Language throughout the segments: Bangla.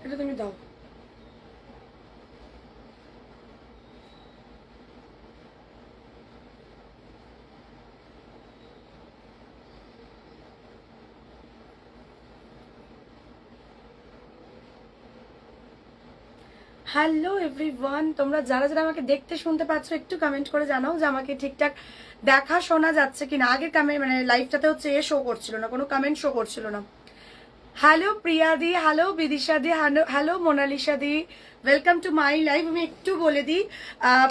এটা তুমি দাও। হ্যালো এভরিওয়ান, তোমরা যারা যারা আমাকে দেখতে শুনতে পাচ্ছ একটু কমেন্ট করে জানাও যে আমাকে ঠিকঠাক দেখা শোনা যাচ্ছে কিনা। আগে কমেন্ট মানে লাইভটাতে হচ্ছে এ শো করছিল না, কোনো কমেন্ট শো করছিল না। হ্যালো প্রিয়াদি, হ্যালো বিদিশাদি, হ্যালো মোনালিসাদি, ওয়েলকাম টু মাই লাইভ। আমি একটু বলে দিই,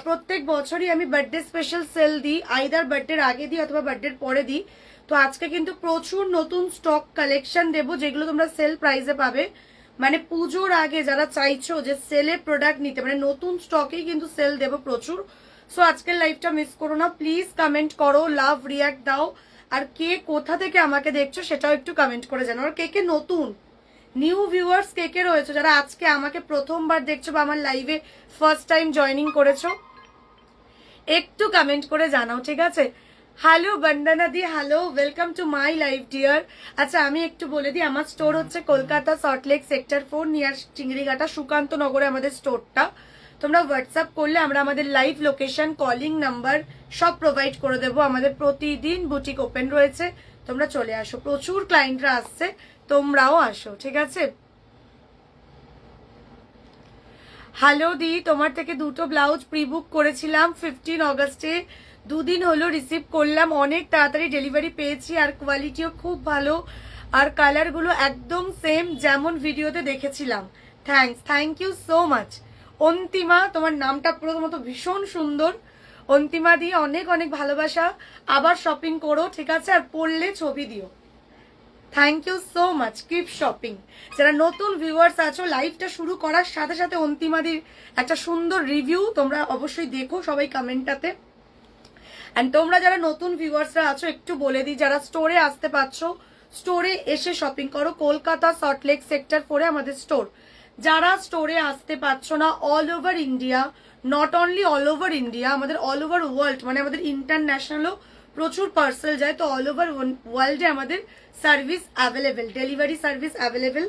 প্রত্যেক বছরই আমি বার্থডে স্পেশাল সেল দিই, আইদার বার্থডের আগে দিই অথবা বার্থডের পরে দিই। তো আজকে কিন্তু প্রচুর নতুন স্টক কালেকশন দেবো যেগুলো তোমরা সেল প্রাইসে পাবে। মানে পুজোর আগে যারা চাইছো যে সেলে প্রোডাক্ট নিতে, মানে নতুন স্টকেই কিন্তু সেল দেবো প্রচুর। সো আজকের লাইভটা মিস করো না, প্লিজ কমেন্ট করো, লাভ রিয়াক্ট দাও। আর কে কোথা থেকে আমাকে দেখছো সেটাও একটু কমেন্ট করে জানাও। আর কে কে নতুন নিউ ভিউয়ার্স কে কে রয়েছে যারা আজকে আমাকে প্রথমবার দেখছো বা আমার লাইভে ফার্স্ট টাইম জয়েনিং করেছো, একটু কমেন্ট করে জানাও, ঠিক আছে? হ্যালো বন্দনা দি, hello, welcome to my live dear. আচ্ছা আমি একটু বলে দিই, আমার স্টোর হচ্ছে কলকাতা সল্টলেক সেক্টর 4 নিয়ার চিংড়িঘাটা সুকান্ত নগরে আমাদের স্টোরটা। তোমরা হোয়াটসঅ্যাপ করলে আমরা আমাদের লাইভ লোকেশন, কলিং নাম্বার সব প্রোভাইড করে দেবো। আমাদের প্রতিদিন বুটিক ওপেন রয়েছে, তোমরা চলে আসো। প্রচুর ক্লায়েন্টরা আসছে, তোমরাও আসো, ঠিক আছে? হ্যালো দি, তোমার থেকে দুটো ব্লাউজ প্রি বুক করেছিলাম 15 অগস্টে, দুদিন হলো রিসিভ করলাম, অনেক তাড়াতাড়ি ডেলিভারি পেয়েছি আর কোয়ালিটিও খুব ভালো আর কালারগুলো একদম সেম যেমন ভিডিওতে দেখেছিলাম। Thank you so much Antima, তোমার নামটা প্রথমত ভীষণ সুন্দর। অন্তিমা দি অনেক অনেক ভালোবাসা, আবার শপিং করো, ঠিক আছে? আর পড়লে ছবি দিও। Thank you so much, keep shopping. যারা নতুন ভিউয়ার্স আছো, লাইভটা শুরু করার সাথে সাথে অন্তিমাদির একটা সুন্দর রিভিউ তোমরা অবশ্যই দেখো সবাই কমেন্টটাতে। অ্যান্ড তোমরা যারা নতুন ভিউয়ার্সরা আছো একটু বলে দিই, যারা স্টোরে আসতে পারছো স্টোরে এসে শপিং করো। কলকাতা সল্টলেক সেক্টর 4 আমাদের স্টোর। যারা স্টোরে আসতে পারছো না, all over India, not only all over India, আমাদের অল ওভার ওয়ার্ল্ড, মানে আমাদের ইন্টারন্যাশনালও প্রচুর পার্সেল যায়। তো অল ওভার ওয়ার্ল্ডে আমাদের service available, delivery service available.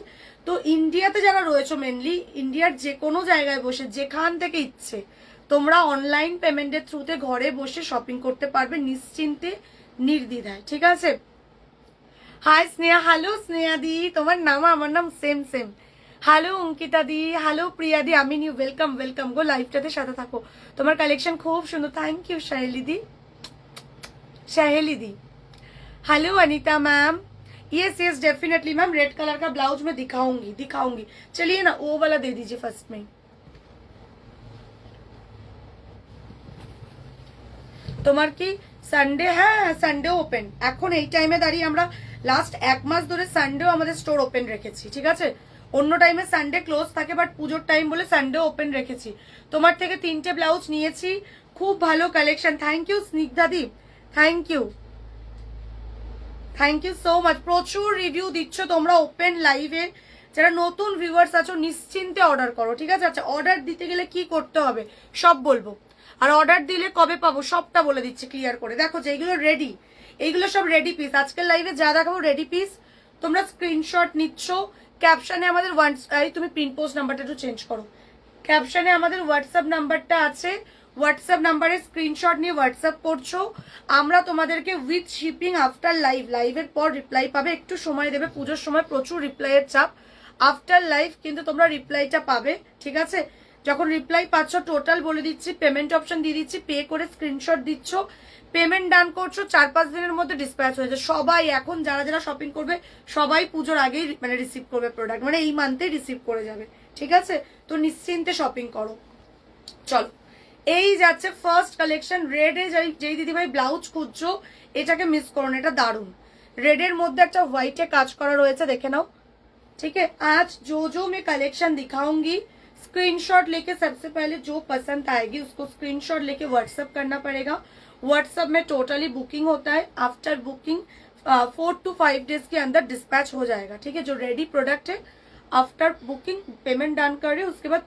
তো ইন্ডিয়াতে যারা রয়েছে, মেনলি ইন্ডিয়ার যে কোনো জায়গায় বসে যেখান থেকে ইচ্ছে তোমরা অনলাইন পেমেন্টের থ্রুতে ঘরে বসে শপিং করতে পারবে নিশ্চিন্তে, নির্দ্বিধায়, ঠিক আছে? হাই স্নেহা, হ্যালো স্নেহা দি, তোমার নাম আমার নাম same same. Hello Ankita di, hello Priya di, আমি নিউ, ওয়েলকাম ওয়েলকাম, গো লাইভটাতে সাথে থাকো। তোমার কালেকশন খুব সুন্দর, thank you Saheli di, Saheli di. Hello Anita ma'am, yes yes definitely ma'am, red colour का ब्लाउज में दिखाऊंगी। चलिए ना वो वाला दे दीजिए फर्स्ट में। তোমার কি সানডে? হ্যাঁ সানডে ওপেন, এখন এই টাইমে দাঁড়িয়ে আমরা লাস্ট এক মাস ধরে সানডেও আমাদের স্টোর ওপেন রেখেছি, ঠিক আছে? অন্য টাইমে সানডে ক্লোজ থাকে, বাট পুজোর টাইম বলে সানডে ওপেন রেখেছি। তোমার থেকে 3টে ব্লাউজ নিয়েছি, খুব ভালো কালেকশন। থ্যাংক ইউ স্নিগ্ধাদি, থ্যাংক ইউ সো মাচ। প্রচুর রিভিউ দিচ্ছ তোমরা ওপেন লাইভে। যারা নতুন ভিউয়ার্স আছো নিশ্চিন্তে অর্ডার করো, ঠিক আছে? আচ্ছা অর্ডার দিতে গেলে কি করতে হবে সব বলবো, আর অর্ডার দিলে কবে পাবো সবটা বলে দিচ্ছি ক্লিয়ার করে। দেখো যেগুলো রেডি, এইগুলো সব রেডি পিস। আজকের লাইভে যা দেখাবো রেডি পিস। তোমরা স্ক্রিনশট নিচ্ছ, ক্যাপশনে আমাদের তুমি পিন পোস্ট নাম্বারটা একটু চেঞ্জ করো। ক্যাপশনে আমাদের হোয়াটসঅ্যাপ নাম্বারটা আছে, হোয়াটসঅ্যাপ নাম্বারে স্ক্রিনশট নিয়ে হোয়াটসঅ্যাপ করছো। আমরা তোমাদেরকে উইথ শিপিং আফটার লাইভের পর রিপ্লাই পাবে, একটু সময় দেবে, পুজোর সময় প্রচুর রিপ্লাইয়ের চাপ। আফটার লাইভ কিন্তু তোমরা রিপ্লাইটা পাবে, ঠিক আছে? যখন রিপ্লাই পাচ্ছ টোটাল বলে দিচ্ছি, পেমেন্ট অপশন দিয়ে দিচ্ছি, পে করে স্ক্রিনশট দিচ্ছ, পেমেন্ট ডান করছো, 4-5 দিনের মধ্যে ডিসপ্যাচ হয়ে যায়। সবাই এখন যারা যারা শপিং করবে সবাই পুজোর আগেই মানে রিসিভ করবে প্রোডাক্ট, মানে এই মান্থেই রিসিভ করে যাবে, ঠিক আছে? তো নিশ্চিন্তে শপিং করো। চলো এই যাচ্ছে ফার্স্ট কালেকশন, রেডে যেই দিদিভাই ব্লাউজ খুঁজছো এটাকে মিস করো না, এটা দারুণ। রেডের মধ্যে একটা হোয়াইটে কাজ করা রয়েছে, দেখে নাও, ठीक है? आज जो मैं कलेक्शन दिखाऊंगी स्क्रीनशॉट लेके सबसे पहले जो पसंद आएगी उसको स्क्रीनशॉट लेके व्हाट्सएप करना पड़ेगा। व्हाट्सएप में टोटली बुकिंग होता है, आफ्टर बुकिंग 4 to 5 डेज के अंदर डिस्पैच हो जाएगा, ठीक है? जो रेडी प्रोडक्ट है आफ्टर बुकिंग पेमेंट डन कर रहे उसके बाद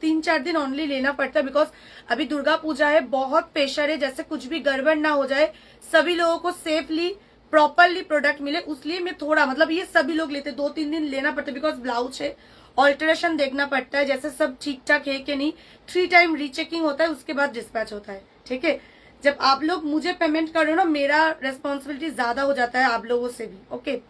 3-4 दिन ओनली लेना पड़ता है, बिकॉज अभी दुर्गा पूजा है, बहुत प्रेशर है, जैसे कुछ भी गड़बड़ ना हो जाए, सभी लोगों को सेफली प्रॉपरली प्रोडक्ट मिले, उसलिए मैं थोड़ा मतलब ये सभी लोग लेते 2-3 दिन लेना पड़ता है, बिकॉज ब्लाउज है ऑल्टरेशन देखना पड़ता है, जैसे सब ठीक ठाक है कि नहीं, 3 टाइम रीचेकिंग होता है, उसके बाद डिस्पैच होता है, ठीक है। जब आप लोग मुझे पेमेंट कर रहे हो ना, मेरा रेस्पॉन्सिबिलिटी ज्यादा हो जाता है आप लोगों से भी, ओके।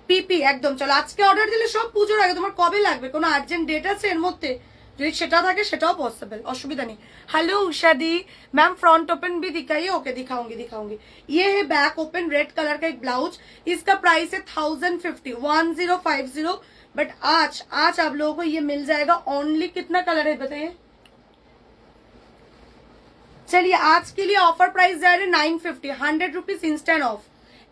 পিপি একদম। চলো আজকে অর্ডার দিলে সব পুজোর আগে, তোমার কবে লাগবে, কোনো আর্জেন্ট ডেট আছে এর মধ্যে? যদি সেটা থাকে সেটাও পসিবল, অসুবিধা নেই। हेलो उषा दी मैम, फ्रंट ओपन भी दिखाइए। ओके दिखाऊंगी दिखाऊंगी। ये है बैक ओपन रेड कलर का एक ब्लाउज, इसका प्राइस है 1050 1050। बट आज आप लोगों को ये मिल जाएगा ओनली, कितना कलर है बताइए। चलिए आज के लिए ऑफर प्राइस जा रहे 950, 100 रुपीज इंस्टेंट ऑफ,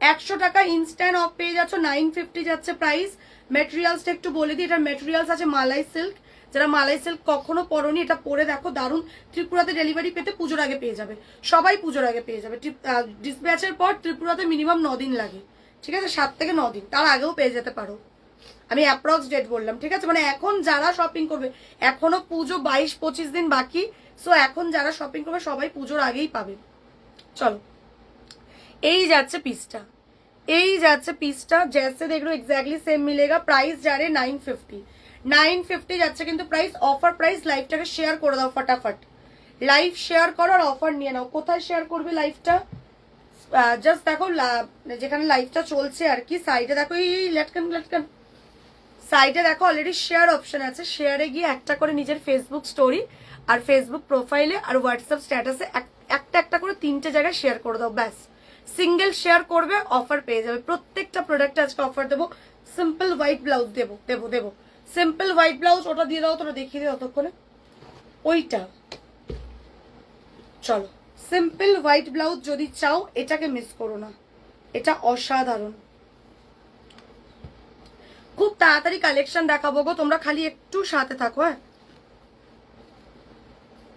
100 টাকা ইনস্ট্যান্ট অফ পেয়ে যাচ্ছ, 950 যাচ্ছে প্রাইস। মেটেরিয়ালসটা একটু বলে দিই, এটা মেটেরিয়ালস আছে মালাই সিল্ক, যারা মালাই সিল্ক কখনো পরনি এটা পরে দেখো দারুন। ত্রিপুরাতে ডেলিভারি পেতে পুজোর আগে পেয়ে যাবে, সবাই পুজোর আগে পেয়ে যাবে। ডিসপ্যাচের পর ত্রিপুরাতে মিনিমাম 9 দিন লাগে, ঠিক আছে, 7 থেকে 9 দিন, তার আগেও পেয়ে যেতে পারো। আমি অ্যাপ্রক্স ডেট বললাম, ঠিক আছে, মানে এখন যারা শপিং করবে, এখনো পুজো 22-25 দিন বাকি, সো এখন যারা শপিং করবে সবাই পুজোর আগেই পাবে। চলো এই যাচ্ছে পিসটা, এই যাচ্ছে পিসটা, जैसे देख लो एग्जैक्टली सेम मिलेगा। प्राइस जा रहे 950 যাচ্ছে কিন্তু প্রাইস, অফার প্রাইস। লাইভটাকে শেয়ার করে দাও ফটাফট, লাইভ শেয়ার করো আর অফার নিয়ে নাও। কোথায় শেয়ার করবে লাইভটা? জাস্ট দেখো যেখানে লাইভটা চলছে আর কি, সাইডে দেখো, এই লটকান লটকান সাইডে দেখো অলরেডি শেয়ার অপশন আছে, শেয়ারে গিয়ে একটা করে নিজের ফেসবুক স্টোরি আর ফেসবুক প্রোফাইলে আর হোয়াটসঅ্যাপ স্ট্যাটাসে একটা করে 3টে জায়গায় শেয়ার করে দাও, ব্যাস। সিঙ্গেল শেয়ার করবে, অফার পেয়ে যাবে। প্রত্যেকটা প্রোডাক্টে আজকে অফার দেবো। সিম্পল হোয়াইট ব্লাউজ দেবো দেবো দেবো, সিম্পল হোয়াইট ব্লাউজ, ওটা দিয়ে দাও, তোরা দেখিয়ে দিও ততক্ষণে ওইটা। চলো সিম্পল হোয়াইট ব্লাউজ যদি চাও এটাকে মিস করো না, এটা অসাধারণ। খুব তাড়াতাড়ি কালেকশন দেখাবো গো, তোমরা খালি একটু সাথে থাকো। হ্যাঁ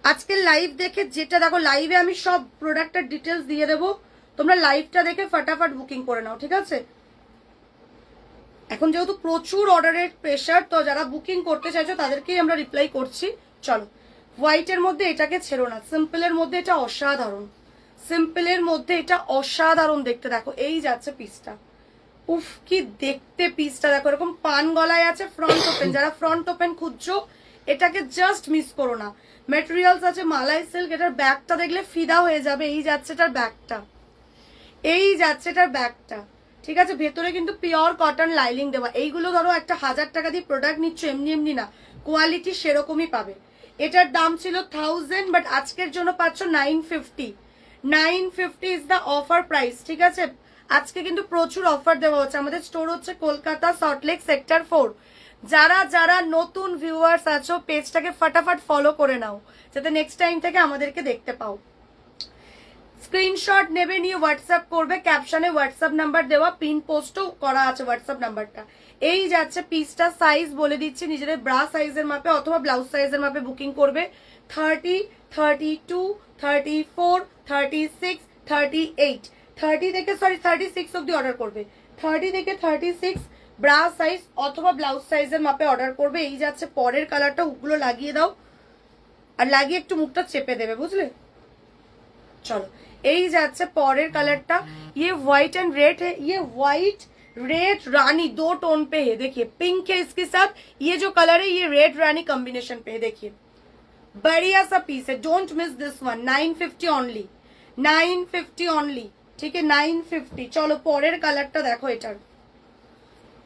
আজকের লাইভ দেখে যেটা দেখো, লাইভে আমি সব প্রোডাক্টের ডিটেলস দিয়ে দেবো, তোমরা লাইভটা দেখে ফটাফট বুকিং করে নাও, ঠিক আছে। এখন যেহেতু প্রচুর অর্ডারের প্রেশার, তো যারা বুকিং করতে চাইছো তাদেরকেই আমরা রিপ্লাই করছি। চলো হোয়াইটের মধ্যে এটাকে ছেড়ো না, সিম্পলের মধ্যে এটা অসাধারণ, সিম্পলের মধ্যে এটা অসাধারণ দেখতে। দেখো এই যাচ্ছে পিসটা, উফ কি দেখতে পিসটা দেখো, এরকম পান গলায় আছে, ফ্রন্ট ওপেন। যারা ফ্রন্ট ওপেন খুঁজছো এটাকে জাস্ট মিস করো না। মেটেরিয়ালস আছে মালাই সিল্ক, এটার ব্যাগটা দেখলে ফিদা হয়ে যাবে। এই যাচ্ছে এটার ব্যাগটা, এই যাচ্ছে এটার ব্যাগটা, ঠিক আছে। ভেতরে কিন্তু পিওর কটন লাইলিং দেওয়া। এইগুলো ধরো একটা 1000 টাকা দিয়ে প্রোডাক্ট নিচ্ছ, এমনি এমনি না, কোয়ালিটি সেরকমই পাবে। এটার দাম ছিল 1000, বাট আজকের জন্য পাচ্ছ 950। 950 ইজ দ্য অফার প্রাইস, ঠিক আছে। আজকে কিন্তু প্রচুর অফার দেওয়া হচ্ছে। আমাদের স্টোর হচ্ছে কলকাতা সল্টলেক সেক্টর 4। যারা যারা নতুন ভিউয়ার্স আছো পেজটাকে ফটাফট ফলো করে নাও, যাতে নেক্সট টাইম থেকে আমাদেরকে দেখতে পাও। স্ক্রিনশট নেবে, নিয়ে হোয়াটসঅ্যাপ করবে, ক্যাপশনে হোয়াটসঅ্যাপ নাম্বার দেওয়া, পিন পোস্টও করা আছে হোয়াটসঅ্যাপ নাম্বারটা। এই যাচ্ছে পিসটা, সাইজ বলে দিচ্ছি, নিজেদের ব্রা সাইজের মাপে অথবা ব্লাউজ সাইজের মাপে বুকিং করবে। 30, 32, 34, 36, 38, 30 থেকে 36 অব্দি অর্ডার করবে। 30 থেকে 36 ব্রা সাইজ অথবা ব্লাউজ সাইজের মাপে অর্ডার করবে। এই যাচ্ছে পরের কালারটা, উগুলো লাগিয়ে দাও আর লাগিয়ে একটু মুখটা চেপে দেবে, বুঝলে। चलो यही जाच्छे परेर कलरटा, ये व्हाइट एंड रेड है, ये व्हाइट रेड रानी 2 टोन पे है, देखिए पिंक है इसके साथ, ये जो कलर है ये रेड रानी कॉम्बिनेशन पे है, देखिए बढ़िया सा पीस है, don't miss this one. 950 only, 950 only, ठीक है 950। चलो परेर कलरटा देखो, एटार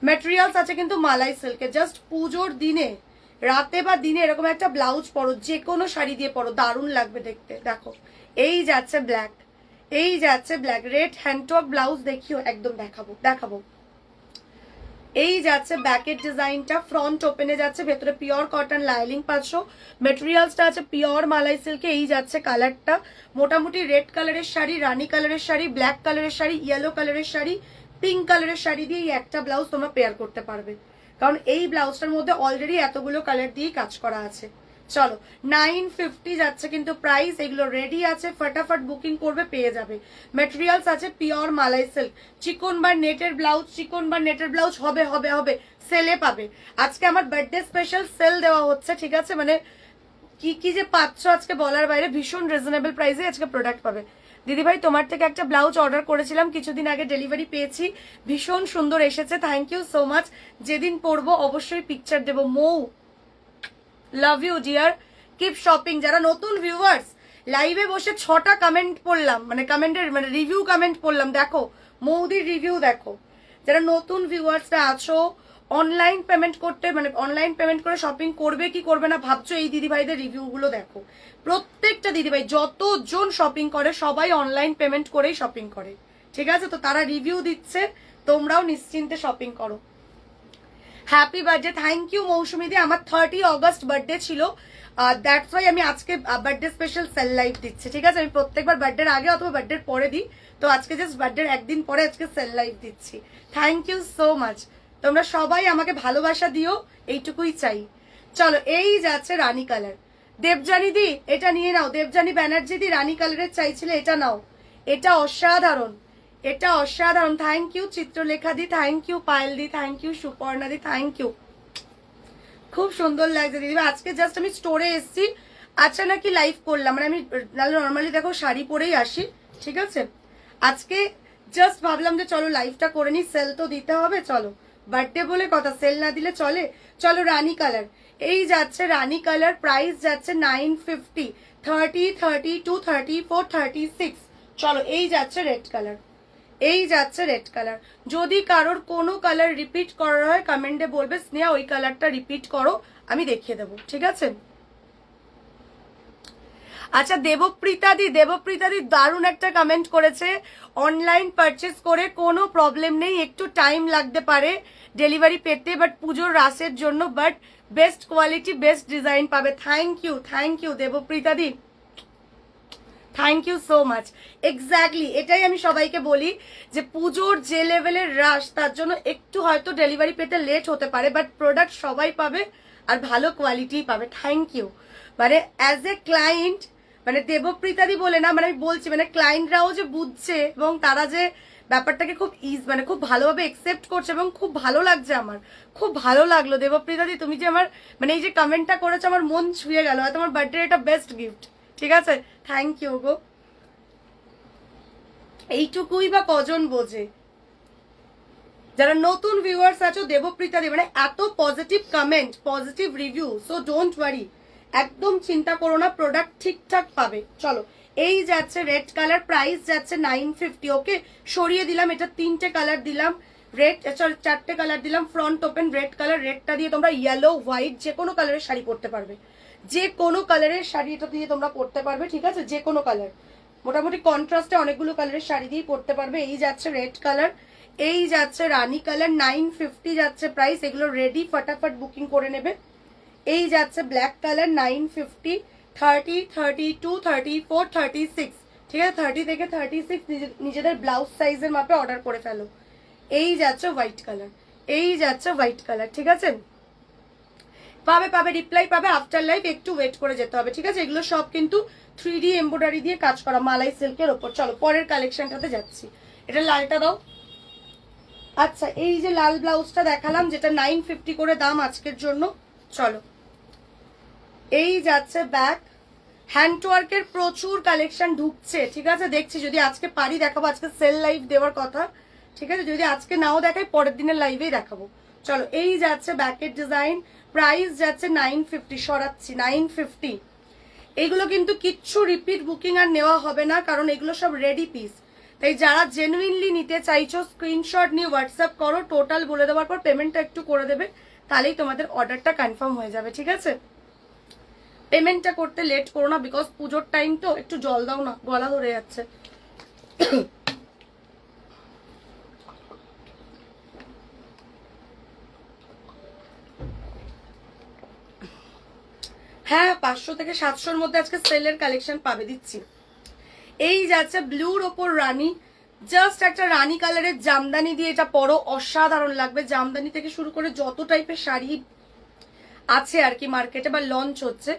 ম্যাটেরিয়ালস আছে কিন্তু মালাই সিল্কে। জাস্ট পুজোর দিনে রাতে বা দিনে এরকম একটা ব্লাউজ পরো, যে কোনো শাড়ি দিয়ে পরো, দারুণ লাগবে দেখতে। দেখো এই যাচ্ছে ব্ল্যাক, এই যাচ্ছে ব্ল্যাক, রেড হ্যান্ডওয়ার্ক ব্লাউজ দেখিও, একদম দেখাবো দেখাবো। এই যাচ্ছে ব্যাকের ডিজাইনটা, ফ্রন্ট ওপেনে যাচ্ছে, ভেতরে পিওর কটন লাইলিং পাচ্ছ। মেটেরিয়ালসটা আছে পিওর মালাই সিল্কে। এই যাচ্ছে কালারটা, মোটামুটি রেড কালারের শাড়ি, রানী কালারের শাড়ি, ব্ল্যাক কালারের শাড়ি, ইয়েলো কালারের শাড়ি, পিঙ্ক কালারের শাড়ি দিয়ে এই একটা ব্লাউজ তোমরা পেয়ার করতে পারবে, কারণ এই ব্লাউজটার মধ্যে অলরেডি এতগুলো কালার দিয়ে কাজ করা আছে। চলো 950 যাচ্ছে কিন্তু প্রাইস, এগুলো রেডি আছে, ফটাফট বুকিং করবে, পেয়ে যাবে। ম্যাটেরিয়ালস আছে পিওর মালাই সিল্ক, চিকন বা নেটের ব্লাউজ, চিকন বা নেটের ব্লাউজ হবে হবে হবে, সেলে পাবে। আজকে আমার বার্থডে স্পেশাল সেল দেওয়া হচ্ছে, ঠিক আছে, মানে কি কি যে পাচ্ছ আজকে বলার বাইরে, ভীষণ রিজনেবল প্রাইসে আজকে প্রোডাক্ট পাবে। দিদিভাই তোমার থেকে একটা ব্লাউজ অর্ডার করেছিলাম, কিছুদিন আগে ডেলিভারি পেয়েছি, ভীষণ সুন্দর এসেছে, থ্যাংক ইউ সো মাচ। যেদিন পরবো অবশ্যই পিকচার দেবো। Mou, love you dear, keep shopping. যারা নতুন ভিউয়ার্স, লাইভে বসে 6টা কমেন্ট পড়লাম, মানে কমেন্টের মানে রিভিউ কমেন্ট পড়লাম, দেখো মৌদির রিভিউ দেখো। যারা নতুন ভিউয়ার্সরা আছো, অনলাইন পেমেন্ট করতে মানে অনলাইন পেমেন্ট করে শপিং করবে কি করবে না ভাবছো, এই দিদিভাইদের রিভিউগুলো দেখো। প্রত্যেকটা দিদিভাই যতজন শপিং করে সবাই অনলাইন পেমেন্ট করেই শপিং করে, ঠিক আছে? তো তারা রিভিউ দিচ্ছে, তোমরাও নিশ্চিন্তে শপিং করো। Happy birthday, thank you Mousumi দি। আমার 30 অগস্ট বার্থডে ছিল, দ্যাটস ওয়াই আমি আজকে বার্থডে স্পেশাল সেল লাইভ দিচ্ছি, ঠিক আছে? আমি প্রত্যেকবার বার্থডের আগে অথবা বার্থডের পরে দিই, তো আজকে জাস্ট বার্থডের একদিন পরে আজকে সেল লাইভ দিচ্ছি। থ্যাংক ইউ সো মাচ, তোমরা সবাই আমাকে ভালোবাসা দিও, এইটুকুই চাই। চলো, এই যাচ্ছে রানী কালার। দেবজানি দি এটা নিয়ে নাও, দেবজানি ব্যানার্জি দি রানী কালারের চাইছিলে, এটা নাও, এটা অসাধারণ, এটা অসাধারণ। থ্যাংক ইউ চিত্রলেখা দি, থ্যাংক ইউ পায়েল দি, থ্যাংক ইউ সুপর্ণা দি, থ্যাংক ইউ। খুব সুন্দর লাগছে দিদি। আজকে জাস্ট আমি স্টোরে এসছি, আচ্ছা নাকি লাইভ করলাম, মানে আমি নর্মালি দেখো শাড়ি পরেই আসি, ঠিক আছে? আজকে জাস্ট ভাবলাম যে চলো লাইভটা করে নি, সেল তো দিতে হবে, চলো বার্থডে বলে কথা, সেল না দিলে চলে। চলো রানী কালার, এই যাচ্ছে রানী কালার, প্রাইস যাচ্ছে 950, 30, 32, 34, 36। চলো, এই যাচ্ছে রেড কালার, এই যাচ্ছে রেড কালার। যদি কারোর কোনো কালার রিপিট করার হয় কমেন্টে বলবে স্নেহা ওই কালারটা রিপিট করো, আমি দেখিয়ে দেবো, ঠিক আছে? আচ্ছা, দেবপ্রীতা দি দারুণ একটা কমেন্ট করেছে, অনলাইন পারচেস করে কোনো প্রবলেম নেই, একটু টাইম লাগতে পারে ডেলিভারি পেতে, বাট পুজোর রাসের জন্য, but best quality best design পাবে। Thank you Debprita di, thank you so much. Exactly এটাই আমি সবাইকে বলি যে পুজোর যে লেভেলের রাশ, তার জন্য একটু হয়তো ডেলিভারি পেতে লেট হতে পারে, বাট প্রোডাক্ট সবাই পাবে আর ভালো কোয়ালিটি পাবে। Thank you. মানে অ্যাজ এ ক্লায়েন্ট, মানে দেবপ্রীতাদি বলে না, মানে আমি বলছি মানে ক্লায়েন্টরাও যে বুঝছে এবং তারা যে ব্যাপারটাকে খুব মানে খুব ভালোভাবে একসেপ্ট করছে, এবং খুব ভালো লাগছে, আমার খুব ভালো লাগলো দেবপ্রীতাদি, তুমি যে আমার মানে এই যে কমেন্টটা করেছো আমার মন ছুঁয়ে গেল, হয়তো আমার বার্থডে এটা বেস্ট গিফট, ঠিক আছে? থ্যাংক ইউ গো। এইটুকুই বা কজন বোঝে, যারা নতুন ভিউয়ার্স আছো দেবপ্রীতা দি, মানে এত positive comment, positive review, so don't worry, একদম চিন্তা করো না, প্রোডাক্ট ঠিকঠাক পাবে। চলো, এই যাচ্ছে রেড কালার, প্রাইস যাচ্ছে 950। ওকে, সরিয়ে দিলাম, এটা 3টে কালার দিলাম, রেড, সরি 4টে কালার দিলাম, ফ্রন্ট ওপেন রেড কালার, রেডটা দিয়ে তোমরা ইয়েলো হোয়াইট যে কোনো কালারের শাড়ি পরতে পারবে, যে কোনো কালারের শাড়ি এটা দিয়ে তোমরা পরতে পারবে, ঠিক আছে? যে কোনো কালার, মোটামুটি কন্ট্রাস্টে অনেকগুলো কালারের শাড়ি দিয়ে পরতে পারবে। এই যাচ্ছে রেড কালার, এই যাচ্ছে রানী কালার, 950 যাচ্ছে প্রাইস, এগুলো রেডি, ফটাফট বুকিং করে নেবে। এই যাচ্ছে ব্ল্যাক কালার, 950, 30, 32, 34, 36, ঠিক আছে? 30 থেকে 36 নিজেদের ব্লাউজ সাইজের মাপে অর্ডার করে ফেলো। এই যাচ্ছে হোয়াইট কালার, এই যাচ্ছে হোয়াইট কালার, ঠিক আছে? পাবে রিপ্লাই পাবে আফটার লাইভ, একটু ওয়েট করে যেতে হবে, ঠিক আছে? এগুলো সব কিন্তু 3D এমব্রয়ডারি দিয়ে কাজ করা মালাই সিল্কের ওপর। চলো পরের কালেকশনটাতে যাচ্ছি, এটা লালটা দাও। আচ্ছা, এই যে লাল ব্লাউজটা দেখালাম যেটা 950 করে দাম আজকের জন্য, চলো এই যাচ্ছে ব্যাক, হ্যান্ড ওয়ার্কের প্রচুর কালেকশন ঢুকছে, ঠিক আছে? দেখছি যদি আজকে পারি দেখাবো, আজকে সেল লাইভ দেওয়ার কথা, ঠিক আছে? যদি আজকে নাও দেখাই পরের দিনের লাইভেই দেখাবো। চলো, এই যাচ্ছে ব্যাকের ডিজাইন, প্রাইস যাচ্ছে 950, সরাচ্ছি 950। এগুলো কিন্তু কিচ্ছু রিপিট বুকিং আর নেওয়া হবে না, কারণ এগুলো সব রেডি পিস, তাই যারা জেনুইনলি নিতে চাইছো স্ক্রিনশট নিয়ে হোয়াটসঅ্যাপ করো, টোটাল বলে দেওয়ার পর পেমেন্টটা একটু করে দেবে, তাহলেই তোমাদের অর্ডারটা কনফার্ম হয়ে যাবে, ঠিক আছে? পেমেন্টটা করতে লেট করো না, বিকজ পুজোর টাইম তো, একটু জল দাও না, গলা ধরে যাচ্ছে। হ্যাঁ, 500 থেকে 700-র মধ্যে আজকে সেলের কালেকশন পাবে, দিচ্ছি। এই যাচ্ছে ব্লুর ওপর রানী, জাস্ট একটা রানী কালারের জামদানি দিয়ে এটা পরো, অসাধারণ লাগবে। জামদানি থেকে শুরু করে যত টাইপের শাড়ি আছে আর কি মার্কেটে বা লঞ্চ হচ্ছে,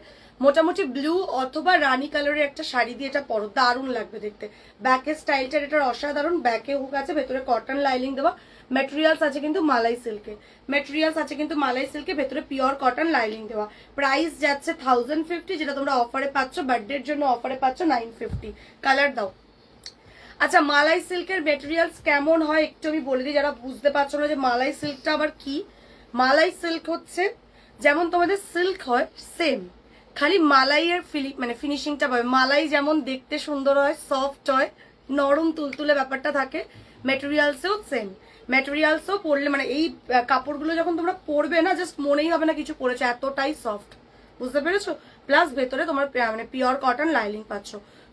মোটামুটি ব্লু অথবা রানী কালারের একটা শাড়ি দিয়ে এটা পরো, দারুণ লাগবে দেখতে। ব্যাকের স্টাইলটা এটার অসাধারণ, ব্যাকে হুক আছে, ভেতরে কটন লাইনিং দেওয়া, ম্যাটেরিয়ালস আছে কিন্তু মালাই সিল্কে, ভেতরে পিওর কটন লাইনিং দেওয়া। প্রাইস যাচ্ছে 1050, যেটা তোমরা অফারে পাচ্ছ, বার্থডের জন্য অফারে পাচ্ছ 950। কালার দাও, আচ্ছা, মালাই সিল্কের মেটেরিয়ালস কেমন হয় একটু আমি বলে দিই, যারা বুঝতে পারছো না যে মালাই সিল্কটা আবার কি। মালাই সিল্ক হচ্ছে যেমন তোমাদের সিল্ক হয় সেম, খালি মালাইয়ের মানে ফিনিশিংটা পাবে। মালাই যেমন দেখতে সুন্দর হয়, সফট হয়, নরম তুলতুলে ব্যাপারটা থাকে, মেটেরিয়ালসেও সেম। মেটেরিয়ালসও পরলে মানে এই কাপড়গুলো যখন তোমরা পরবে না, জাস্ট মনেই হবে না কিছু পরেছে, এতটাই সফট, বুঝতে পেরেছো? প্লাস ভেতরে তোমার মানে পিওর কটন লাইনিং পাচ্ছ।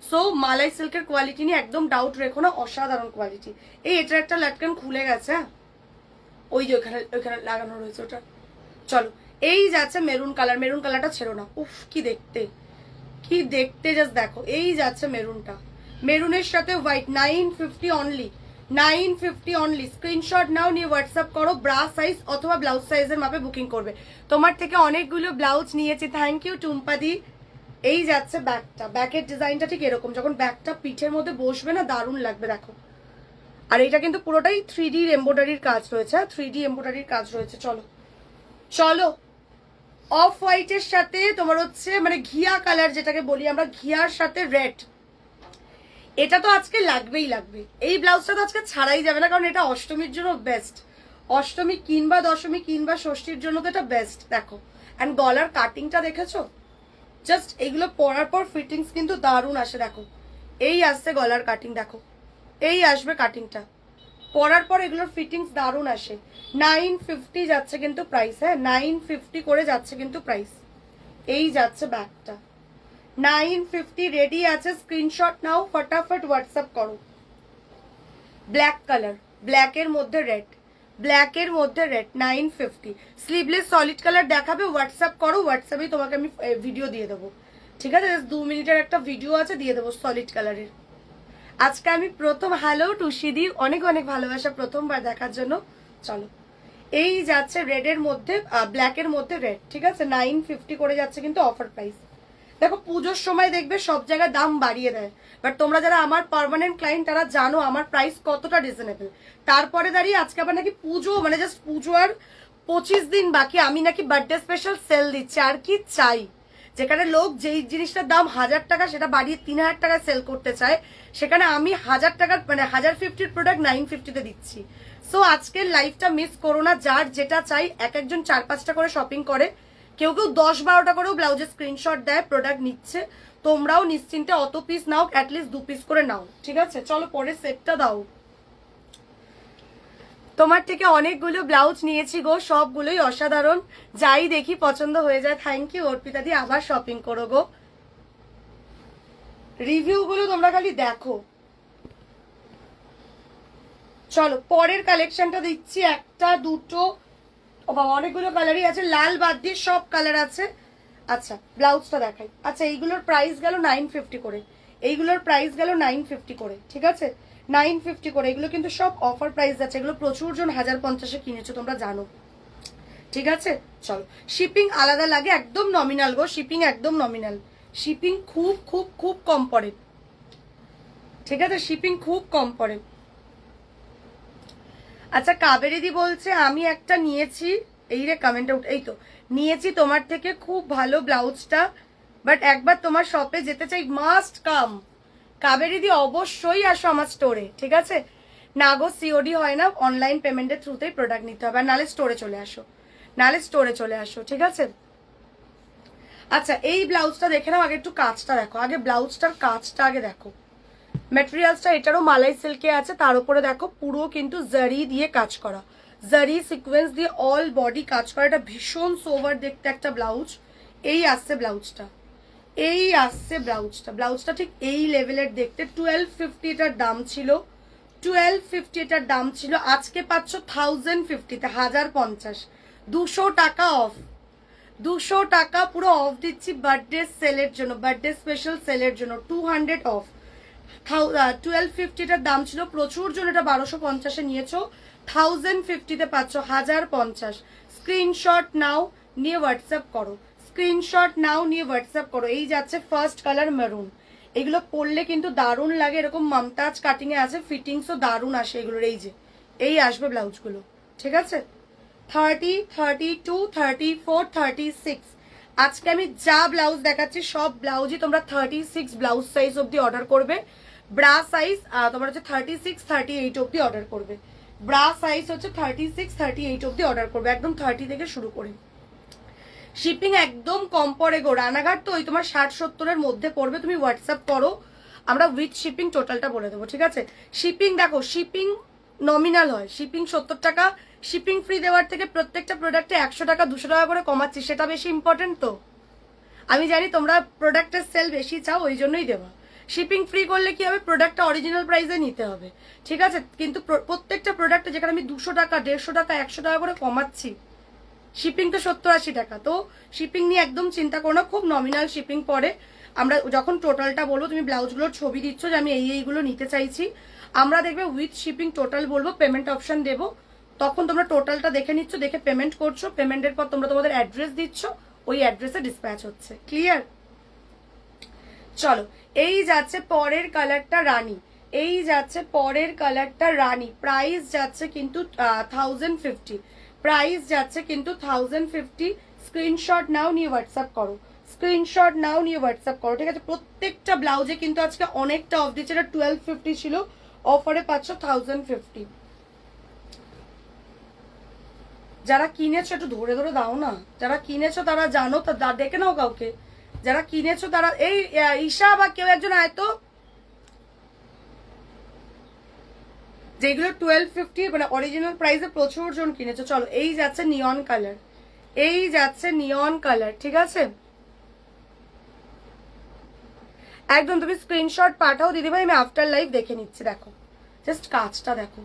সো মালাই সিল্কের কোয়ালিটি নিয়ে একদম ডাউট রেখো না, অসাধারণ কোয়ালিটি। এই এটার একটা লাটকান খুলে গেছে, হ্যাঁ ওই যে ওইখানে ওইখানে লাগানো রয়েছে ওটা। চলো, এই যাচ্ছে মেরুন কালার, মেরুন কালারটা ছেড়ো না, উফ কি দেখতে, কি দেখতে জাস্ট দেখো। এই যাচ্ছে মেরুনটা, মেরুনের সাথে হোয়াইট, 950 অনলি, 950 অনলি। স্ক্রিনশট নাও, নিয়ে হোয়াটসঅ্যাপ করো, ব্রা সাইজ অথবা ব্লাউজ সাইজের মাপে বুকিং করবে। তোমার থেকে অনেকগুলো ব্লাউজ নিয়েছি, থ্যাংক ইউ টুম্পাদি। এই যাচ্ছে ব্যাকটা, ব্যাকের ডিজাইনটা ঠিক এরকম, যখন ব্যাকটা পিঠের মধ্যে বসবে না দারুণ লাগবে দেখো। আর এটা কিন্তু পুরোটাই 3D এমব্রয়ডারির কাজ রয়েছে, 3D এমব্রয়ডারির কাজ রয়েছে। চলো চলো, অফ হোয়াইটের সাথে তোমার হচ্ছে মানে ঘিয়া কালার যেটাকে বলি আমরা, ঘিয়ার সাথে রেড, এটা তো আজকে লাগবেই লাগবে। এই ব্লাউজটা তো আজকে ছাড়াই যাবে না, কারণ এটা অষ্টমীর জন্য বেস্ট। অষ্টমী কিংবা দশমী কিংবা ষষ্ঠীর জন্য তো এটা বেস্ট। দেখো অ্যান্ড গলার কাটিংটা দেখেছো, জাস্ট এইগুলো পরার পর ফিটিংস কিন্তু দারুণ আসে। দেখো এই আসছে গলার কাটিং, দেখো এই আসবে কাটিংটা, পরার পর এগুলোর ফিটিংস দারুণ আসে। 950 যাচ্ছে কিন্তু প্রাইস, হ্যাঁ 950 করে যাচ্ছে কিন্তু প্রাইস। এই যাচ্ছে ব্যাগটা 950, রেডি আছে, স্ক্রিনশট নাও, ফটাফট হোয়াটসঅ্যাপ করো। ব্ল্যাক কালার, ব্ল্যাকের মধ্যে রেড, ব্ল্যাকের মধ্যে রেড, 950। স্লিভলেস সলিড কালার দেখাবে, হোয়াটসঅ্যাপ করো, হোয়াটসঅ্যাপেই তোমাকে আমি ভিডিও দিয়ে দেবো, ঠিক আছে? 2 মিনিটের একটা ভিডিও আছে, দিয়ে দেবো সলিড কালারের। আজকে আমি প্রথম, হ্যালো টুসিদি, অনেক অনেক ভালোবাসা প্রথমবার দেখার জন্য। চলো, এই যাচ্ছে রেডের মধ্যে, ব্ল্যাকের মধ্যে রেড, ঠিক আছে? 950 করে যাচ্ছে কিন্তু অফার প্রাইস। দেখো পুজোর সময় দেখবে সব জায়গায় দাম বাড়িয়ে দেয়, বাট তোমরা যারা আমার পার্মানেন্ট ক্লায়েন্ট তারা জানো আমার প্রাইস কতটা রিজনেবল। তারপরে দাঁড়িয়ে আজকে আবার নাকি পুজো, মানে জাস্ট পুজো আর 25 দিন বাকি, আমি নাকি বার্থডে স্পেশাল সেল দিচ্ছি। আর কি চাই? যেখানে লোক যেই জিনিসটার দাম 1000 টাকা সেটা বাড়িয়ে 3000 টাকায় সেল করতে চায়, সেখানে আমি 1000 টাকার মানে 1050 প্রোডাক্ট 950-তে দিচ্ছি। সো আজকের লাইফটা মিস করো না, যার যেটা চাই। এক একজন 4-5টা করে শপিং করে, কেউ কেউ 10-12টা করেও ব্লাউজের স্ক্রিনশট দেয়, প্রোডাক্ট নিচ্ছে। তোমরাও নিশ্চিন্তে অত পিস নাও, অ্যাটলিস্ট 2 পিস করে নাও, ঠিক আছে? চলো পরের সেটটা দাও। তোমার থেকে অনেকগুলো ব্লাউজ নিয়েছি গো, সবগুলোই অসাধারণ, যাই দেখি পছন্দ হয়ে যায়। থ্যাংক ইউ অর্পিতা দি, আবার শপিং করো গো। রিভিউগুলো তোমরা খালি দেখো। চলো পরের কালেকশনটা দিচ্ছি, একটা দুটো অনেকগুলো কালারই আছে, লাল বাদ দিয়ে সব কালার আছে। আচ্ছা ব্লাউজটা দেখাই। আচ্ছা এইগুলোর প্রাইস গেল 950 করে, এইগুলোর প্রাইস গেল 950 করে, ঠিক আছে? 950 করে, এগুলো কিন্তু সব অফার প্রাইস আছে, এগুলো প্রচুর জন 1050-এ কিনেছো তোমরা জানো, ঠিক আছে? চলো, শিপিং আলাদা লাগে, একদম নমিনাল গো, শিপিং একদম নমিনাল, শিপিং খুব খুব খুব কম পড়ে, ঠিক আছে? শিপিং খুব কম পড়ে। আচ্ছা কাবেরিদি বলছে আমি একটা নিয়েছি, এই রে কমেন্টে এই তো নিয়েছি তোমার থেকে, খুব ভালো ব্লাউজটা, বাট একবার তোমার শপে যেতে চাই, মাস্ট কাম। কাবেরিদি অবশ্যই আসো আমার স্টোরে, ঠিক আছে? না গো সিওডি হয় না, অনলাইন পেমেন্টের থ্রুতেই প্রোডাক্ট নিতে হবে, আর নাহলে স্টোরে চলে আসো, নাহলে স্টোরে চলে আসো, ঠিক আছে? আচ্ছা এই ব্লাউজটা দেখে নাও, আগে একটু কাজটা দেখো, আগে ব্লাউজটার কাজটা আগে দেখো। ম্যাটেরিয়ালসটা এটারও মালাই সিল্কে আছে, তার উপরে দেখো পুরো কিন্তু জারি দিয়ে কাজ করা, জারি সিকোয়েন্স দিয়ে অল বডি কাজ করা, এটা ভীষণ সোভার দেখতে একটা ব্লাউজ। এই আসছে ব্লাউজটা, এই আসছে ব্লাউজটা, ব্লাউজটা ঠিক এই লেভেলের দেখতে। 1250 এটার দাম ছিল, 1250 এটার দাম ছিল, আজকে পাচ্ছ 1050-তে, 1050, 200 টাকা অফ, 200 টাকা পুরো অফ দিচ্ছি বার্থডে সেলের জন্য, বার্থডে স্পেশাল সেলের জন্য 200 অফ। 1250-টার দাম ছিল, প্রচুর জন এটা 1250-এ নিয়েছো, 1050-তে পাচ্ছ, 1050। স্ক্রিনশট নাও, নিয়ে হোয়াটসঅ্যাপ করো, স্ক্রিনশট নাও, নিয়ে হোয়াটসঅ্যাপ করো। এই যাচ্ছে ফার্স্ট কালার মেরুন, এগুলো পরলে কিন্তু দারুণ লাগে, এরকম মমতাজ কাটিং এ আছে, ফিটিংসও দারুণ আসে এগুলোর। এই যে এই আসবে ব্লাউজগুলো, ঠিক আছে? 30, 32, 34, 36। আজকে আমি যা ব্লাউজ দেখাচ্ছি সব ব্লাউজই তোমরা 36 ব্লাউজ সাইজ অব্দি অর্ডার করবে, ব্রা সাইজ তোমার হচ্ছে 36-38 অব্দি অর্ডার করবে। ব্রা সাইজ হচ্ছে 36-38 অব্দি অর্ডার করবে, একদম 30 থেকে শুরু করে। শিপিং একদম কম পড়ে গো, রানাঘাট তো ওই তোমার 60-70-এর মধ্যে পড়বে। তুমি হোয়াটসঅ্যাপ করো, আমরা উইথ শিপিং টোটালটা বলে দেবো, ঠিক আছে? শিপিং দেখো, শিপিং নমিনাল হয়, শিপিং 70 টাকা। শিপিং ফ্রি দেওয়ার থেকে প্রত্যেকটা প্রোডাক্টে 100 টাকা 200 টাকা করে কমাচ্ছি, সেটা বেশি ইম্পর্টেন্ট তো। আমি জানি তোমরা প্রোডাক্টের সেল বেশি চাও, ওই জন্যই দেওয়া। শিপিং ফ্রি করলে কি হবে, প্রোডাক্টটা অরিজিনাল প্রাইসে নিতে হবে, ঠিক আছে? কিন্তু প্রত্যেকটা প্রোডাক্টে যেখানে আমি 200 টাকা 150 টাকা 100 টাকা করে কমাচ্ছি, শিপিং তো 70-80 টাকা। তো শিপিং নিয়ে একদম চিন্তা করো না, খুব নমিনাল শিপিং পড়ে। আমরা যখন টোটালটা বলবো, তুমি ব্লাউজগুলোর ছবি দিচ্ছ যে আমি এইগুলো নিতে চাইছি, আমরা দেখবে উইথ শিপিং টোটাল বলবো, পেমেন্ট অপশন দেবো, তখন তোমরা টোটালটা দেখে নিচ্ছ, দেখে পেমেন্ট করছো, পেমেন্টের পর তোমরা তোমাদের অ্যাড্রেস দিচ্ছ, ওই অ্যাড্রেসে ডিসপ্যাচ হচ্ছে। ক্লিয়ার? চলো, এই যাচ্ছে পরের কালারটা রানী, এই যাচ্ছে পরের কালারটা রানী। প্রাইস যাচ্ছে কিন্তু 1050, প্রাইস যাচ্ছে কিন্তু 1050। স্ক্রিনশট নাও, নিয়ে হোয়াটসঅ্যাপ করো, স্ক্রিনশট নাও, নিয়ে হোয়াটসঅ্যাপ করো, ঠিক আছে? প্রত্যেকটা ব্লাউজে কিন্তু আজকে অনেকটা অফ দিচ্ছে, এটা 1250 ছিল, অফারে পাচ্ছ 1050। যারা কিনেছো একটু ধরে ধরে দাও না, যারা কিনেছো তারা জানো, তা দেখে নাও কাউকে, যারা কিনেছো তারা। এই ঈশা বা কেউ একজন আয় তো, যেগুলো 1250 মানে অরিজিনাল প্রাইসে প্রচুর জন কিনেছো। চলো, এই যাচ্ছে নিয়ন কালার, এই যাচ্ছে নিয়ন কালার, ঠিক আছে? একদম তুমি স্ক্রিনশট পাঠাও দিদিভাই, আমি আফটার লাইভ দেখে নিচ্ছি। দেখো জাস্ট কাজটা দেখো,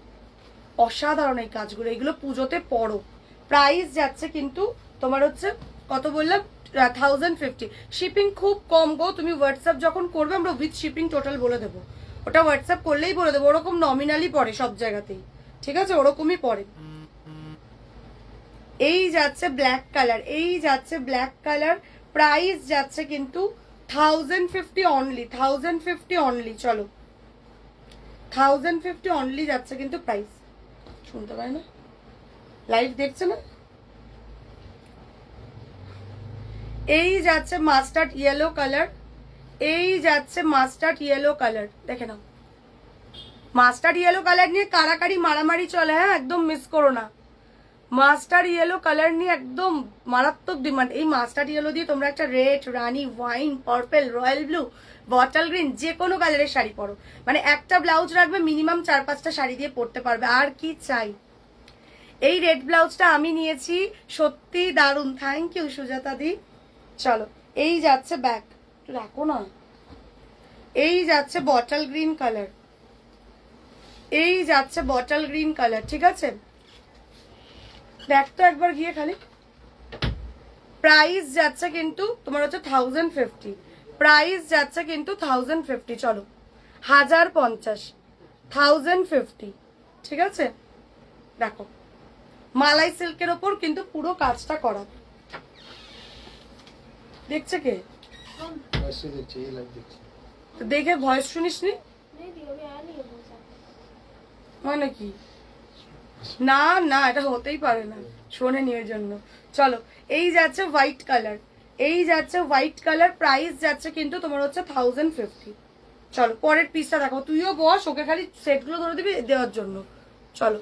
অসাধারণ এই কাজগুলো, এগুলো পুজোতে পড়ো। প্রাইস যাচ্ছে কিন্তু তোমার হচ্ছে কত বললাম, 1050। শিপিং খুব কম গো, তুমি হোয়াটসঅ্যাপ যখন করবে আমরা উইথ শিপিং টোটাল বলে দেবো, ওটা হোয়াটসঅ্যাপ করলেই বলে দেবো। ওরকম নমিনালি পড়ে সব জায়গাতেই, ঠিক আছে? ওরকমই পড়ে। এই যাচ্ছে ব্ল্যাক কালার, এই যাচ্ছে ব্ল্যাক কালার, প্রাইস যাচ্ছে কিন্তু 1050 অনলি, 1050 অনলি। চলো, 1050 অনলি যাচ্ছে কিন্তু প্রাইস। শুনতে পায় না, লাইভ দেখছে না? এই যাচ্ছে মাস্টার্ড ইয়েলো কালার, এই যাচ্ছে মাস্টার্ড ইয়েলো কালার, দেখে নাও। মাস্টার্ড ইয়েলো কালার নিয়ে কারাকারি মারামারি চলে, হ্যাঁ একদম মিস করো না। মাস্টার্ড ইয়েলো কালার নিয়ে একদম মারাত্মক ডিমান্ড। এই মাস্টার্ড ইয়েলো দিয়ে তোমরা একটা রেড, রানি, wine, purple, royal blue, bottle green, যে কোনো কালারের শাড়ি পরো, মানে একটা ব্লাউজ রাখবে, মিনিমাম 4-5টা শাড়ি দিয়ে পরতে পারবে, আর কি চাই। এই রেড ব্লাউজটা আমি নিয়েছি, সত্যি দারুণ, থ্যাংক ইউ সুজাতা দি। চলো, এই যাচ্ছে ব্যাক, রাখো না। এই যাচ্ছে বটল গ্রিন কালার, এই যাচ্ছে বটল গ্রিন কালার, ঠিক আছে? দেখ তো একবার গিয়ে খালি। প্রাইস যাচ্ছে কিন্তু তোমার হচ্ছে 1050, প্রাইস যাচ্ছে কিন্তু 1050। চলো, 1050, 1050, ঠিক আছে? দেখো মালাই সিল্কের ওপর কিন্তু পুরো কাজটা করা, দেখছে কে? দেখে ভয়েস শুনিস নি মানে কি? না না, এটা হতেই পারে না, শোনেনি ওই জন্য। চলো, এই যাচ্ছে হোয়াইট কালার, এই যাচ্ছে হোয়াইট কালার, প্রাইস যাচ্ছে কিন্তু তোমার হচ্ছে 1050। চলো, পরের পিসটা দেখো, তুইও বস, ওকে খালি সেটগুলো ধরে দিবি দেওয়ার জন্য। চলো,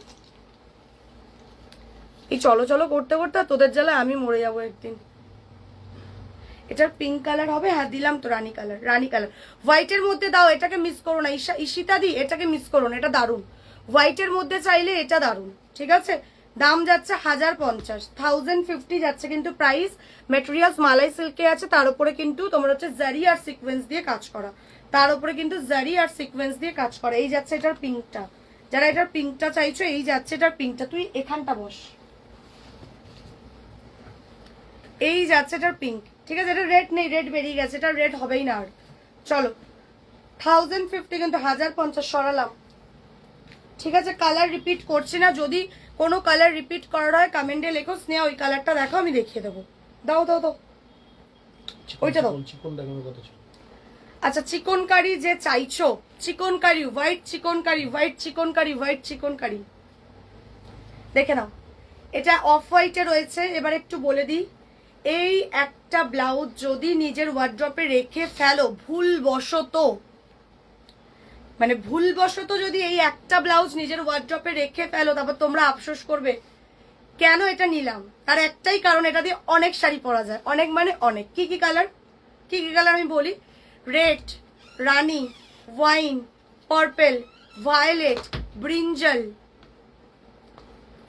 এই চলো চলো করতে করতে তোদের জ্বালায় আমি মরে যাবো একদিন। এটার পিঙ্ক কালার হবে, হ্যাঁ দিলাম তো, রানী কালার, রানী কালার। হোয়াইটের মধ্যে দাও, এটাকে মিস করো না, ঈশিতা দি এটাকে মিস করো না, এটা দারুণ। হোয়াইটের মধ্যে চাইলে এটা দারুণ, ঠিক আছে? দাম যাচ্ছে 1050, 1050 যাচ্ছে কিন্তু প্রাইস। মেটেরিয়ালস মালাই সিল্কে আছে, তার উপরে কিন্তু তোমার হচ্ছে জারি আর সিকোয়েন্স দিয়ে কাজ করা, তার উপরে কিন্তু জারি আর সিকোয়েন্স দিয়ে কাজ করা। এই যাচ্ছে এটার পিঙ্কটা, যারা এটার পিঙ্কটা চাইছো, এই যাচ্ছে এটার পিঙ্কটা। তুই এখানটা বস, এই যাচ্ছে এটার পিঙ্ক, ঠিক আছে? এটা রেড নেই, রেড বেরিয়ে গেছে, এটা রেড হবেই না আর। চলো, 1050 কিন্তু 1050 সরালাম, ঠিক আছে? কালার রিপিট করছি না, যদি কোনো কালার রিপিট করার হয় কমেন্টে লেখো, স্নেহা ওই কালারটা দেখো, আমি দেখিয়ে দেবো। দাও দাও দাও, ওইটা দাও। আচ্ছা, চিকন কারি যে চাইছো, চিকন কারি, হোয়াইট চিকন কারি, হোয়াইট চিকন কারি, হোয়াইট চিকন কারি, দেখে নাও। এটা অফ হোয়াইটে রয়েছে। এবার একটু বলে দিই, এই একটা ব্লাউজ যদি নিজের ওয়ার্ড্রপে রেখে ফেলো ভুলবশত, মানে ভুলবশত যদি এই একটা ব্লাউজ নিজের ওয়ার্ড্রপে রেখে ফেলো, তারপর তোমরা আফসোস করবে কেন এটা নিলাম। তার একটাই কারণ, এটা দিয়ে অনেক শাড়ি পরা যায়, অনেক মানে অনেক। কি কি কালার, কি কি কালার আমি বলি, রেড, রানী, wine, purple, violet, brinjal,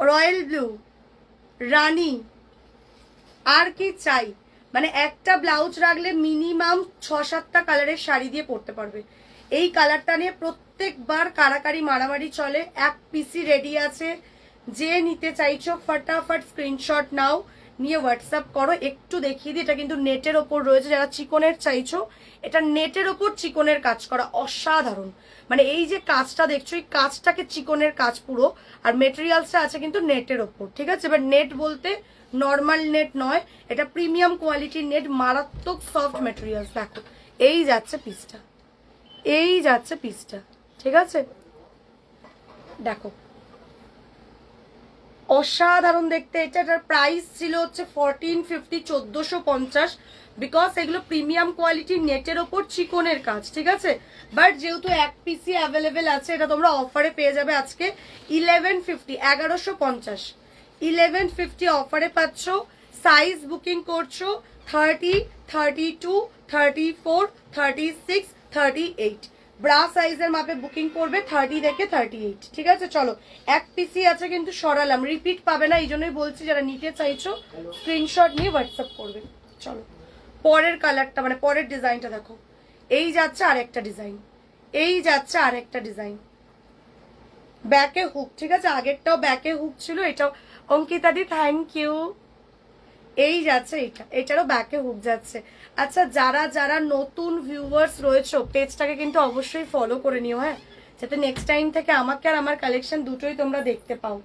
royal blue, রানী, আর কি চাই। মানে একটা ব্লাউজ রাখলে মিনিমাম 6-7টা কালারের শাড়ি দিয়ে পরতে পারবে। এই কালারটা নিয়ে প্রত্যেকবার কারাকারি মারামারি চলে। এক পিসি রেডি আছে, যে নিতে চাইছো ফটাফট স্ক্রিনশট নাও, নিয়ে হোয়াটসঅ্যাপ করো। একটু দেখিয়ে দিই, এটা কিন্তু নেটের ওপর রয়েছে, যারা চিকনের চাইছো এটা নেটের ওপর চিকনের কাজ করা, অসাধারণ। মানে এই যে কাজটা দেখছো, এই কাজটাকে চিকনের কাজ পুরো, আর মেটেরিয়ালসটা আছে কিন্তু নেটের ওপর, ঠিক আছে। এবার নেট বলতে নর্মাল নেট নয়, এটা প্রিমিয়াম কোয়ালিটির নেট, মারাত্মক সফট মেটেরিয়ালস। দেখো এই যাচ্ছে পিসটা, এই যাচ্ছে পিসটা, ঠিক আছে। দেখো অসাধারণ দেখতে। এটার প্রাইস ছিল হচ্ছে 1450, 1450, বিকজ এগুলো প্রিমিয়াম কোয়ালিটির নেটের ওপর চিকনের কাজ, ঠিক আছে। বাট যেহেতু এক পিসি অ্যাভেলেবেল আছে, এটা তোমরা অফারে পেয়ে যাবে আজকে 1150, 1150, 1150 অফারে পাচ্ছ। সাইজ বুকিং করছো 30, 32, 34, 36, 38। ব্রা সাইজের মাপে বুকিং করবে 30 থেকে 38, ঠিক আছে। চলো এক পিসি আছে কিন্তু সরালাম, রিপিট পাবে না, এই জন্যই বলছি যারা নিতে চাইছো স্ক্রিনশট নিয়ে হোয়াটসঅ্যাপ করবে। চলো পরের কালারটা, মানে পরের ডিজাইনটা দেখো। এই যাচ্ছে আরেকটা ডিজাইন, এই যাচ্ছে আরেকটা ডিজাইন, ব্যাকে হুক, ঠিক আছে। আগেরটাও ব্যাকে হুক ছিল, এটাও। অঙ্কিতা দি থ্যাংক ইউ। এই যাচ্ছে এটা, এটারও ব্যাকে হুক যাচ্ছে। আচ্ছা যারা যারা নতুন ভিউয়ার্স রয়েছে পেজটাকে কিন্তু অবশ্যই ফলো করে নিও, হ্যাঁ, যাতে নেক্সট টাইম থেকে আমাকে আর আমার কালেকশন দুটোই তোমরা দেখতে পাও।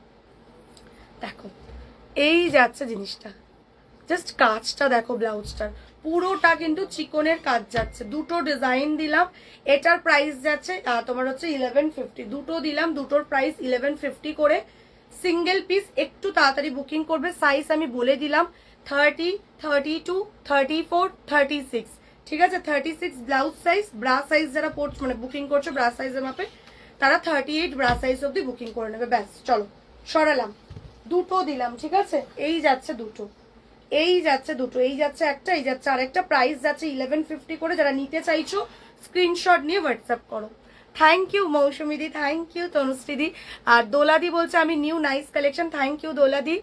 দেখো এই যাচ্ছে জিনিসটা, জাস্ট কাজটা দেখো, ব্লাউজটার পুরোটা কিন্তু চিকনের কাজ যাচ্ছে। দুটো ডিজাইন দিলাম, এটার প্রাইস যাচ্ছে তোমার হচ্ছে 1150, দুটো দিলাম, দুটোর প্রাইস 1150 করে। সিঙ্গেল পিস একটু তাড়াতাড়ি বুকিং করবে। সাইজ আমি বলে দিলাম 30, 32, 34, 36, ঠিক আছে। 36 ব্লাউজ সাইজ, ব্রা সাইজ যারা পড়ছো মানে বুকিং করছো ব্রা সাইজের মাপে, তারা 38 ব্রা সাইজ অব্দি বুকিং করে নেবে, ব্যাস। চলো সরালাম, দুটো দিলাম, ঠিক আছে। এই যাচ্ছে দুটো, এই যাচ্ছে দুটো, এই যাচ্ছে একটা, এই যাচ্ছে আরেকটা। প্রাইস যাচ্ছে 1150 করে। যারা নিতে চাইছো স্ক্রিনশট নিয়ে হোয়াটসঅ্যাপ করো। Thank you Mousumi di, thank you Tanushree di. আর দোলাদি বলছে আমি new nice collection, thank you দোলাদি।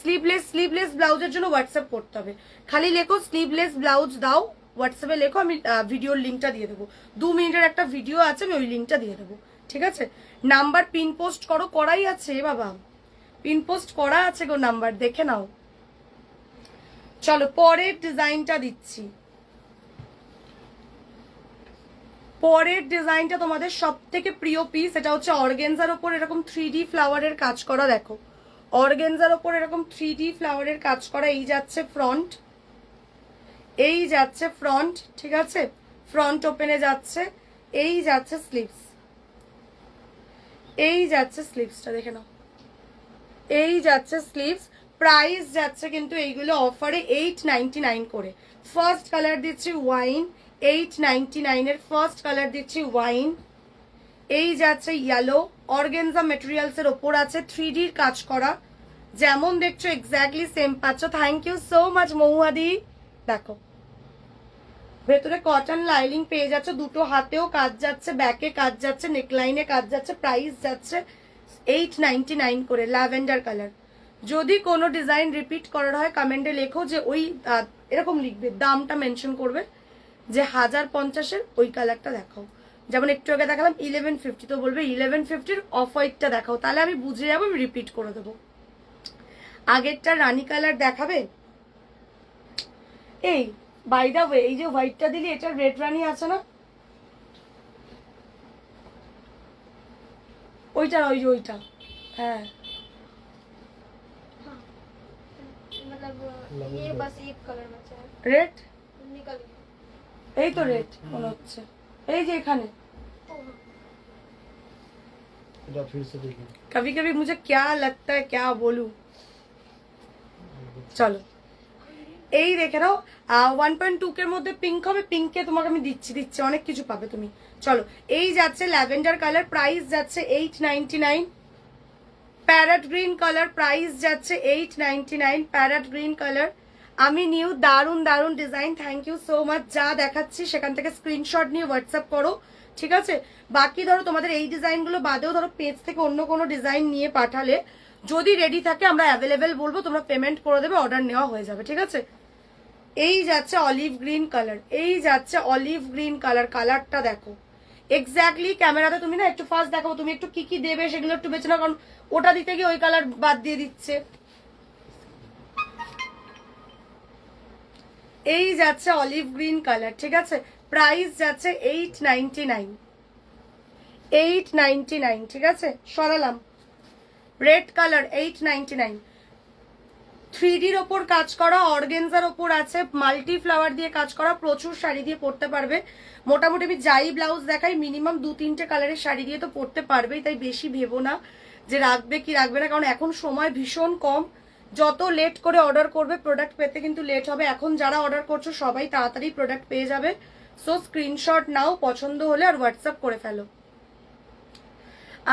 স্লিভলেস ব্লাউজের জন্য হোয়াটসঅ্যাপ করতে হবে, খালি লেখো স্লিভলেস ব্লাউজ দাও, হোয়াটসঅ্যাপে লেখো, আমি ভিডিওর লিঙ্কটা দিয়ে দেবো। 2 মিনিটের একটা ভিডিও আছে, আমি ওই লিঙ্কটা দিয়ে দেবো, ঠিক আছে। নাম্বার পিন পোস্ট করো, করাই আছে বাবা, পিন পোস্ট করা আছে গো, নাম্বার দেখে নাও। চলো পরের ডিজাইনটা দিচ্ছি। পরের ডিজাইনটা তোমাদের সব থেকে প্রিয় পিস, এটা হচ্ছে অর্গেনজার ওপর এরকম 3D ফ্লাওয়ারের কাজ করা। দেখো অর্গেনজার ওপর এরকম 3D ফ্লাওয়ারের কাজ করা। এই যাচ্ছে ফ্রন্ট, এই যাচ্ছে ফ্রন্ট, ঠিক আছে, ফ্রন্ট ওপেনে যাচ্ছে। এই যাচ্ছে স্লিভস, এই যাচ্ছে স্লিভসটা দেখে নাও, এই যাচ্ছে স্লিভস। প্রাইস যাচ্ছে কিন্তু এইগুলো অফারে 899 করে। ফার্স্ট কালার দিচ্ছি ওয়াইন, 899 এর ফার্স্ট কালার দিচ্ছি ওয়াইন। এই যাচ্ছে ইয়েলো, অর্গেনজা মেটেরিয়ালসের ওপর আছে 3D কাজ করা, যেমন দেখছো এক্স্যাক্টলি সেম পাচ্ছ। থ্যাংক ইউ সো মাচ মহুয়াদি। দেখো ভেতরে কটন লাইনিং পেয়ে যাচ্ছে, দুটো হাতেও কাজ যাচ্ছে, ব্যাকে কাজ যাচ্ছে, নেকলাইনে কাজ যাচ্ছে। প্রাইস যাচ্ছে 899 করে, ল্যাভেন্ডার কালার। যদি কোনো ডিজাইন রিপিট করার হয় কমেন্টে লেখো যে ওই এরকম লিখবে, দামটা মেনশন করবে যে 1050-এর ওই কালারটা দেখাও। যেমন একটু আগে দেখালাম 1150, তো বলবে 1150-র অফ হোয়াইটটা দেখাও, তাহলে আমি বুঝে যাবো, আমি রিপিট করে দেবো। আগেরটা রানী কালার দেখাবে। এই বাই দা ওয়ে, এই যে হোয়াইটটা দিলি, এটা রেড রানী আছে না, ওইটা ওই যে ওইটা, হ্যাঁ রেড, এই তো রেড মনে হচ্ছে, এই যে এখানে। कभी कभी मुझे क्या लगता है क्या बोलूं। चलो এই দেখে নাও 1.2 মধ্যে পিঙ্ক হবে, পিঙ্কে তোমাকে আমি দিচ্ছি অনেক কিছু পাবে তুমি। চলো এই যাচ্ছে ল্যাভেন্ডার কালার, প্রাইস যাচ্ছে 899। প্যারট গ্রিন কালার, প্রাইস যাচ্ছে 899। প্যারট গ্রিন কালার আমি নিউ, দারুন দারুন design, thank you so much. যা দেখাচ্ছি সেখান থেকে স্ক্রিনশট নিয়ে হোয়াটসঅ্যাপ করো, ঠিক আছে? বাকি ধরো তোমাদের এই ডিজাইনগুলো বাদেও ধরো পেজ থেকে অন্য কোনো ডিজাইন নিয়ে পাঠালে যদি রেডি থাকে আমরা অ্যাভেলেবেল বলবো, তোমরা পেমেন্ট করে দেবে, অর্ডার নেওয়া হয়ে যাবে, ঠিক আছে? এই যাচ্ছে অলিভ গ্রিন কালার, এই যাচ্ছে অলিভ গ্রিন কালার, কালারটা দেখো এক্স্যাক্টলি। ক্যামেরাতে তুমি না একটু ফার্স্ট দেখো, তুমি একটু কি কি দেবে সেগুলো একটু বেছে নাও, কারণ ওটা দিতে গিয়ে ওই কালার বাদ দিয়ে দিচ্ছে। এই যাচ্ছে অলিভ গ্রিন কালার, ঠিক আছে? প্রাইস যাচ্ছে 899, 899, ঠিক আছে? সরালাম। রেড কালার 899, 3Dর ওপর কাজ করা, অর্গেনজার ওপর আছে, মাল্টি ফ্লাওয়ার দিয়ে কাজ করা, প্রচুর শাড়ি দিয়ে পরতে পারবে। মোটামুটি আমি যাই ব্লাউজ দেখাই মিনিমাম 2-3টে কালারের শাড়ি দিয়ে তো পরতে পারবেই, তাই বেশি ভেবো না যে রাখবে কি রাখবে না, কারণ এখন সময় ভীষণ কম। যত লেট করে অর্ডার করবে প্রোডাক্ট পেতে কিন্তু লেট হবে। এখন যারা অর্ডার করছো সবাই তাড়াতাড়ি প্রোডাক্ট পেয়ে যাবে। সো স্ক্রিনশট নাও পছন্দ হলে আর হোয়াটসঅ্যাপ করে ফেলো।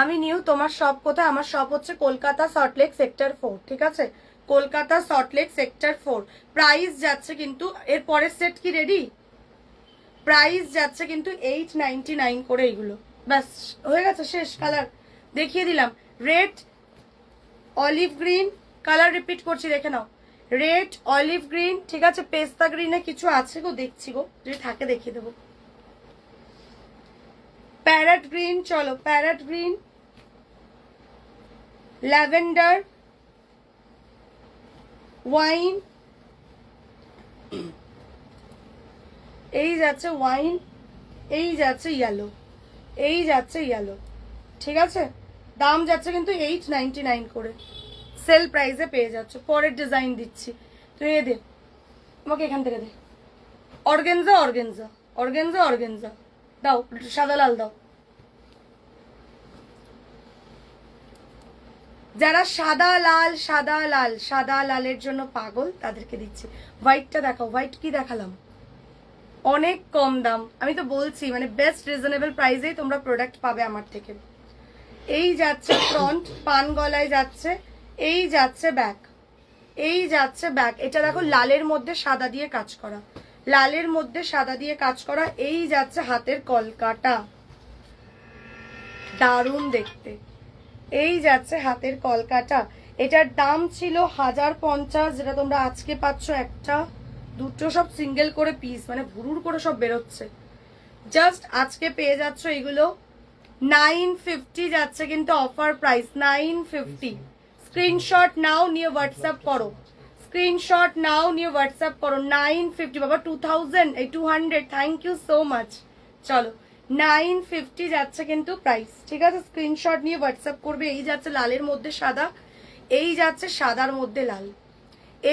আমি নিউ, তোমার শপ কোথায়? আমার শপ হচ্ছে কলকাতা সল্টলেক সেক্টর 4, ঠিক আছে? কলকাতা সল্টলেক সেক্টর 4। প্রাইস যাচ্ছে কিন্তু, এর পরের সেট কি রেডি? প্রাইস যাচ্ছে কিন্তু 899 করে এইগুলো। ব্যাস হয়ে গেছে, শেষ। কালার দেখিয়ে দিলাম, red olive green colour repeat করছি, দেখে নাও। রেড অলিভ গ্রিন, ঠিক আছে? পেস্তা গ্রিনে কিছু আছে গো, দেখছি গো, যদি থাকে দেখিয়ে দেবো। প্যারট গ্রিন, চলো প্যারট গ্রিন, ল্যাভেন্ডার, ওয়াইন, এই যাচ্ছে ওয়াইন, এই যাচ্ছে ইয়েলো, এই যাচ্ছে ইয়েলো, ঠিক আছে? দাম যাচ্ছে কিন্তু 899 করে, সেল প্রাইসে পেয়ে যাচ্ছ। পরের ডিজাইন দিচ্ছি, তুই এ দে আমাকে, এখান থেকে দে। অর্গেনজা অর্গেনজা অর্গেনজা অর্গেনজা দাও, সাদা লাল দাও। যারা সাদা লাল সাদা লাল সাদা লালের জন্য পাগল তাদেরকে দিচ্ছি। হোয়াইটটা দেখাও, হোয়াইট কি দেখালাম, অনেক কম দাম। আমি তো বলছি মানে বেস্ট রিজনেবল প্রাইসেই তোমরা প্রোডাক্ট পাবে আমার থেকে। এই যাচ্ছে ফ্রন্ট, পান গলায় যাচ্ছে, এই যাচ্ছে ব্যাক, এই যাচ্ছে ব্যাক। এটা দেখো লালের মধ্যে সাদা দিয়ে কাজ করা, লালের মধ্যে সাদা দিয়ে কাজ করা। এই যাচ্ছে হাতের কলকাটা, দারুণ দেখতে। এই যাচ্ছে হাতের কলকাটা, এটার দাম ছিল 1050, যেটা তোমরা আজকে পাচ্ছ একটা দুটো সব সিঙ্গেল করে পিস, মানে ভুরুর করে সব বেরোচ্ছে। জাস্ট আজকে পেয়ে যাচ্ছ এগুলো 950 যাচ্ছে কিন্তু অফার প্রাইস 950। স্ক্রিনশট নাও নিয়ে হোয়াটসঅ্যাপ করো, স্ক্রিনশট নাও নিয়ে হোয়াটসঅ্যাপ করো। 950 বাবা, 2000 এই 200, থ্যাংক ইউ সো মাচ। চলো 950 যাচ্ছে কিন্তু প্রাইস, ঠিক আছে? স্ক্রিনশট নিয়ে হোয়াটসঅ্যাপ করবে। এই যাচ্ছে লালের মধ্যে সাদা, এই যাচ্ছে সাদার মধ্যে লাল,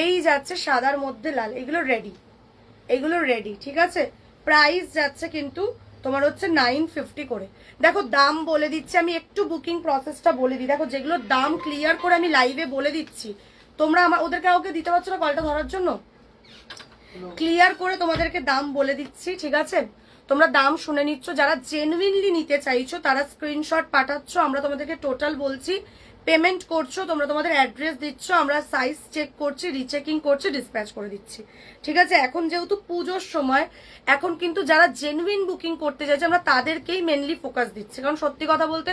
এই যাচ্ছে সাদার মধ্যে লাল। এগুলো রেডি, এগুলো রেডি, ঠিক আছে? প্রাইস যাচ্ছে কিন্তু তোমার হচ্ছে 950 করে। দেখো দাম বলে দিচ্ছি আমি, একটু বুকিং প্রসেসটা বলে দিই। দেখো যেগুলো দাম ক্লিয়ার করে আমি লাইভে বলে দিচ্ছি, তোমরা আমার ওদেরকে কাউকে দিতে পারছো না কলটা ধরার জন্য? ক্লিয়ার করে তোমাদেরকে দাম বলে দিচ্ছি, ঠিক আছে? তোমরা দাম শুনে নিচ্ছ, যারা জেনুইনলি নিতে চাইছো তারা স্ক্রিনশট পাঠাচ্ছ, আমরা তোমাদেরকে টোটাল বলছি, পেমেন্ট করছো, তোমরা তোমাদের অ্যাড্রেস দিচ্ছ, আমরা সাইজ চেক করছি, রিচেকিং করছি, ডিসপ্যাচ করে দিচ্ছি, ঠিক আছে? এখন যেহেতু পুজোর সময়, এখন কিন্তু যারা জেনুইন বুকিং করতে চাইছে আমরা তাদেরকেই মেনলি ফোকাস দিচ্ছি, কারণ সত্যি কথা বলতে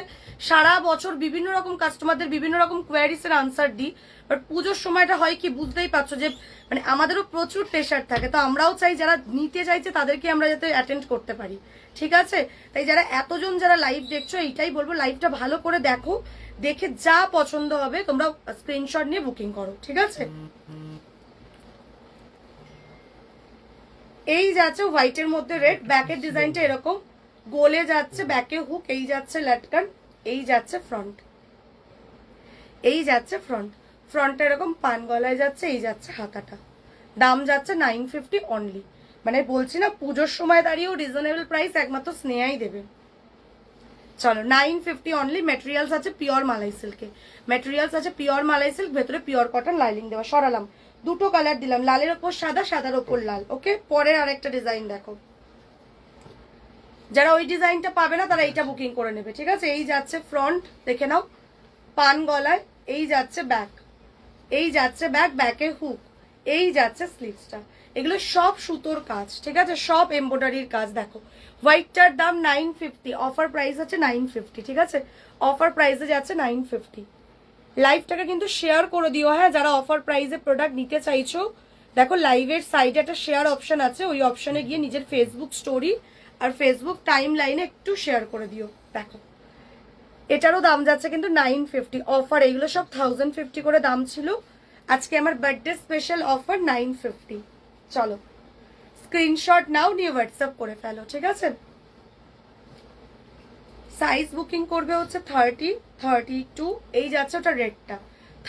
সারা বছর বিভিন্ন রকম কাস্টমারদের বিভিন্ন রকম কোয়ারিসের আনসার দিই, বাট পুজোর সময়টা হয় কি বুঝতেই পারছো যে মানে আমাদেরও প্রচুর প্রেশার থাকে, তো আমরাও চাই যারা নিতে চাইছে তাদেরকে আমরা যাতে অ্যাটেন্ড করতে পারি, ঠিক আছে? তাই যারা এতজন যারা লাইভ দেখছো এইটাই বলবো, লাইভটা ভালো করে দেখো, দেখে যা পছন্দ হবে তোমরা স্ক্রিনশট নিয়ে বুকিং করো, ঠিক আছে? এই যাচ্ছে হোয়াইটের মধ্যে রেড, ব্যাকের ডিজাইনটা এরকম গোলে যাচ্ছে, ব্যাকে হুক, এই যাচ্ছে লাটকান, এই যাচ্ছে ফ্রন্ট, এই যাচ্ছে ফ্রন্ট, ফ্রন্টটা এরকম পান গলায় যাচ্ছে, এই যাচ্ছে হাতাটা। দাম যাচ্ছে 950 অনলি। মানে বলছি না পুজোর সময় দাঁড়িয়েও রিজনেবল প্রাইস একমাত্র স্নেহাই দেবে। চলো 950 অনলি। মেটেরিয়ালস আছে পিওর মালাই সিল্কে, মেটেরিয়ালস আছে পিওর মালাই সিল্ক, ভেতরে পিওর কটন লাইলিং দেওয়া। সরালাম, দুটো কালার দিলাম, লালের ওপর সাদা, সাদার ওপর লাল। ওকে, পরের আরেকটা ডিজাইন দেখো। যারা ওই ডিজাইনটা পাবে না তারা এইটা বুকিং করে নেবে, ঠিক আছে? এই যাচ্ছে ফ্রন্ট, দেখে নাও, পান গলায়, এই যাচ্ছে ব্যাক, এই যাচ্ছে ব্যাক, ব্যাকে হুক, এই যাচ্ছে স্লিভসটা। এগুলো সব সুতোর কাজ, ঠিক আছে? সব এমব্রয়ডারির কাজ। দেখো হোয়াইটটার দাম 950, অফার প্রাইস আছে 950, ঠিক আছে? অফার প্রাইসে যাচ্ছে 950। লাইভটাকে কিন্তু শেয়ার করে দিও, হ্যাঁ, যারা অফার প্রাইসে প্রোডাক্ট নিতে চাইছো। দেখো লাইভের সাইডে একটা শেয়ার অপশন আছে, ওই অপশনে গিয়ে নিজের ফেসবুক স্টোরি আর ফেসবুক টাইম লাইনে একটু শেয়ার করে দিও। দেখো এটারও দাম যাচ্ছে কিন্তু 950 অফার। এগুলো সব 1050 করে দাম ছিল, আজকে আমার বার্থডে স্পেশাল অফার 950। চলো স্ক্রিনশট নাও, নিয়ে হোয়াটসঅ্যাপ করে ফেলো, ঠিক আছে? সাইজ বুকিং করবে হচ্ছে 30, 32, এই যাচ্ছে ওটা রেডটা,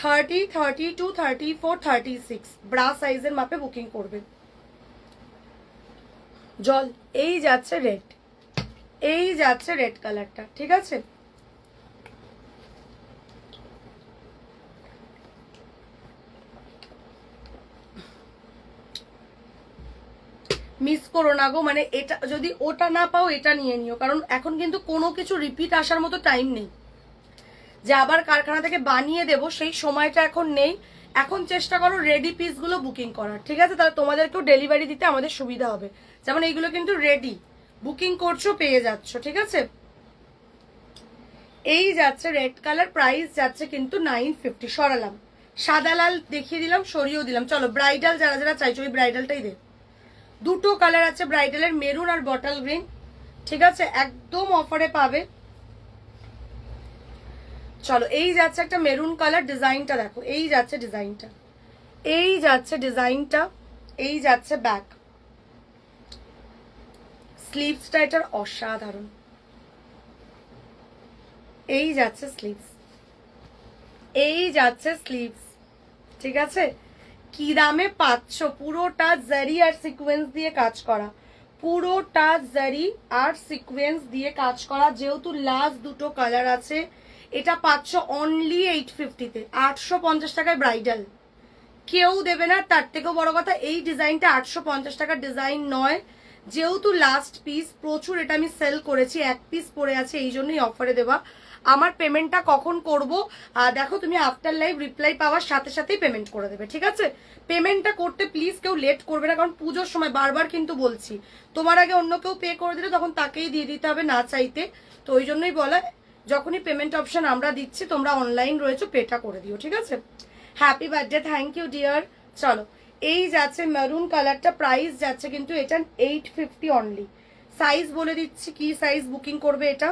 30, 32, 34, 36 ব্রা সাইজের মাপে বুকিং করবে। জল, এই যাচ্ছে রেড, এই যাচ্ছে রেড কালারটা, ঠিক আছে? মিস করো না গো, মানে এটা যদি ওটা না পাও এটা নিয়ে নিও, কারণ এখন কিন্তু কোনো কিছু রিপিট আসার মতো টাইম নেই যে আবার কারখানা থেকে বানিয়ে দেব, সেই সময়টা এখন নেই। এখন চেষ্টা করো রেডি পিসগুলো বুকিং করার, ঠিক আছে? তাহলে তোমাদেরকেও ডেলিভারি দিতে আমাদের সুবিধা হবে। যেমন এইগুলো কিন্তু রেডি, বুকিং করছো পেয়ে যাচ্ছ, ঠিক আছে? এই যাচ্ছে রেড কালার, প্রাইস যাচ্ছে কিন্তু 950। সরালাম, সাদা লাল দেখিয়ে দিলাম, সরিয়েও দিলাম। চলো ব্রাইডাল যারা যারা চাইছো ওই ব্রাইডালটাই দে। দুটো কালার আছে ব্রাইডালের, মেরুন আর বটল গ্রিন, ঠিক আছে? একদম অফারে পাবে। চলো এই যাচ্ছে একটা মেরুন কালার, ডিজাইনটা দেখো, এই যাচ্ছে ডিজাইনটা, এই যাচ্ছে ডিজাইনটা, এই যাচ্ছে ব্যাক, স্লিভসটা এটার অসাধারণ, এই যাচ্ছে স্লিভস, এই যাচ্ছে স্লিভস, ঠিক আছে? কি দামে পাচ্ছ? পুরোটা জারি আর সিকোয়েন্স দিয়ে কাজ করা, পুরোটা জারি আর সিকোয়েন্স দিয়ে কাজ করা। যেহেতু লাস্ট দুটো কালার আছে, এটা পাচ্ছ অনলি 850-তে, 850 টাকায় ব্রাইডাল। কেউ দেবে না। তার থেকেও বড় কথা, এই ডিজাইনটা 850 টাকার ডিজাইন নয়, যেহেতু লাস্ট পিস প্রচুর, এটা আমি সেল করেছি, এক পিস পড়ে আছে, এই জন্যই অফারে দেওয়া। আমার পেমেন্টটা কখন করব? দেখো তুমি আফটার লাইভ রিপ্লাই পাওয়ার সাথে সাথেই পেমেন্ট করে দেবে, ঠিক আছে? পেমেন্টটা করতে প্লিজ কেউ লেট করবে না, কারণ পুজোর সময় বারবার কিন্তু বলছি, তোমার আগে অন্য কেউ পে করে দিলে তখন তাকেই দিয়ে দিতে হবে না চাইতে। তো ওই জন্যই বলা, যখনই পেমেন্ট অপশন আমরা দিচ্ছি তোমরা অনলাইন রয়েছো, পেটা করে দিও, ঠিক আছে? Happy birthday, thank you dear. চলো এই যাচ্ছে মেরুন কালারটা, প্রাইস যাচ্ছে কিন্তু এটা 850 অনলি। সাইজ বলে দিচ্ছি, কি সাইজ বুকিং করবে এটা?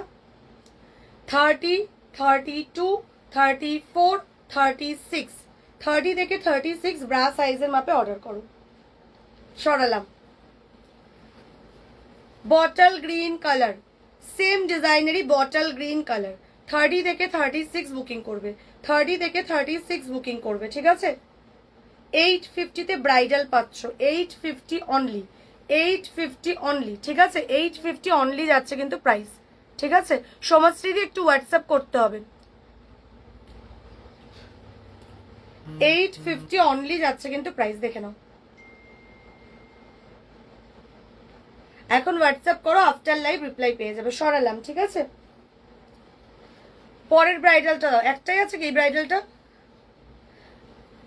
30, 32, 34, 36, 30 থেকে 36 ব্রা সাইজের মাপে অর্ডার করো। সরালাম, বটল গ্রিন কালার, সেম ডিজাইনেরই বটল গ্রিন কালার, 30 থেকে 36 বুকিং করবে, 30 থেকে 36 বুকিং করবে, ঠিক আছে? 850-তে ব্রাইডাল পাচ্ছ, 850 অনলি, 850 অনলি, ঠিক আছে? 850 অনলি যাচ্ছে কিন্তু প্রাইস, ঠিক আছে? সমাজশ্রীদি একটু হোয়াটসঅ্যাপ করতে হবে। 850 অনলি যাচ্ছে কিন্তু প্রাইস, দেখে নাও। এখন হোয়াটসঅ্যাপ করো, আফটার লাইভ রিপ্লাই পেয়ে যাবে। সরালাম, ঠিক আছে? পরের ব্রাইডালটা দাও, একটাই আছে কি এই ব্রাইডালটা?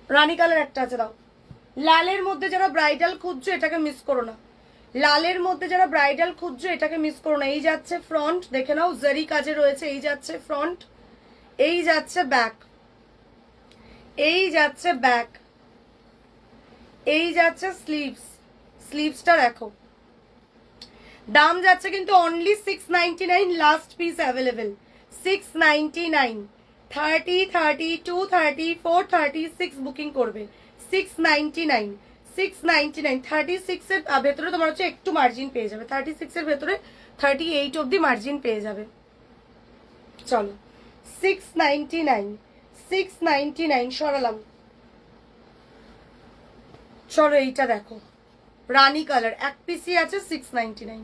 রানী কালার একটা আছে, দাও। লালের মধ্যে যারা ব্রাইডাল খুঁজছো এটাকে মিস করো না, লালের মধ্যে যারা ব্রাইডাল খুঁজছো এটাকে মিস করো না। এই যাচ্ছে ফ্রন্ট, দেখে নাও জারি কাজে রয়েছে, এই যাচ্ছে ফ্রন্ট, এই যাচ্ছে ব্যাক, এই যাচ্ছে ব্যাক, এই যাচ্ছে স্লিভস, স্লিভসটা দেখো। দাম যাচ্ছে কিন্তু only 699, last piece available, 699। 30, 32, 34, 36 booking করবে, 699, 699। 36 এর ভেতরে তোমার হচ্ছে একটু মার্জিন পেয়ে যাবে, 36 এর ভেতরে 38 অব্দি মার্জিন পেয়ে যাবে। চলো 699, 699 সরালাম। চলো এইটা দেখো, রানী কালার, এক পিসই আছে, 699।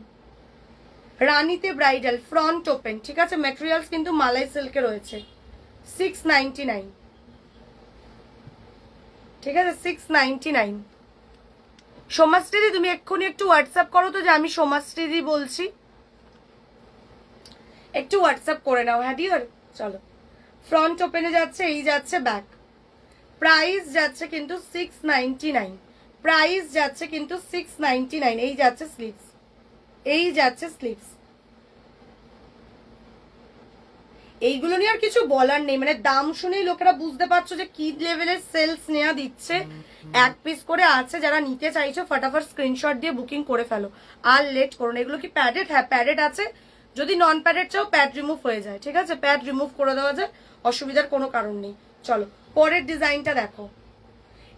রানীতে ব্রাইডাল, ফ্রন্ট ওপেন, ঠিক আছে? ম্যাটেরিয়ালস কিন্তু মালাই সিল্কে রয়েছে, 699। ঠিক আছে 699। সোমাশ্রীদি তুমি এক্ষুনি একটু হোয়াটসঅ্যাপ করো তো যে আমি সোমাশ্রীদি বলছি, একটু হোয়াটসঅ্যাপ করে নাও। হ্যাঁ ডিয়ার চলো, ফ্রন্ট ওপেনে যাচ্ছে, এই যাচ্ছে ব্যাক। প্রাইস যাচ্ছে কিন্তু 699, প্রাইস যাচ্ছে কিন্তু 699। এই যাচ্ছে স্লিভস, এই যাচ্ছে স্লিভস। এইগুলো নিয়ে আর কিছু বলার নেই, মানে দাম শুনেই লোকেরা বুঝতে পারছো যে কি লেভেলের সেলস নেওয়া দিচ্ছে। এক পিস করে আছে, যারা নিতে চাইছো ফটাফট স্ক্রিনশট দিয়ে বুকিং করে ফেলো, আর লেট করো না। এগুলো কি প্যাডেড? হ্যাঁ প্যাডেড আছে, যদি নন প্যাডেড চাও প্যাড রিমুভ হয়ে যায়, ঠিক আছে, প্যাড রিমুভ করে দেওয়া যায়, অসুবিধার কোনো কারণ নেই। চলো পরের ডিজাইনটা দেখো,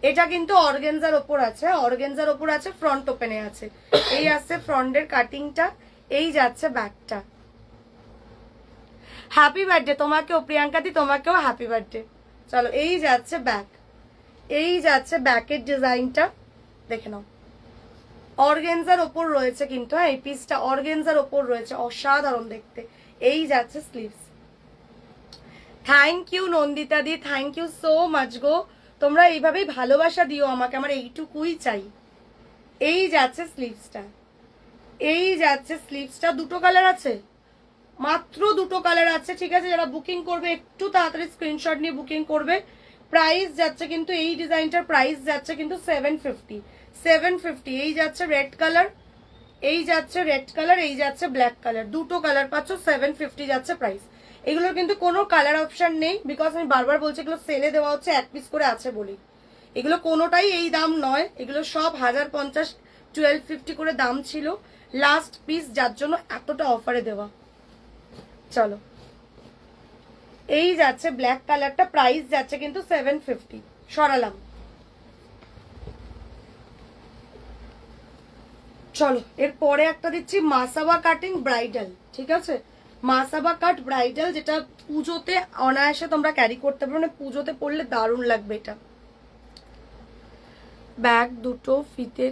এটা কিন্তু অর্গেনজার ওপর আছে, অর্গেনজার ওপর আছে, ফ্রন্ট ওপেনে আছে। এই আসছে ফ্রন্টের কাটিংটা, এই যাচ্ছে ব্যাকটা। হ্যাপি বার্থডে তোমাকেও প্রিয়াঙ্কা দি, তোমাকেও হ্যাপি বার্থডে। চলো এই যাচ্ছে ব্যাক, এই যাচ্ছে ব্যাকের ডিজাইনটা, দেখে নাও। অর্গেনজার ওপর রয়েছে কিন্তু, হ্যাঁ এই পিসটা অর্গেনজার ওপর রয়েছে, অসাধারণ দেখতে। এই যাচ্ছে sleeves. Thank you Nandita di, thank you so much গো। তোমরা এইভাবেই ভালোবাসা দিও আমাকে, আমার এইটুকুই চাই। এই যাচ্ছে স্লিভসটা, এই যাচ্ছে স্লিভসটা। দুটো কালার আছে, মাত্র দুটো কালার আছে, ঠিক আছে। যারা বুকিং করবে একটু তাড়াতাড়ি স্ক্রিনশট নিয়ে বুকিং করবে। প্রাইস যাচ্ছে কিন্তু এই ডিজাইনটার প্রাইস যাচ্ছে কিন্তু 750, 750। এই যাচ্ছে রেড কালার, এই যাচ্ছে রেড কালার, এই যাচ্ছে ব্ল্যাক কালার, দুটো কালার পাচ্ছ, 750 যাচ্ছে প্রাইস। এগুলোর কিন্তু কোনো কালার অপশন নেই, বিকজ আমি বারবার বলছি এগুলো সেলে দেওয়া হচ্ছে, এক পিস করে আছে বলি। এগুলো কোনোটাই এই দাম নয়, এগুলো সব 1050, 1250 করে দাম ছিল, লাস্ট পিস যার জন্য এতটা অফারে দেওয়া। চলো এই যাচ্ছে ব্ল্যাক কালারটা, প্রাইস যাচ্ছে কিন্তু 750। সরালাম। চলো এরপরে একটা দিচ্ছি মাসাবা কাটিং ব্রাইডাল, ঠিক আছে, মাসাবা কাট ব্রাইডাল, যেটা পুজোতে অনায়াসে তোমরা ক্যারি করতে পারো, মানে পুজোতে পরলে দারুণ লাগবে এটা। ব্যাক দুটো ফিতে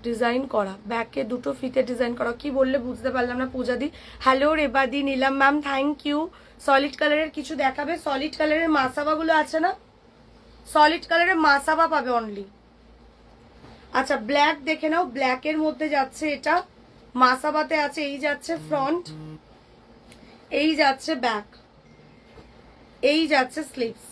ডিজাইন করা, ব্যাকে দুটো ফিতে ডিজাইন করা। কি বললে বুঝতে পারলাম না পূজাদি। হ্যালো রেবাদি, নিলাম ম্যাম থ্যাংক ইউ। সলিড কালারের কিছু দেখাবে? সলিড কালারের মাসাবাগুলো আছে না, সলিড কালারের মাসাবা পাবে অনলি। আচ্ছা ব্ল্যাক দেখে নাও, ব্ল্যাকের মধ্যে যাচ্ছে এটা, মাসাবাতে আছে। এই যাচ্ছে ফ্রন্ট, এই যাচ্ছে ব্যাক, এই যাচ্ছে স্লিভস।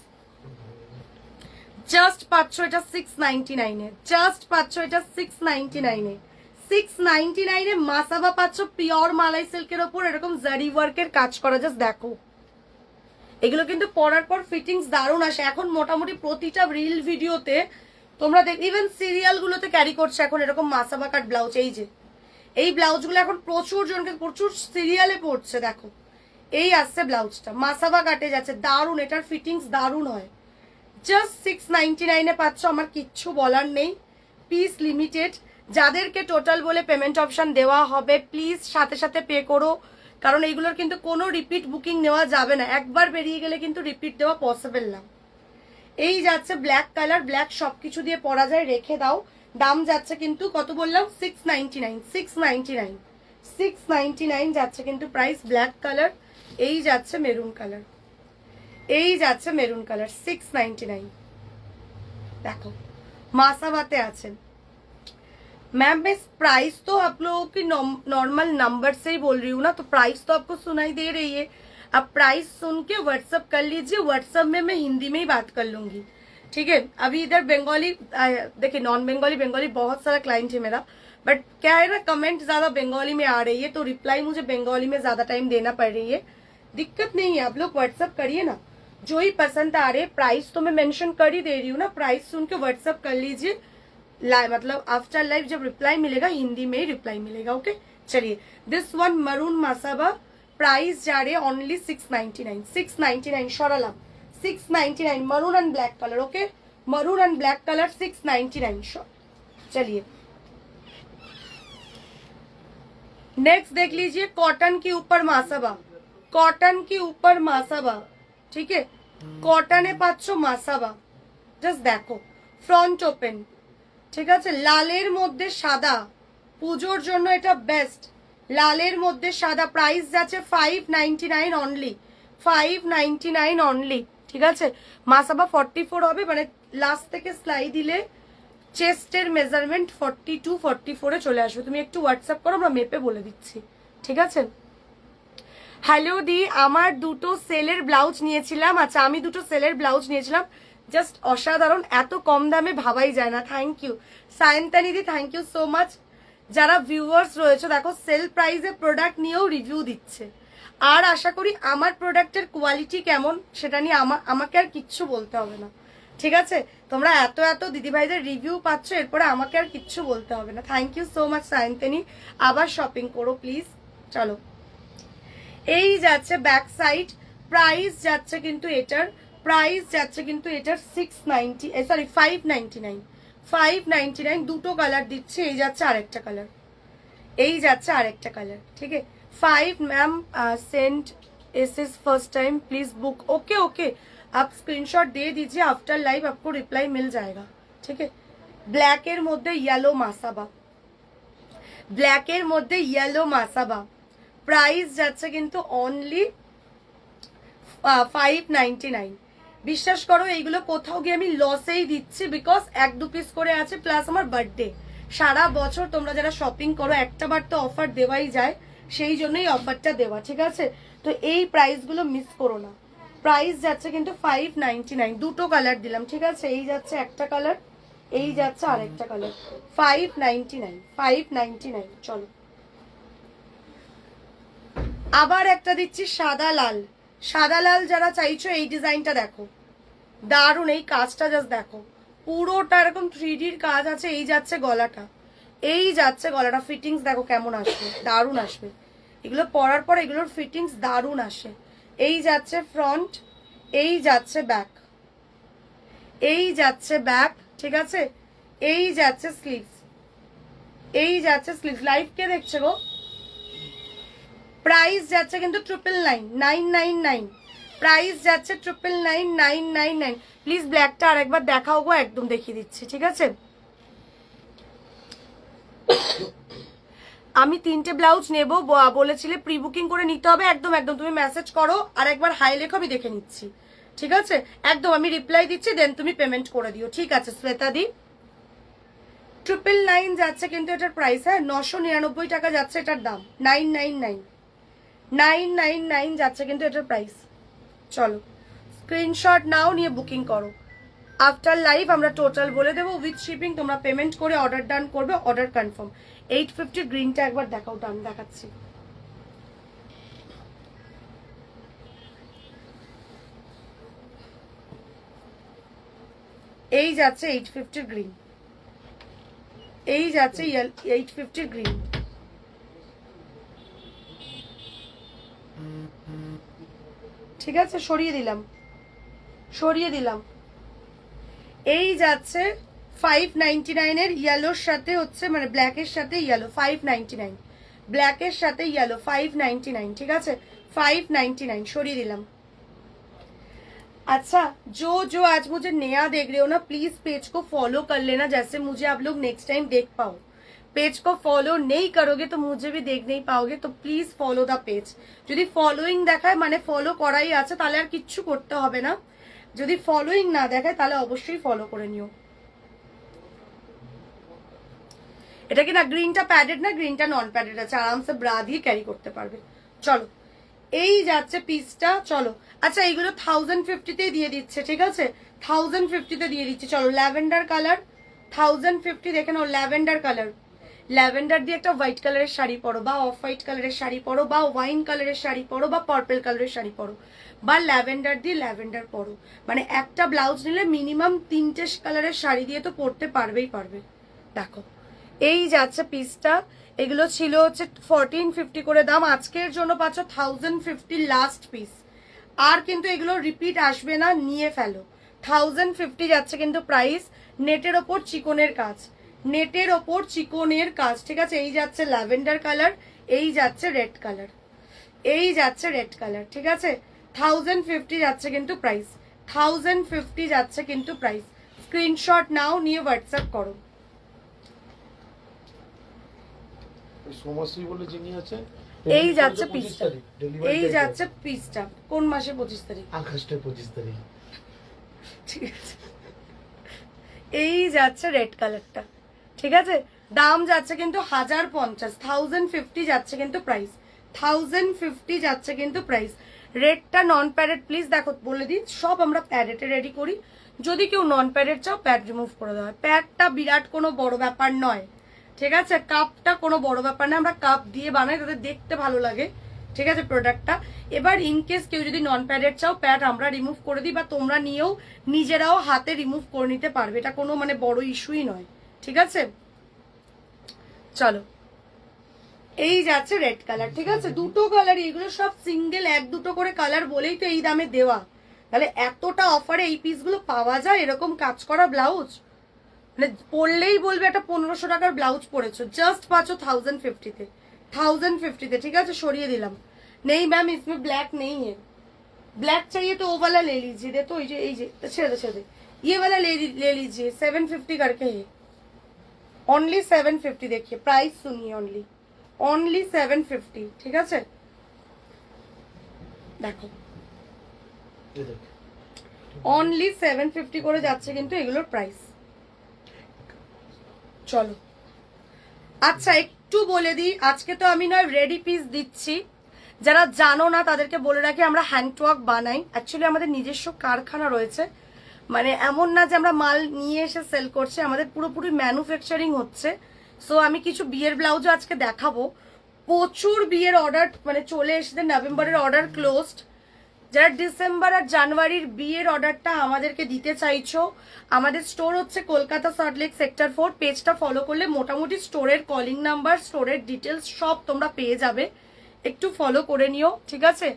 জাস্ট পাচ্ছ এটা 699-এ, জাস্ট পাচ্ছ এটা 699-এ, 699-এ মাসাবা পাচ্ছ পিওর মালাই সিল্কের ওপর এরকম জারি ওয়ার্কের কাজ করা। জাস্ট দেখো, এগুলো কিন্তু পরার পর ফিটিংস দারুণ আসে। এখন মোটামুটি প্রতিটা রিল ভিডিওতে তোমরা দেখ, ইভেন সিরিয়াল গুলোতে ক্যারি করছে এখন এরকম মাসাবা কাট ব্লাউজ। এই যে এই ব্লাউজগুলো এখন প্রচুর জনকে, প্রচুর সিরিয়ালে পড়ছে। দেখো এই আসছে ব্লাউজটা, মাসাবা কাটে যাচ্ছে, দারুণ, এটার ফিটিংস দারুণ হয়। জাস্ট 699-এ পাচ্ছ, আমার কিচ্ছু বলার নেই। পিস লিমিটেড, যাদেরকে টোটাল বলে পেমেন্ট অপশন দেওয়া হবে প্লিজ সাথে সাথে পে করো, কারণ এইগুলোর কিন্তু কোনো রিপিট বুকিং নেওয়া যাবে না, একবার বেরিয়ে গেলে কিন্তু রিপিট দেওয়া পসিবল না। এই যাচ্ছে ব্ল্যাক কালার, ব্ল্যাক সবকিছু দিয়ে পরা যায়, রেখে দাও। দাম যাচ্ছে কিন্তু কত বললাম, 699, 699, 699 যাচ্ছে কিন্তু প্রাইস। ব্ল্যাক কালার, এই যাচ্ছে মেরুন কালার, এই যাচ্ছে মেরুন কালার, 699। देखो मासाबाते आছেন मैम। मैं प्राइस तो आप लोगों की नॉर्मल नंबर से ही बोल रही हूँ ना, तो प्राइस तो आपको सुनाई दे रही है। अब प्राइस सुन के व्हाट्सअप कर लीजिए, व्हाट्सअप में मैं हिंदी में ही बात कर लूंगी, ठीक है। अभी इधर बंगाली, देखिए नॉन बंगाली, बंगाली बहुत सारा क्लाइंट है मेरा, बट क्या है ना कमेंट ज्यादा बंगाली में आ रही है, तो रिप्लाई मुझे बंगाली में ज्यादा टाइम देना पड़ रही है। दिक्कत नहीं है, आप लोग व्हाट्सअप करिए ना, जो ही पसंद आ रहे। प्राइस तो मैं मेंशन कर ही दे रही हूँ ना, प्राइस सुन के व्हाट्सअप कर लीजिए, मतलब आफ्टर लाइव जब रिप्लाई मिलेगा हिंदी में ही रिप्लाई मिलेगा, ओके। चलिए दिस वन मरून मासाबा, प्राइस जा रहे only 699, 699 सरालाम 699, maroon and black colour, okay, maroon and black colour 699। चलिए नेक्स्ट देख लीजिए, कॉटन के ऊपर मासाबा, कॉटन के ऊपर मासाबा, ठीक है, कॉटने पाচ্ছো মাসাবা। জাস্ট দেখো ফ্রন্ট ওপেন, ঠিক আছে, লালের মধ্যে সাদা, পুজোর জন্য এটা বেস্ট, লালের মধ্যে সাদা। প্রাইস যাচ্ছে 599 অনলি, 599 অনলি, ঠিক আছে। মাসাবা 44 হবে, মানে লাস্ট থেকে সেলাই দিলে চেস্টের মেজারমেন্ট 42 44-এ চলে আসবে। তুমি একটু হোয়াটসঅ্যাপ করো, আমরা মেপে বলে দিচ্ছি, ঠিক আছে? হ্যালো দি, আমার দুটো সেলের ব্লাউজ নিয়েছিলাম। আচ্ছা, আমি দুটো সেলের ব্লাউজ নিয়েছিলাম, জাস্ট অসাধারণ, এত কম দামে ভাবাই যায় না। Thank you Sayantani di, thank you so much. যারা ভিউয়ার্স রয়েছে দেখো, সেল প্রাইসে প্রোডাক্ট নিয়েও রিভিউ দিচ্ছে। আর আশা করি আমার প্রোডাক্টের কোয়ালিটি কেমন সেটা নিয়ে আমাকে আর কিচ্ছু বলতে হবে না, ঠিক আছে? তোমরা এত এত দিদিভাইদের রিভিউ পাচ্ছ, এরপরে আমাকে আর কিচ্ছু বলতে হবে না। থ্যাংক ইউ সো মাচ সায়ন্তানি, আবার শপিং করো প্লিজ। চলো, এই যাচ্ছে ব্যাক সাইড, প্রাইস যাচ্ছে কিন্তু এটার 690, সরি 599, দুটো কালার দিচ্ছে। এই যাচ্ছে আরেকটা কালার, এই যাচ্ছে আরেকটা কালার, ঠিক আছে? 5 मैम सेंड इस first time please book. Okay okay, आप स्क्रीनशॉट दे दीजिए, आफ्टर लाइव आपको रिप्लाई मिल जाएगा, ठीक है? ब्लैक এর মধ্যে ইয়েলো মাসাবা, ব্ল্যাক এর মধ্যে ইয়েলো মাসাবা, প্রাইস যাচ্ছে কিন্তু অনলি 599। বিশ্বাস করো এইগুলো কোথাও গিয়ে আমি লসেই দিচ্ছি, বিকজ 1-2 পিস করে আছে, প্লাস আমার বার্থডে। সারা বছর তোমরা যারা শপিং করো একটা বার তো অফার দেওয়াই যায়, সেই জন্যই অফারটা দেওয়া, ঠিক আছে? তো এই প্রাইসগুলো মিস করো না। প্রাইস যাচ্ছে কিন্তু 599, দুটো কালার দিলাম, ঠিক আছে? এই যাচ্ছে একটা কালার, এই যাচ্ছে আরেকটা কালার, 599। চলো, আবার একটা দিচ্ছি সাদা লাল। সাদা লাল যারা চাইছো, এই ডিজাইনটা দেখো, দারুণ, এই কাজটা জাস্ট দেখো, পুরোটা এরকম 3Dর কাজ আছে। এই যাচ্ছে গলাটা, এই যাচ্ছে গলাটা, ফিটিংস দেখো কেমন আসবে, দারুণ আসবে। এগুলো পরার পর এগুলোর ফিটিংস দারুণ আসে। এই যাচ্ছে ফ্রন্ট, এই যাচ্ছে ব্যাক, এই যাচ্ছে ব্যাক, ঠিক আছে? এই যাচ্ছে স্লিভস, এই যাচ্ছে স্লিভস। লাইভ কে দেখছে গো? প্রাইস যাচ্ছে কিন্তু 999, প্রাইস যাচ্ছে 999। প্লিজ ব্ল্যাকটা আর একবার দেখাও গো, একদম দেখিয়ে দিচ্ছি, ঠিক আছে? আমি 3টে ব্লাউজ নেব, বলেছিলে প্রি বুকিং করে নিতে হবে। একদম একদম, তুমি মেসেজ করো আর একবার হাই লেখো, আমি দেখে নিচ্ছি, ঠিক আছে? একদম আমি রিপ্লাই দিচ্ছি, দেন তুমি পেমেন্ট করে দিও, ঠিক আছে শ্বেতা দি? 999 যাচ্ছে কিন্তু এটার প্রাইস, হ্যাঁ 999 টাকা যাচ্ছে এটার দাম, 999 যাচ্ছে কিন্তু এটার প্রাইস। চলো, স্ক্রিনশট নাও, নিয়ে বুকিং করো। আফটার লাইভ আমরা টোটাল বলে দেবো উইথ শিপিং, তোমরা পেমেন্ট করে অর্ডার ডান করবে, অর্ডার কনফার্ম। 850 গ্রিনটা একবার দেখাও, ডান দেখাচ্ছি। এই যাচ্ছে 850 গ্রিন, এই যাচ্ছে 850 গ্রিন, ঠিক আছে? সরিয়ে দিলাম, সরিয়ে দিলাম। এই যাচ্ছে 599 এর ইয়েলোর সাথে হচ্ছে, মানে ব্ল্যাকের সাথে ইয়েলো, 599, ব্ল্যাকের সাথে ইয়েলো 599, ঠিক আছে? 599 সরিয়ে দিলাম। अच्छा, जो आज मुझे नया देख रहे हो ना, प्लीज पेज को फॉलो कर लेना, जैसे मुझे आप लोग नेक्स्ट टाइम देख पाओ। पेज को फॉलो नहीं करोगे तो मुझे भी देख नहीं पाओगे, तो प्लिज फॉलो द पेज। যদি ফলোইং দেখায় মানে ফলো করাই আছে, তাহলে আর কিচ্ছু করতে হবে না। যদি ফলোইং না দেখায় তাহলে অবশ্যই ফলো করে নিও। এটা কি না গ্রিনটা প্যাডেড না, গ্রিনটা নন প্যাডেড আছে, আরামসে ব্রা দিয়ে ক্যারি করতে পারবে। চলো, এই যাচ্ছে পিসটা। চলো, আচ্ছা এইগুলো 1050-তে দিয়ে দিচ্ছে, ঠিক আছে? 1050-তে দিয়ে দিচ্ছে। চলো, ল্যাভেন্ডার কালার 1050, দেখে নাও ল্যাভেন্ডার কালার। ল্যাভেন্ডার দিয়ে একটা হোয়াইট কালারের শাড়ি পরো, বা অফ হোয়াইট কালারের শাড়ি পরো, বা ওয়াইন কালারের শাড়ি পরো, বা পার্পল কালারের শাড়ি পরো, বা ল্যাভেন্ডার দিয়ে ল্যাভেন্ডার পরো। মানে একটা ব্লাউজ নিলে মিনিমাম 3টে কালারের শাড়ি দিয়ে তো পরতে পারবেই পারবে। দেখো, এই যাচ্ছে পিসটা। এগুলো ছিল হচ্ছে 1450 করে দাম, আজকের জন্য পাচ্ছ 1050 লাস্ট পিস। আর কিন্তু এগুলো রিপিট আসবে না, নিয়ে ফেলো। 1050 যাচ্ছে কিন্তু প্রাইস। নেটের ওপর চিকনের কাজ, নেটের ওপর চিকনের কাজ, ঠিক আছে? এই যাচ্ছে ল্যাভেন্ডার কালার, এই যাচ্ছে রেড কালার, এই যাচ্ছে রেড কালার, ঠিক আছে? 1050 যাচ্ছে কিন্তু প্রাইস, 1050 যাচ্ছে কিন্তু প্রাইস। স্ক্রিনশট নাও, নিয়ে হোয়াটসঅ্যাপ করো। সোমাশ্রী বলে যিনি আছে, এই যাচ্ছে পিসটা, এই যাচ্ছে পিসটা। কোন মাসে? 25 তারিখ, আগস্টের 25 তারিখ, ঠিক আছে? এই যাচ্ছে রেড কালারটা, ঠিক আছে, দাম যাচ্ছে কিন্তু 1050, 1050 যাচ্ছে কিন্তু প্রাইস, 1050 যাচ্ছে কিন্তু প্রাইস। রেডটা নন প্যাডেড প্লিজ দেখো বলে দিই, সব আমরা প্যাডেটে রেডি করি, যদি কেউ নন প্যাডেড চাও প্যাড রিমুভ করে দেওয়া হয়। প্যাডটা বিরাট কোনো বড় ব্যাপার নয়, ঠিক আছে, কাপটা কোনো বড় ব্যাপার না, আমরা কাপ দিয়ে বানাই, তাদের দেখতে ভালো লাগে, ঠিক আছে প্রোডাক্টটা। এবার ইনকেস কেউ যদি নন প্যাডেড চাও প্যাড আমরা রিমুভ করে দিই, বা তোমরা নিয়েও নিজেরাও হাতে রিমুভ করে নিতে পারবে, এটা কোনো মানে বড় ইস্যুই নয়, ঠিক আছে। চলো, এই যাচ্ছে রেড কালার, ঠিক আছে, দুটো কালার, এগুলো সব সিঙ্গেল এক দুটো করে কালার বলেই তো এই দামে দেওয়া, তাহলে এতটা অফারে এই পিসগুলো পাওয়া যায়, এরকম কাজ করা ব্লাউজ মানে পরলেই বলবে একটা 1500 টাকার ব্লাউজ পরেছো, জাস্ট পাচ্ছো 1050-তে, 1050-তে, ঠিক আছে। সরিয়ে দিলাম, নেই ম্যাম इसमें ब्लैक नहीं है, ब्लैक चाहिए तो वो वाला ले लीजिए, दे तो ये छेड़ दे, ये वाला ले लीजिए, 750 करके है, ओनली 750, देखिए प्राइस सुनिए, ओनली 750, ঠিক আছে। দেখো অনলি 750 করে যাচ্ছে কিন্তু এগুলোর প্রাইস। চলো, আচ্ছা একটু বলে দিই, আজকে তো আমি নয় রেডি পিস দিচ্ছি, যারা জানো না তাদেরকে বলে রাখি, আমরা হ্যান্ডওয়ার্ক বানাই, অ্যাকচুয়ালি আমাদের নিজস্ব কারখানা রয়েছে, মানে এমন না যে আমরা মাল নিয়ে এসে সেল করছি, আমাদের পুরোপুরি ম্যানুফ্যাকচারিং হচ্ছে। সো আমি কিছু বিয়ের ব্লাউজও আজকে দেখাবো, প্রচুর বিয়ের অর্ডার মানে চলে এসেছে, নভেম্বরের অর্ডার ক্লোজড, যারা ডিসেম্বর আর জানুয়ারির বিয়ের অর্ডারটা আমাদেরকে দিতে চাইছো, আমাদের স্টোর হচ্ছে কলকাতা সল্টলেক সেক্টর 4, পেজটা ফলো করলে মোটামুটি স্টোরের কলিং নাম্বার, স্টোরের ডিটেলস সব তোমরা পেয়ে যাবে, একটু ফলো করে নিও, ঠিক আছে।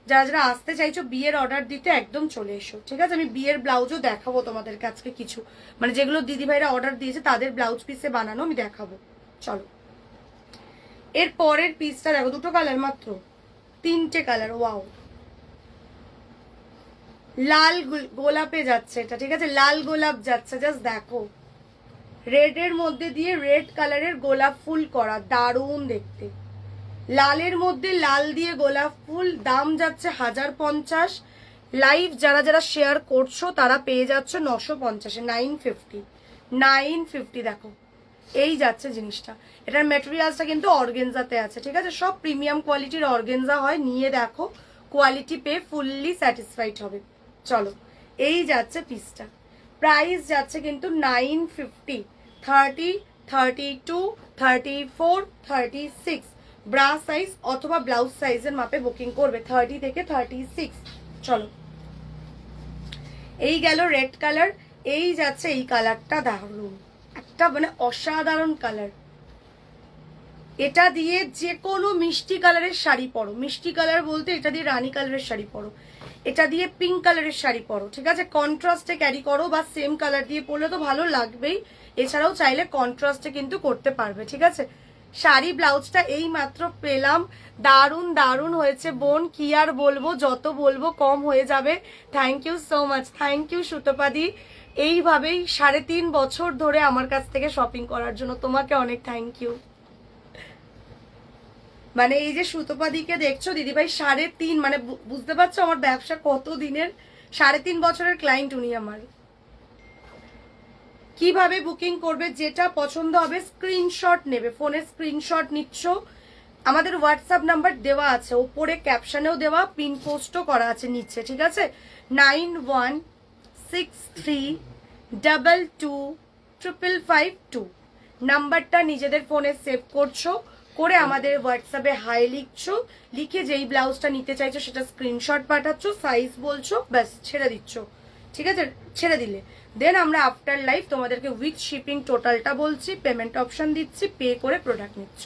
যারা যারা আসতে চাইছো বিয়ের অর্ডার দিতে একদম চলে এসো, ঠিক আছে। আমি বিয়ের ব্লাউজও দেখাবো তোমাদের কাছে, কিছু মানে যেগুলো দিদিভাইরা অর্ডার দিয়েছে তাদের ব্লাউজ পিসে বানানো আমি দেখাবো। চলো, এর পরের পিসটা দেখো, দুটো কালার মাত্র, তিনটে কালার, ওয়াও, লাল গোলাপে যাচ্ছে এটা, ঠিক আছে, লাল গোলাপ যাচ্ছে, জাস্ট দেখো, রেড এর মধ্যে দিয়ে রেড কালারের গোলাপ ফুল করা, দারুণ দেখতে, লালের মধ্যে লাল দিয়ে গোলাপ ফুল, দাম যাচ্ছে 1050, লাইভ যারা যারা শেয়ার করছো তারা পেয়ে যাচ্ছ 950, 950, দেখো এই যাচ্ছে জিনিসটা, এটার মেটেরিয়ালসটা কিন্তু অর্গেনজাতে আছে, ঠিক আছে, সব প্রিমিয়াম কোয়ালিটির অর্গেনজা হয়, নিয়ে দেখো কোয়ালিটি পেয়ে ফুললি স্যাটিসফাইড হবে। চলো, এই যাচ্ছে পিসটা, প্রাইস যাচ্ছে কিন্তু 950, 30, 32, 34, 36 ব্রা সাইজ অথবা ব্লাউজ সাইজের মাপে বুকিং করবে, 30 থেকে 36। চলো, এই গেল রেড কালার, এই যাচ্ছে এই কালারটা, দারুণ একটা মানে অসাধারণ কালার, এটা দিয়ে যে কোনো মিষ্টি কালারের শাড়ি পরো, মিষ্টি কালার বলতে এটা দিয়ে রানী কালারের শাড়ি পরো, এটা দিয়ে পিঙ্ক কালারের শাড়ি পরো, ঠিক আছে, কন্ট্রাস্টে ক্যারি করো, বা সেম কালার দিয়ে পরলে তো ভালো লাগবেই, এছাড়াও চাইলে কন্ট্রাস্টে কিন্তু করতে পারবে, ঠিক আছে। শাড়ি ব্লাউজটা এই মাত্র পেলাম, দারুণ দারুণ হয়েছে বোন, কি আর বলবো, যত বলবো কম হয়ে যাবে। Thank you so much, thank you সুতপাদি, এইভাবেই 3.5 বছর ধরে আমার কাছ থেকে শপিং করার জন্য তোমাকে অনেক থ্যাংক ইউ। মানে এই যে সুতপাদিকে দেখছো দিদিভাই, 3.5 মানে বুঝতে পারছো আমার ব্যবসা কত দিনের, 3.5 বছরের ক্লায়েন্ট উনি আমার। কিভাবে বুকিং করবে, যেটা পছন্দ হবে স্ক্রিনশট নেবে, ফোনের স্ক্রিনশট নিচ্ছ, আমাদের হোয়াটসঅ্যাপ নাম্বার দেওয়া আছে, ওপরে ক্যাপশনেও দেওয়া, পিন পোস্টও করা আছে নিচে, ঠিক আছে, 9163225552 নাম্বারটা নিজেদের ফোনে সেভ করছো, করে আমাদের হোয়াটসঅ্যাপে হাই লিখছো, লিখে যেই ব্লাউজটা নিতে চাইছো সেটা স্ক্রিনশট পাঠাচ্ছ, সাইজ বলছো, ব্যাস ছেড়ে দিচ্ছ, ঠিক আছে, ছেড়ে দিলে দেন আমরা আফটার লাইফ তোমাদেরকে উইথ শিপিং টোটালটা বলছি, পেমেন্ট অপশন দিচ্ছি, পে করে প্রোডাক্ট নিচ্ছ,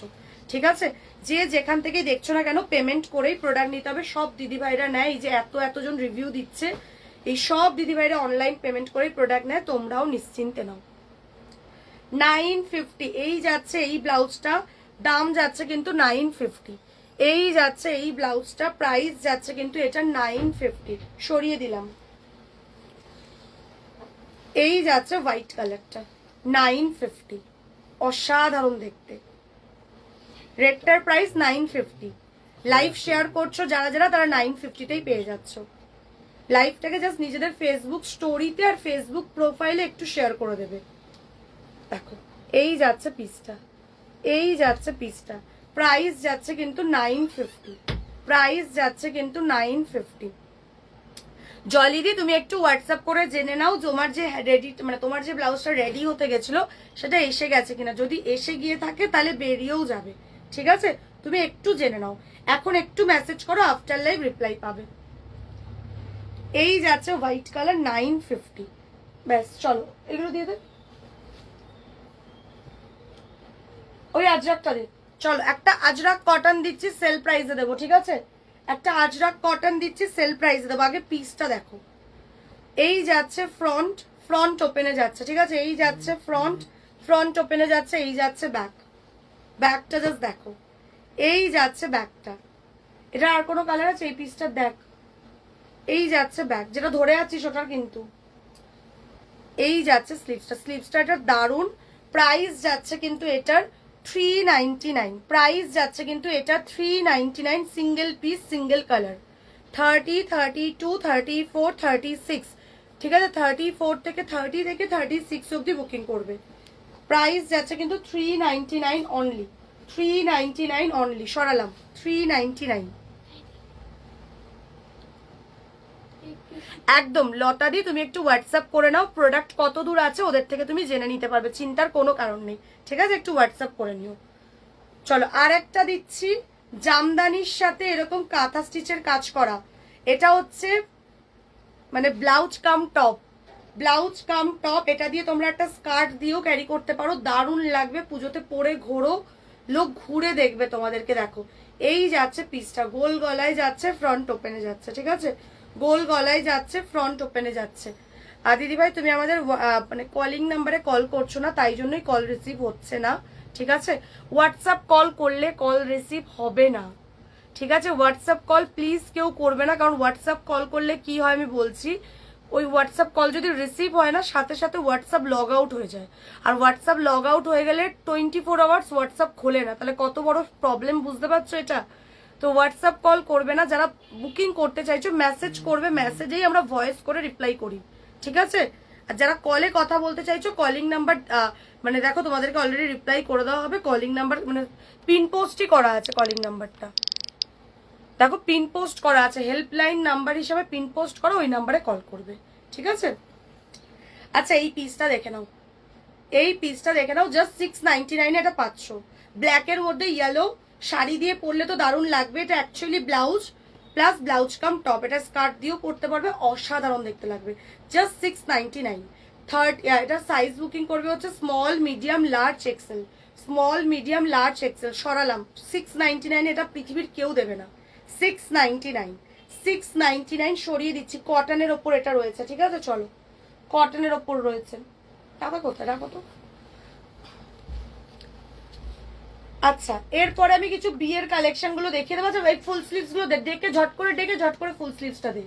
ঠিক আছে। যে যেখান থেকে দেখছো না কেন পেমেন্ট করেই প্রোডাক্ট নিতে হবে, সব দিদিভাইরা নেয়, এই যে এতজন রিভিউ দিচ্ছে, এই সব দিদিভাইরা অনলাইন পেমেন্ট করেই প্রোডাক্ট নেয়, তোমরাও নিশ্চিন্তে নাও। 950, এই যাচ্ছে এই ব্লাউজটা, দাম যাচ্ছে কিন্তু 950, এই যাচ্ছে এই ব্লাউজটা, প্রাইস যাচ্ছে কিন্তু এটা 950, সরিয়ে দিলাম। এই যাচ্ছে হোয়াইট কালারটা, 950, অসাধারণ দেখতে, রেডটার প্রাইস 950, লাইভ শেয়ার করছো যারা যারা তারা 950তেই পেয়ে যাচ্ছ। লাইভটাকে জাস্ট নিজেদের ফেসবুক স্টোরিতে আর ফেসবুক প্রোফাইলে একটু শেয়ার করে দেবে। দেখো এই যাচ্ছে পিসটা, এই যাচ্ছে পিসটা, প্রাইস যাচ্ছে কিন্তু 950, প্রাইস যাচ্ছে কিন্তু 950। জলিদি তুমি একটু হোয়াটসঅ্যাপ করে জেনে নাও তোমার যে রেডি, মানে তোমার যে ব্লাউজটা রেডি হতে গেছিল সেটা এসে গেছে কিনা। যদি এসে গিয়ে থাকে তাহলে বেরিয়েও যাবে, ঠিক আছে? তুমি একটু জেনে নাও, এখন একটু মেসেজ করো, আফটার লাইভ রিপ্লাই পাবে। এই যাচ্ছে হোয়াইট কালার 950। ব্যাস চলো এগুলো দিয়ে দে, ওই আজরাকটা দে। চলো একটা আজরাক কটন দিচ্ছি, সেল প্রাইসে দেবো, ঠিক আছে? একটা আজরাক কটন দিচ্ছি, সেল প্রাইসে দেবো। আগে পিসটা দেখো, এই যাচ্ছে ফ্রন্ট, ফ্রন্ট ওপেনে যাচ্ছে, ঠিক আছে? এই যাচ্ছে ফ্রন্ট, ফ্রন্ট ওপেনে যাচ্ছে, এই যাচ্ছে ব্যাক, ব্যাকটা জাস্ট দেখো, এই যাচ্ছে ব্যাকটা। এটা আর কোনো কালার আছে? এই পিসটা দেখ, এই যাচ্ছে ব্যাক, যেটা ধরে আছিস ওটার কিন্তু। এই যাচ্ছে স্লিভসটা, স্লিভসটা এটা দারুন। প্রাইস যাচ্ছে কিন্তু এটার 399, প্রাইস যাচ্ছে কিন্তু এটা 399, সিঙ্গেল পিস, সিঙ্গেল কালার। 30, 32, 34, 36, ঠিক আছে? 34 থেকে 30 থেকে 36 অব্দি বুকিং করবে। প্রাইস যাচ্ছে কিন্তু 399 অনলি, 399 অনলি। সরালাম, 399 একদম। লতাদি তুমি একটু হোয়াটসঅ্যাপ করে নাও, প্রোডাক্ট কত দূর আছে ওদের থেকে তুমি জেনে নিতে পারবে, চিন্তার কোনো কারণ নেই, ঠিক আছে? একটু হোয়াটসঅ্যাপ করে নিও। চলো আর একটা দিচ্ছি, জামদানির সাথে এরকম কাঁথা স্টিচের কাজ করা। এটা হচ্ছে মানে ব্লাউজ কাম টপ, ব্লাউজ কাম টপ। এটা দিয়ে তোমরা একটা স্কার্ট দিয়েও ক্যারি করতে পারো, দারুণ লাগবে। পুজোতে পরে ঘোরো, লোক ঘুরে দেখবে তোমাদেরকে। দেখো এই যাচ্ছে পিসটা, গোল গলায় যাচ্ছে, ফ্রন্ট ওপেনে যাচ্ছে, ঠিক আছে? গোল গলায় যাচ্ছে, ফ্রন্ট ওপেনে যাচ্ছে। আর দিদিভাই তুমি আমাদের মানে কলিং নাম্বারে কল করছো না, তাই জন্যই কল রিসিভ হচ্ছে না, ঠিক আছে? হোয়াটসঅ্যাপ কল করলে কল রিসিভ হবে না, ঠিক আছে? হোয়াটসঅ্যাপ কল প্লিজ কেউ করবে না, কারণ হোয়াটসঅ্যাপ কল করলে কি হয় আমি বলছি। ওই হোয়াটসঅ্যাপ কল যদি রিসিভ হয় না, সাথে সাথে হোয়াটসঅ্যাপ লগ আউট হয়ে যায়। আর হোয়াটসঅ্যাপ লগ আউট হয়ে গেলে 24 আওয়ার্স হোয়াটসঅ্যাপ খোলে না, তাহলে কত বড় প্রবলেম বুঝতে পারছো এটা? তো হোয়াটসঅ্যাপ কল করবে না। যারা বুকিং করতে চাইছো মেসেজ করবে, মেসেজেই আমরা ভয়েস করে রিপ্লাই করি, ঠিক আছে? আর যারা কলে কথা বলতে চাইছো, কলিং নাম্বার মানে দেখো তোমাদেরকে অলরেডি রিপ্লাই করে দেওয়া হবে। কলিং নাম্বার মানে পিন পোস্টই করা আছে, কলিং নাম্বারটা দেখো পিন পোস্ট করা আছে, হেল্পলাইন নাম্বার হিসাবে পিন পোস্ট করো, ওই নাম্বারে কল করবে, ঠিক আছে? আচ্ছা এই পিসটা দেখে নাও, এই পিসটা দেখে নাও, জাস্ট 699 এটা পাচ্ছ। ব্ল্যাকের মধ্যে ইয়েলো, শাড়ি দিয়ে পরলে তো দারুণ লাগবে। এটা অ্যাকচুয়ালি ব্লাউজ প্লাস ব্লাউজ কাম টপ, এটা স্কার্ট দিয়েও পরতে পারবে, অসাধারণ দেখতে লাগবে। জাস্ট 699। এটা সাইজ বুকিং করবে হচ্ছে small, medium, large, XL. Small, medium, large, XL. সরালাম, 699 এটা পৃথিবীর কেউ দেবে না। 699, 699 সরিয়ে দিচ্ছি। কটনের ওপর এটা রয়েছে, ঠিক আছে? চলো কটনের ওপর রয়েছে, টাকা কোথায় রাখো তো। আচ্ছা এরপরে আমি কিছু বিয়ের কালেকশন গুলো দেখিয়ে দেবো। আচ্ছা এই ফুল স্লিভস গুলো ডেকে ঝট করে ফুল স্লিভসটা দে,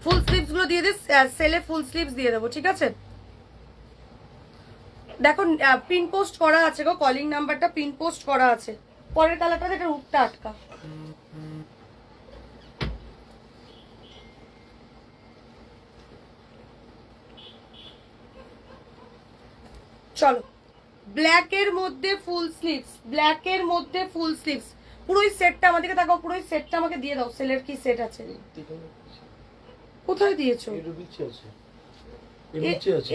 ফুল স্লিভস গুলো দিয়ে দে, সেলে ফুল স্লিভস দিয়ে দেবো, ঠিক আছে? দেখো পিন পোস্ট করা আছে গো, কলিং নাম্বারটা পিন পোস্ট করা আছে। পরের কালারটা এটা রূপটা আটকা। চলো ব্ল্যাকের মধ্যে ফুল স্লিভস, ব্ল্যাকের মধ্যে ফুল স্লিভস। পুরোই সেটটা আমাদেরকে তাকাও, পুরোই সেটটা আমাকে দিয়ে দাও। সেলের কি সেট আছে? কোথায় দিয়েছো?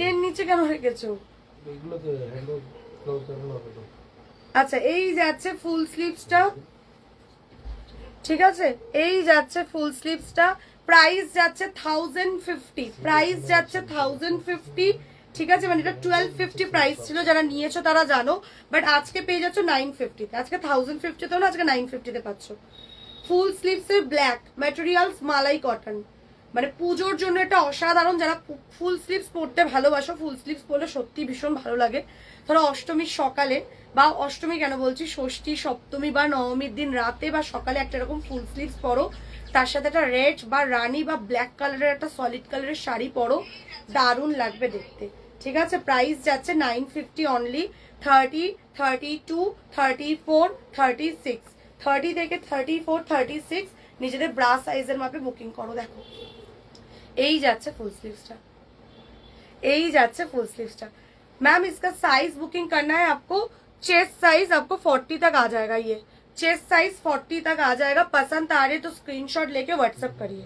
এর নিচে কেন রেখেছো? আচ্ছা এই যাচ্ছে ফুল স্লিভসটা, ঠিক আছে? এই যাচ্ছে ফুল স্লিভসটা, প্রাইস যাচ্ছে 1050, প্রাইস যাচ্ছে 1050, ঠিক আছে? মানে এটা 1250 প্রাইস ছিল, যারা নিয়েছো তারা জানো, বাট আজকে পেয়ে যাচ্ছ 950 তে। আজকে 1050 তেও না, আজকে 950 তে পাচ্ছ। ফুল স্লিভস এর ব্ল্যাক ম্যাটেরিয়ালস, মালাই কটন, মানে পুজোর জন্য এটা অসাধারণ। যারা ফুল স্লিভস পরতে ভালোবাসো, ফুল স্লিভস পরলে সত্যি ভীষণ ভালো লাগে। ধরো অষ্টমীর সকালে, বা অষ্টমী কেন বলছি, ষষ্ঠী, সপ্তমী বা নবমীর দিন রাতে বা সকালে একটা এরকম ফুল স্লিভস পরো, তার সাথে একটা রেড বা রানী বা ব্ল্যাক কালারের একটা সলিড কালারের শাড়ি পরো, দারুণ লাগবে দেখতে, ঠিক আছে? প্রাইস যাচ্ছে 950 অনলি। 30, 32, 34, 36, 30 থেকে 34, 36 নিজেদের ব্রা সাইজের মাপে বুকিং করো। দেখো এই যাচ্ছে ফুল স্লিভসটা, এই যাচ্ছে ফুল स्लीव्सটা। मैम इसका साइज बुकिंग करना है आपको, चेस्ट साइज आपको 40 तक आ जाएगा, ये चेस्ट साइज 40 तक आ जाएगा। पसंद आ रहे तो स्क्रीनशॉट लेके व्हाट्सएप करिए,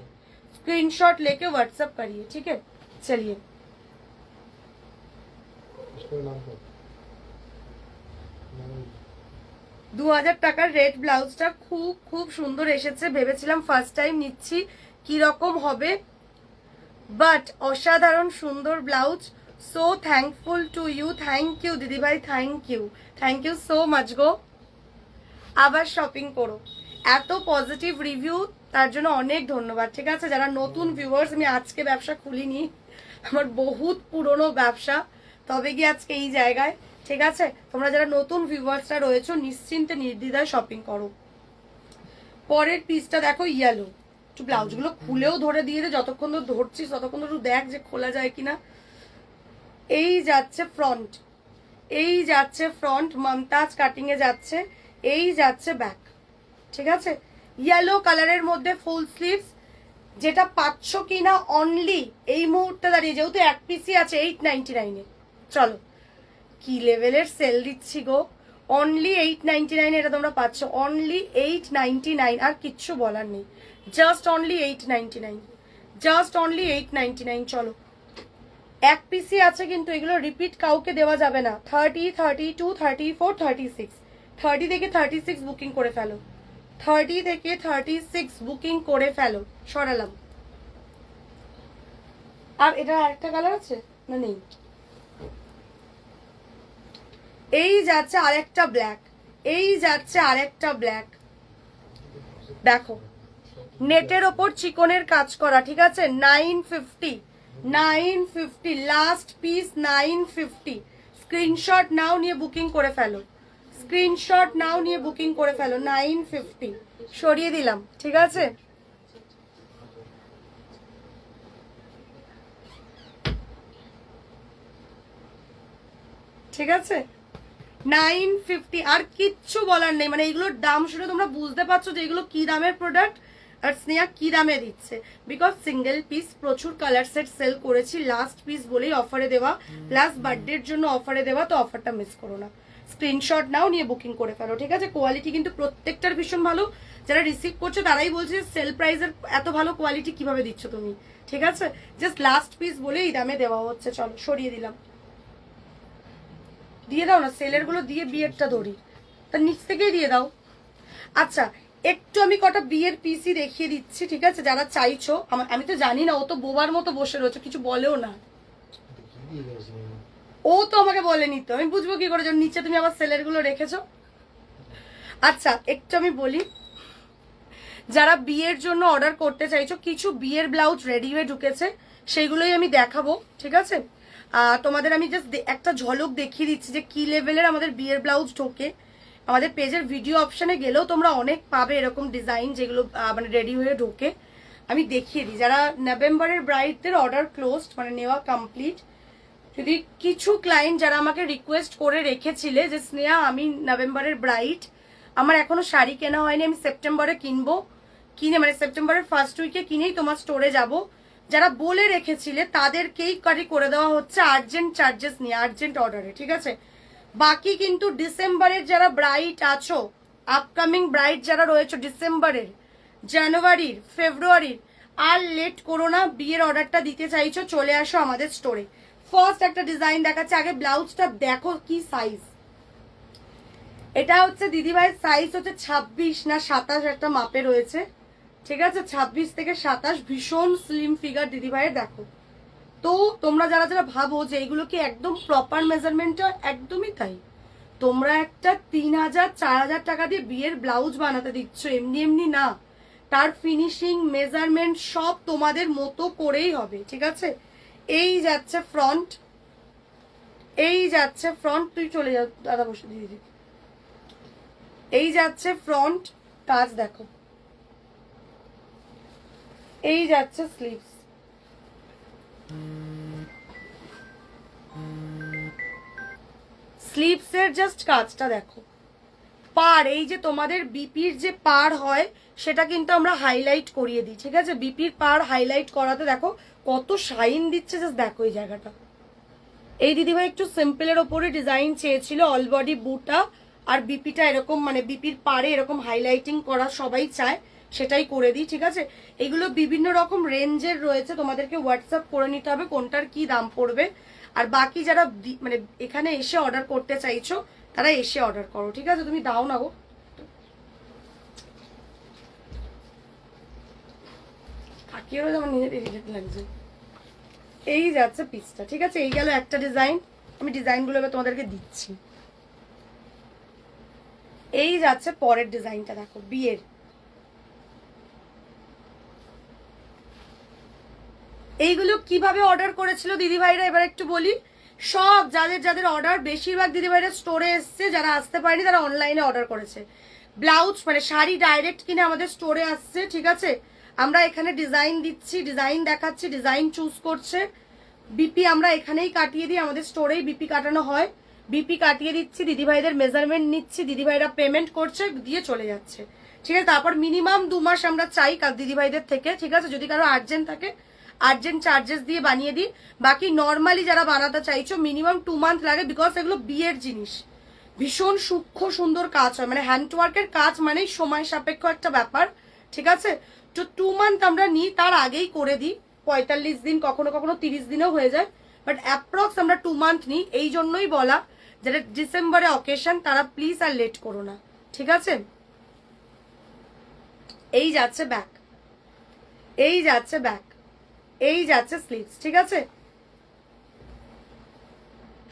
स्क्रीनशॉट लेके व्हाट्सएप करिए, ठीक है। चलिए 2000 টাকার রেড ব্লাউজটা খুব খুব সুন্দর এসেছে। ভেবেছিলাম ফার্স্ট টাইম নিচ্ছি কি রকম হবে, বাট অসাধারণ সুন্দর blouse. So thankful to you, thank you দিদি ভাই, থ্যাংক ইউ সো মাচ গো। আবার শপিং করো, এত পজিটিভ রিভিউ তার জন্য অনেক ধন্যবাদ, ঠিক আছে। যারা নতুন ভিউয়ার্স, আমি আজকে ব্যবসা খুলিনি, আমার বহুত পুরনো ব্যবসা, তবে গিয়ে আজকে এই জায়গায়, ঠিক আছে। তোমরা যারা নতুন ভিউয়ার্সরা রয়েছো নিশ্চিন্তে নির্দ্বিধায় শপিং করো। পরের পিসটা দেখো ইয়েলো, একটু ব্লাউজগুলো খুলেও ধরে দিয়ে দে, যতক্ষণ তো ধরছিস ততক্ষণ তো দেখ যে খোলা যায় কিনা। এই যাচ্ছে ফ্রন্ট, এই যাচ্ছে ফ্রন্ট, মমতাজ কাটিং এ যাচ্ছে, এই যাচ্ছে ব্যাক, ঠিক আছে। ইয়েলো কালারের মধ্যে ফুল স্লিভস, যেটা পাচ্ছ কিনা অনলি এই মুহূর্তে দাঁড়িয়ে, যেহেতু এক পিসই আছে 899 এ। চলো কি লেভেলের সেল দিচ্ছি গো, অনলি 899 এটা তোমরা পাচ্ছ, অনলি 899, আর কিচ্ছু বলার নেই, জাস্ট অনলি 899, জাস্ট অনলি 899। চলো এক পিসি আছে কিন্তু এগুলো রিপিট কাউকে দেওয়া যাবে না। 30, 32, 34, 36, 30 থেকে 36 বুকিং করে ফেলো, 30 থেকে 36 বুকিং করে ফেলো। সরালাম। আর এটা আরেকটা কালার আছে না, নেই। এই যাচ্ছে আরেকটা ব্ল্যাক, এই যাচ্ছে আরেকটা ব্ল্যাক। দেখো নেটের ওপর চিকনের কাজ করা, ঠিক আছে। 950, 950 লাস্ট পিস, 950। স্ক্রিনশট নাও, নিয়ে বুকিং করে ফেলো, স্ক্রিনশট নাও, নিয়ে বুকিং করে ফেলো। 950 সরিয়ে দিলাম, ঠিক আছে। ঠিক আছে 950, আর কিচ্ছু বলার নেই। মানে এগুলোর দাম শুনে তোমরা বুঝতে পারছো যে এগুলো কি দামের প্রোডাক্ট আর স্নেহা কি দামে দিচ্ছে। বিকজ সিঙ্গেল পিস প্রচুর কালার সেট সেল করেছি, লাস্ট পিস বলেই অফারে দেওয়া, প্লাস বার্থডের জন্য অফারে দেওয়া, তো অফারটা মিস করো না। স্ক্রিনশট নাও, নিয়ে বুকিং করে ফেলো, ঠিক আছে। কোয়ালিটি কিন্তু প্রত্যেকটার ভীষণ ভালো, যারা রিসিভ করছে তারাই বলছে সেল প্রাইসের এত ভালো কোয়ালিটি কিভাবে দিচ্ছ তুমি, ঠিক আছে। জাস্ট লাস্ট পিস বলে এই দামে দেওয়া হচ্ছে। চলো সরিয়ে দিলাম, দিয়ে দাও না সেলের গুলো, দিয়ে বিয়েরটা ধরি, তার নিচ থেকেই দিয়ে দাও। আচ্ছা একটু আমি কটা বিয়ের পিসি দেখিয়ে দিচ্ছি, ঠিক আছে, যারা চাইছো। আমি তো জানি না, ও তো বোবার মতো বসে রয়েছে, কিছু বলেও না, ও তো আমাকে বলেনি, তো আমি বুঝবো কি করে যে নিচে তুমি আবার সেলের গুলো রেখেছো। আচ্ছা একটু আমি বলি, যারা বিয়ের জন্য অর্ডার করতে চাইছো, কিছু বিয়ের ব্লাউজ রেডি হয়ে ঢুকেছে, সেইগুলোই আমি দেখাবো, ঠিক আছে। তোমাদের আমি জাস্ট একটা ঝলক দেখিয়ে দিচ্ছি যে কি লেভেলের আমাদের বিয়ের ব্লাউজ ঢোকে। আমাদের পেজের ভিডিও অপশনে গেলেও তোমরা অনেক পাবে এরকম ডিজাইন, যেগুলো মানে রেডি হয়ে ঢোকে। আমি দেখিয়ে দিই, যারা নভেম্বরের ব্রাইডদের অর্ডার ক্লোজড, মানে নেওয়া কমপ্লিট। যদি কিছু ক্লায়েন্ট যারা আমাকে রিকোয়েস্ট করে রেখেছিলে যে স্নেহা আমি নভেম্বরের ব্রাইড, আমার এখনো শাড়ি কেনা হয়নি, আমি সেপ্টেম্বরে কিনবো, কিনে মানে সেপ্টেম্বরের ফার্স্ট উইকে কিনেই তোমার স্টোরে যাব, যারা বলে রেখেছিলে তাদেরকেই কারি করে দেওয়া হচ্ছে আর্জেন্ট চার্জেস নিয়ে, আর্জেন্ট অর্ডারে, ঠিক আছে। বাকি কিন্তু ডিসেম্বরের যারা ব্রাইড আছো, আপকামিং ব্রাইড যারা রয়েছে ডিসেম্বরের, জানুয়ারির, ফেব্রুয়ারির, আর লেট করো না, বিয়ের অর্ডারটা দিতে চাইছো চলে আসো আমাদের স্টোরে। ফার্স্ট একটা ডিজাইন দেখাচ্ছে, আগে ব্লাউজটা দেখো কি সাইজ। এটা হচ্ছে দিদিভাইয়ের সাইজ হচ্ছে 26 না 27 একটা মাপে রয়েছে, ঠিক আছে। 26 থেকে 27, ভীষণ স্লিম ফিগার দিদিভাইয়ের। দেখো তো তোমরা যারা যারা ভাবো যে এইগুলো কি একদম প্রপার মেজারমেন্টটা, একদমই তাই। তোমরা একটা 3000 4000 টাকা দিয়ে বিয়ের ব্লাউজ বানাতে দিচ্ছ, এমনি এমনি না, তার ফিনিশিং মেজারমেন্ট সব তোমাদের মতো করেই হবে, ঠিক আছে। এই যাচ্ছে ফ্রন্ট, এই যাচ্ছে ফ্রন্ট, তুই চলে যা দাদা, বসে দিদি। এই যাচ্ছে ফ্রন্ট, কাজ দেখো, এই যাচ্ছে স্লিভস, স্লিভসের জাস্ট কাজটা দেখো, পার, এই যে তোমাদের বিপির যে পার হয় সেটা কিন্তু আমরা হাইলাইট করিয়ে দিই, ঠিক আছে? বিপির পার হাইলাইট করাতে দেখো কত শাইন দিচ্ছে, জাস্ট দেখো এই জায়গাটা। এই দিদিভাই একটু সিম্পলের ওপরে ডিজাইন চেয়েছিল, অল বডি বুটা আর বিপিটা এরকম, মানে বিপির পারে এরকম হাইলাইটিং করা সবাই চায়, সেটাই করে দিই, ঠিক আছে? এগুলো বিভিন্ন রকম রেঞ্জের রয়েছে, তোমাদেরকে হোয়াটসঅ্যাপ করে নিতে হবে কোনটার কি দাম পড়বে। আর বাকি যারা মানে এখানে এসে অর্ডার করতে চাইছো তারা এসে অর্ডার করো, ঠিক আছে? তুমি দাও না গো, কাকিয়েরও যেমন নিজের ইরিটেট লাগছে। এই যাচ্ছে পিসটা, ঠিক আছে? এই গেল একটা ডিজাইন, আমি ডিজাইনগুলো এবার তোমাদেরকে দিচ্ছি। এই যাচ্ছে পরের ডিজাইনটা, দেখো বিয়ের। এইগুলো কিভাবে অর্ডার করেছিল দিদিভাইরা এবার একটু বলি। সব যাদের যাদের অর্ডার, বেশিরভাগ দিদিভাইরা স্টোরে এসছে, যারা আসতে পারেনি তারা অনলাইনে অর্ডার করেছে। ব্লাউজ মানে শাড়ি ডাইরেক্ট কিনে আমাদের স্টোরে আসছে, ঠিক আছে? আমরা এখানে ডিজাইন দিচ্ছি, ডিজাইন দেখাচ্ছি, ডিজাইন চুজ করছে। বিপি আমরা এখানেই কাটিয়ে দিই, আমাদের স্টোরেই বিপি কাটানো হয়। বিপি কাটিয়ে দিচ্ছি, দিদিভাইদের মেজারমেন্ট নিচ্ছি, দিদিভাইরা পেমেন্ট করছে, দিয়ে চলে যাচ্ছে, ঠিক আছে? তারপর মিনিমাম 2 মাস আমরা চাই দিদিভাইদের থেকে, ঠিক আছে? যদি কারো আর্জেন্ট থাকে আর্জেন্ট চার্জেস দিয়ে বানিয়ে দিই। বাকি নর্মালি যারা বানাতে চাইছো মিনিমাম 2 মান্থ লাগে, বিকজ এগুলো বিয়ের জিনিস, ভীষণ সূক্ষ্ম সুন্দর কাজ হয়, মানে হ্যান্ডওয়ার্কের কাজ মানেই সময় সাপেক্ষ একটা ব্যাপার, ঠিক আছে? তো 2 মান্থ আমরা নিই, তার আগেই করে দিই, 45 দিন, কখনো কখনো 30 দিনও হয়ে যায়, বাট অ্যাপ্রক্স আমরা 2 মান্থ নিই। এই জন্যই বলা, যারা ডিসেম্বরে অকেশন তারা প্লিজ আর লেট করো না, ঠিক আছে? এই যাচ্ছে ব্যাক, এই যাচ্ছে ব্যাক, এই যাচ্ছে স্লিভস, ঠিক আছে?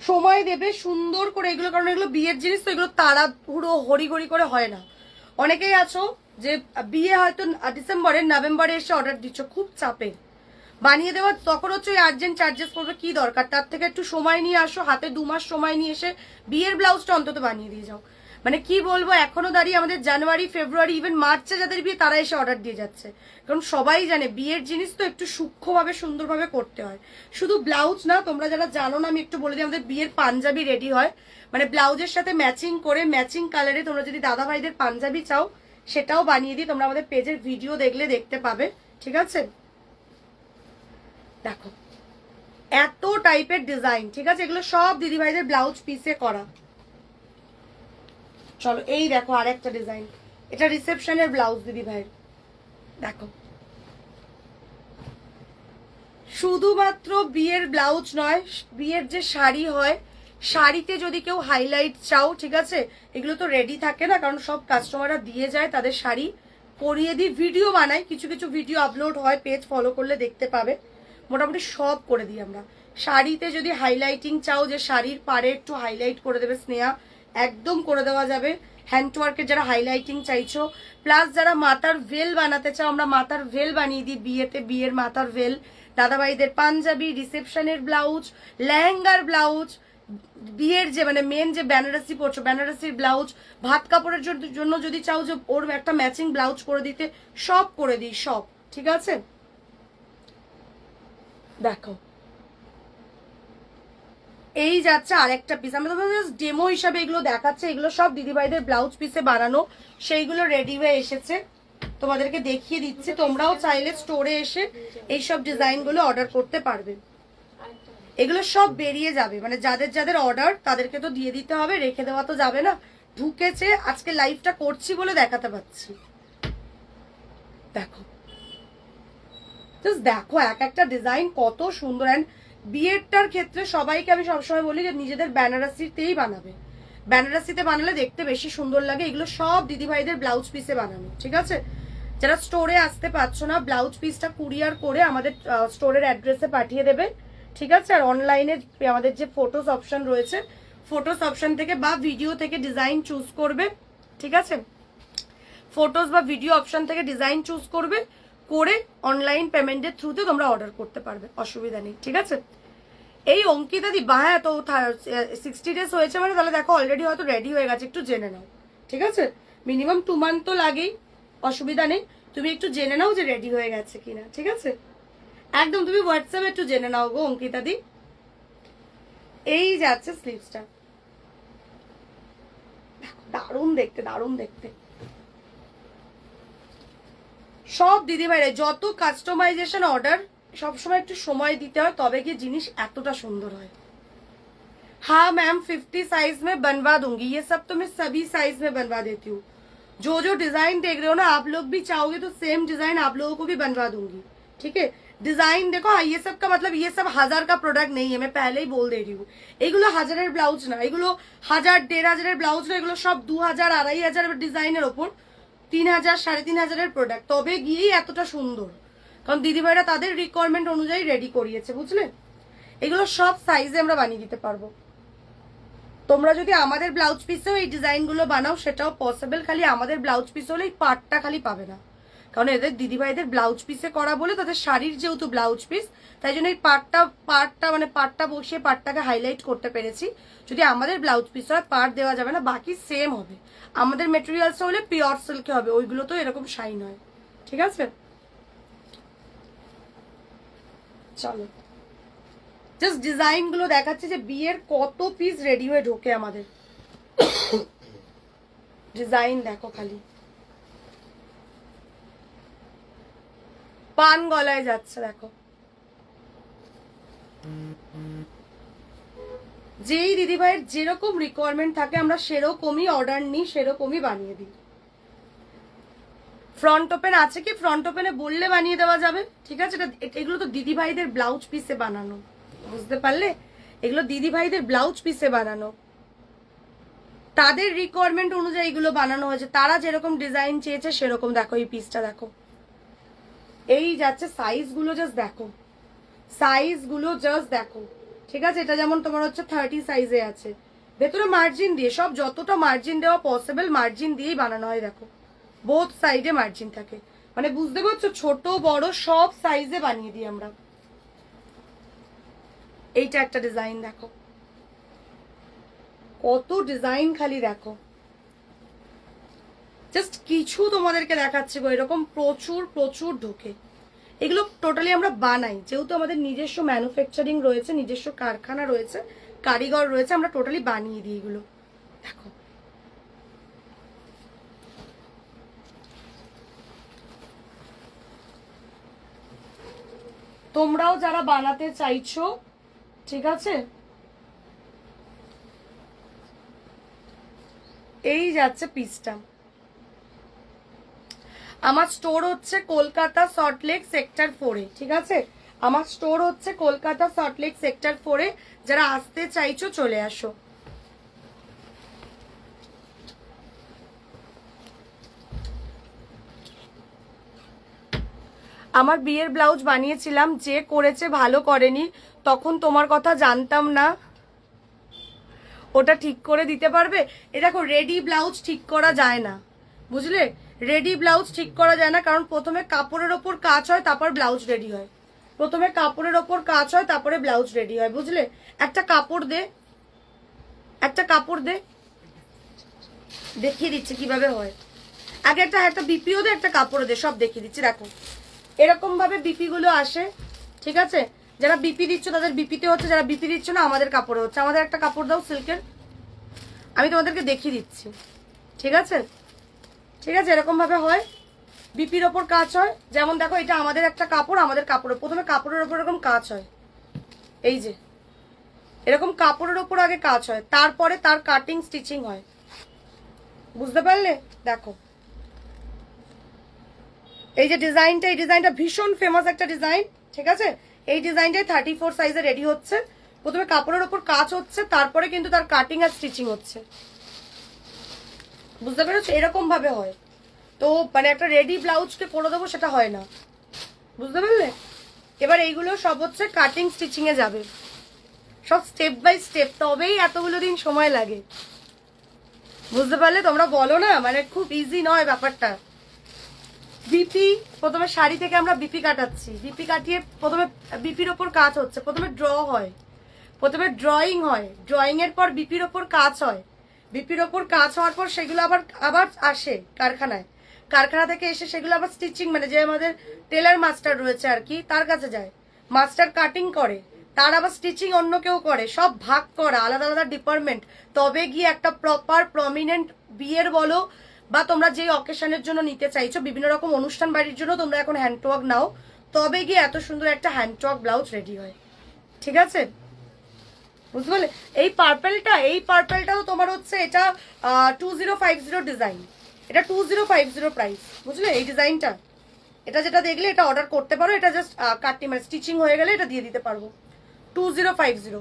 সময় দেবে সুন্দর করে এগুলো, কারণ এগুলো বিয়ের জিনিস তো, এগুলো তাড়াহুড়ো হরিগড়ি করে হয় না। অনেকেই আছো যে বিয়ে হয়তো ডিসেম্বরে, নভেম্বরে এসে অর্ডার দিচ্ছ, খুব চাপে বানিয়ে দেওয়া, তখন হচ্ছে ওই আর্জেন্ট চার্জেস করবে, কি দরকার? তার থেকে একটু সময় নিয়ে আসো, হাতে 2 মাস সময় নিয়ে এসে বিয়ের ব্লাউজটা অন্তত বানিয়ে দিয়ে যাও। মানে কি বলবো, এখনো দাঁড়িয়ে আমাদের জানুয়ারি, ফেব্রুয়ারি, ইভেন মার্চে যাদের বিয়ে তারা এসে অর্ডার দিয়ে যাচ্ছে, কারণ সবাই জানে বিয়ের জিনিস তো একটু সূক্ষ্মভাবে সুন্দরভাবে করতে হয়। শুধু ব্লাউজ না, তোমরা যারা জানো না আমি একটু বলে দিই, আমাদের বিয়ের পাঞ্জাবি রেডি হয়, মানে ব্লাউজের সাথে ম্যাচিং করে, ম্যাচিং কালারে তোমরা যদি দাদা ভাইদের পাঞ্জাবি চাও সেটাও বানিয়ে দিই, তোমরা আমাদের পেজের ভিডিও দেখলে দেখতে পাবে, ঠিক আছে? দেখো এত টাইপের ডিজাইন, ঠিক আছে? এগুলো সব দিদিভাইদের ব্লাউজ পিসে করা। চলো এই দেখো আরেকটা ডিজাইন, এটা রিসেপশনের ব্লাউজ দিদিভাইয়ের, দেখো। শুধুমাত্র বিয়ের ব্লাউজ নয়, বিয়ের যে শাড়ি হয়, শাড়িতে যদি কেউ হাইলাইট চাও, ঠিক আছে? এগুলো তো রেডি থাকে না, কারণ সব কাস্টমাররা দিয়ে যায় তাদের শাড়ি, করিয়ে দিই, ভিডিও বানাই, কিছু কিছু ভিডিও আপলোড হয়, পেজ ফলো করলে দেখতে পাবে, মোটামুটি সব করে দিই আমরা। শাড়িতে যদি হাইলাইটিং চাও, যে শাড়ির পাড়ে একটু হাইলাইট করে দেবে স্নেহা, একদম করে দেওয়া যাবে। হ্যান্ডওয়ার্কের যারা হাইলাইটিং চাইছো, প্লাস যারা মাথার ভেল বানাতে চাও, আমরা মাথার ভেল বানিয়ে দিই বিয়েতে, বিয়ের মাথার ভেল, দাদাভাইদের পাঞ্জাবি, রিসেপশনের ব্লাউজ, লেহেঙ্গার ব্লাউজ, বিয়ের যে মানে মেন যে বেনারসি পরছো বেনারসির ব্লাউজ, ভাত কাপড়ের জন্য যদি চাও যে ওর একটা ম্যাচিং ব্লাউজ করে দিতে, সব করে দিই, সব, ঠিক আছে? দেখো এই যাচ্ছে আরেকটা পিস, আমরা তোমাদের জাস্ট ডেমো হিসাবে এগুলো দেখাচ্ছে, এগুলো সব দিদিভাইদের ব্লাউজ পিসে বানানো, সেইগুলো রেডি হয়ে এসেছে, তোমাদেরকে দেখিয়ে দিচ্ছি। তোমরাও চাইলে স্টোরে এসে এইসব ডিজাইনগুলো অর্ডার করতে পারবে, এগুলো সব বেরিয়ে যাবে, মানে যাদের যাদের অর্ডার তাদেরকে তো দিয়ে দিতে হবে, রেখে দেওয়া তো যাবে না। ঢুকেছে আজকে লাইভটা করছি বলে দেখাতে পাচ্ছি, দেখো জাস্ট দেখো এক একটা ডিজাইন কত সুন্দর। অ্যান্ড বিয়েরটার ক্ষেত্রে সবাইকে আমি সবসময় বলি যে নিজেদের বেনারসিতেই বানাবে, বেনারসিতে বানালে দেখতে বেশি সুন্দর লাগে। এগুলো সব দিদিভাইদের ব্লাউজ পিসে বানানো, ঠিক আছে? যারা স্টোরে আসতে পারছো না, ব্লাউজ পিসটা কুরিয়ার করে আমাদের স্টোরের অ্যাড্রেসে পাঠিয়ে দেবে, ঠিক আছে? আর অনলাইনে আমাদের যে ফটোস অপশন রয়েছে, ফটোস অপশন থেকে বা ভিডিও থেকে ডিজাইন চুজ করবে, ঠিক আছে? ফটোস বা ভিডিও অপশন থেকে ডিজাইন চুজ করবে, করে অনলাইন পেমেন্টের থ্রুতে তোমরা অর্ডার করতে পারবে, অসুবিধা নেই, ঠিক আছে? এই অঙ্কিতা দি হ্যাঁ, তো 60 ডেজ হয়েছে মানে তাহলে দেখো অলরেডি হয়তো রেডি হয়ে গেছে, একটু জেনে নাও, ঠিক আছে? মিনিমাম 2 মান্থ তো লাগেই, অসুবিধা নেই, তুমি একটু জেনে নাও যে রেডি হয়ে গেছে কিনা, ঠিক আছে? একদম তুমি হোয়াটসঅ্যাপে একটু জেনে নাও গো অঙ্কিতা দি। এই যাচ্ছে স্লিভসটা, দারুণ দেখতে, দারুণ দেখতে। সব দিদিভাইরা যত কাস্টমাইজেশন অর্ডার সবসময় একটু সময় দিতে হয়, তবে গিয়ে জিনিস এতটা সুন্দর হয়। हाँ मैम 50 साइज में बनवा दूंगी, ये सब तो मैं सभी साइज में बनवा देती हूँ। जो जो डिजाइन देख रहे हो ना, आप लोग भी चाहोगे तो सेम डिजाइन आप लोगों को भी बनवा दूंगी, ठीक है। ডিজাইন দেখো, ये सब का मतलब ये सब 1000 का प्रोडक्ट नहीं है, मैं पहले ही बोल दे रही हूँ। এগুলো 1000-এর ব্লাউজ না, এগুলো 1000-1500-এর ব্লাউজ না, এগুলো সব 2000-2500 ডিজাইনের ওপর 3000-3500-এর প্রোডাক্ট, তবে গিয়েই এতটা সুন্দর। কারণ দিদিভাইরা তাদের রিকোয়ারমেন্ট অনুযায়ী রেডি করিয়েছে, বুঝলে। এগুলো সব সাইজে আমরা বানিয়ে দিতে পারবো। তোমরা যদি আমাদের ব্লাউজ পিসেও এই ডিজাইনগুলো বানাও সেটাও পসিবল, খালি আমাদের ব্লাউজ পিস হলে এই পার্টটা খালি পাবে না, কারণ এদের দিদিভাইদের ব্লাউজ পিসে করা বলে তাদের শাড়ির যেহেতু ব্লাউজ পিস, তাই জন্য এই পার্টটা বসিয়ে পার্টটাকে হাইলাইট করতে পেরেছি। যদি আমাদের ব্লাউজ পিস হয় পার্ট দেওয়া যাবে না, বাকি সেম হবে। আমাদের মেটেরিয়ালস হলে পিওর সিল্কে হবে, ওইগুলো তো এরকম শাইন হয়, ঠিক আছে। চলো জাস্ট ডিজাইন গুলো দেখাচ্ছি যে বিয়ের কত পিস রেডি হয়ে ঢোকে আমাদের। ডিজাইন দেখো খালি, পান গলায় যাচ্ছে দেখো। যেই দিদিভাইয়ের যেরকম রিকোয়ারমেন্ট থাকে আমরা সেরকমই অর্ডার নিই, সেরকমই বানিয়ে দিই। ফ্রন্ট ওপেন আছে কি? ফ্রন্ট ওপেনে বললে বানিয়ে দেওয়া যাবে, ঠিক আছে। এগুলো তো দিদিভাইদের ব্লাউজ পিসে বানানো, বুঝতে পারলে। এগুলো দিদিভাইদের ব্লাউজ পিসে বানানো, তাদের রিকোয়ারমেন্ট অনুযায়ী এগুলো বানানো হয়েছে, তারা যেরকম ডিজাইন চেয়েছে সেরকম। দেখো এই পিসটা দেখো, এই যাচ্ছে সাইজ গুলো জাস্ট দেখো, সাইজ গুলো জাস্ট দেখো, ঠিক আছে। এটা যেমন তোমার হচ্ছে 30 সাইজে আছে, ভেতরে মার্জিন দিয়ে, সব যতটা মার্জিন দেওয়া পসিবল মার্জিন দিয়েই বানানো হয়। দেখো বোথ সাইডে মার্জিন থাকে, মানে বুঝতে পারছো, ছোট বড় সব সাইজে বানিয়ে দিই আমরা। এইটা একটা ডিজাইন দেখো, কত ডিজাইন খালি দেখো। জাস্ট কিছু তোমাদেরকে দেখাচ্ছি গো, এরকম প্রচুর প্রচুর ঢোকে। এগুলো টোটালি আমরা বানাই, যেহেতু আমাদের নিজস্ব ম্যানুফ্যাকচারিং রয়েছে, নিজস্ব কারখানা রয়েছে, কারিগর রয়েছে, আমরা টোটালি বানিয়ে দিই এগুলো। দেখো তোমরাও যারা বানাতে চাইছো, ঠিক আছে। এই যাচ্ছে পিসটা। আমার স্টোর হচ্ছে কলকাতা সল্টলেক সেক্টর 4-এ, ঠিক আছে। আমার স্টোর হচ্ছে কলকাতা সল্টলেক সেক্টর 4-এ, যারা আসতে চাইছো চলে আসো। আমার বিয়ের ব্লাউজ বানিয়েছিলাম, যে করেছে ভালো করেনি, তখন তোমার কথা জানতাম না। ওটা ঠিক করে দিতে পারবে? এ দেখো, রেডি ব্লাউজ ঠিক করা যায় না, বুঝলে। রেডি ব্লাউজ ঠিক করা যায় না, কারণ প্রথমে কাপড়ের ওপর কাজ হয়, তারপর ব্লাউজ রেডি হয়। প্রথমে কাপড়ের ওপর কাজ হয়, তারপরে ব্লাউজ রেডি হয়, বুঝলে। একটা কাপড় দে, একটা কাপড় দে, দেখিয়ে দিচ্ছি কিভাবে হয়। আগে একটা বিপিও দে, একটা কাপড় দে, সব দেখিয়ে দিচ্ছি। দেখো এরকম ভাবে বিপি গুলো আসে, ঠিক আছে। যারা বিপি দিচ্ছ তাদের বিপিতে হচ্ছে, যারা বিপি দিচ্ছ না আমাদের কাপড়ে হচ্ছে। আমাদের একটা কাপড় দাও সিল্কের, আমি তোমাদেরকে দেখিয়ে দিচ্ছি, ঠিক আছে। ঠিক আছে, এরকম ভাবে হয়, বিপির ওপর কাজ হয়। যেমন দেখো এটা আমাদের একটা কাপড়, আমাদের কাপড়ে প্রথমে কাপড়ের ওপর এরকম কাজ হয়, এই যে এরকম কাপড়ের ওপর আগে কাজ হয়, তারপরে তার কাটিং স্টিচিং হয়, বুঝতে পারলে। দেখো এই যে ডিজাইনটা, এই ডিজাইনটা ভীষণ ফেমাস একটা ডিজাইন, ঠিক আছে। এই ডিজাইনটাই 34 সাইজে রেডি হচ্ছে। প্রথমে কাপড়ের ওপর কাজ হচ্ছে, তারপরে কিন্তু তার কাটিং আর স্টিচিং হচ্ছে, বুঝতে পেরেছো। এরকম ভাবে হয়। তো মানে একটা রেডি ব্লাউজকে করে দেবো সেটা হয় না, বুঝতে পারলে। এবার এইগুলো সব হচ্ছে কাটিং স্টিচিং এ যাবে, সব স্টেপ বাই স্টেপ, তবেই এতগুলো দিন সময় লাগে, বুঝতে পারলে। তোমরা বলো না মানে খুব ইজি নয় ব্যাপারটা। বিপি প্রথমে শাড়ি থেকে আমরা বিপি কাটাচ্ছি, বিপি কাটিয়ে প্রথমে বিপির ওপর কাজ হচ্ছে, প্রথমে ড্র হয়, প্রথমে ড্রয়িং হয়, ড্রয়িং এর পর বিপির ওপর কাজ হয়, বিপির ওপর কাজ হওয়ার পর সেগুলো আবার আসে কারখানায়, কারখানা থেকে এসে সেগুলো আবার স্টিচিং, মানে যে আমাদের টেলার মাস্টার রয়েছে আর কি, তার কাছে যায়, মাস্টার কাটিং করে, তার আবার স্টিচিং অন্য কেউ করে, সব ভাগ করা, আলাদা আলাদা ডিপার্টমেন্ট, তবে গিয়ে একটা প্রপার প্রমিনেন্ট বিয়ের বলো বা তোমরা যে অকেশনের জন্য নিতে চাইছো, বিভিন্ন রকম অনুষ্ঠান বাড়ির জন্য তোমরা এখন হ্যান্ডওয়ার্ক নাও, তবে গিয়ে এত সুন্দর একটা হ্যান্ডওয়ার্ক ব্লাউজ রেডি হয়। ঠিক আছে, বুঝতে পারলে? এই পার্পেলটাও তোমার হচ্ছে এটা 2050 ডিজাইন, এটা 2050 প্রাইস, বুঝলে? এই ডিজাইনটা, এটা যেটা দেখলে এটা অর্ডার করতে পারো, এটা জাস্ট কাটিং মানে স্টিচিং হয়ে গেলে এটা দিয়ে দিতে পারবো। 2050,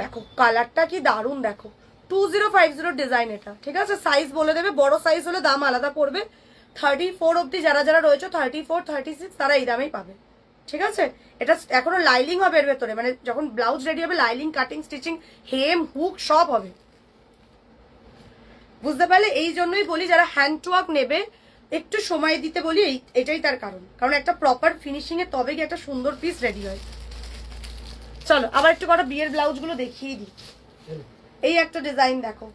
দেখো কালারটা কি দারুণ, দেখো 2050 ডিজাইন এটা। ঠিক আছে, সাইজ বলে দেবে, বড় সাইজ হলে দাম আলাদা পড়বে। 34 অব্দি যারা যারা রয়েছে, 34, 36 তারা এই দামেই পাবে। ঠিক আছে, এটা এখনো লাইলিং হবে এর ভেতরে, মানে যখন ব্লাউজ রেডি হবে লাইলিং, কাটিং, স্টিচিং, হেম, হুক সব হবে, বুঝতে পারলে? এই জন্যই বলি যারা হ্যান্ডওয়ার্ক নেবে একটু সময় দিতে বলি, এটাই তার কারণ, কারণ একটা প্রপার ফিনিশিং এ তবে গিয়ে একটা সুন্দর পিস রেডি হয়। চলো আবার একটু কটা বিয়ের ব্লাউজ গুলো দেখিয়ে দিই। এই একটা ডিজাইন দেখো,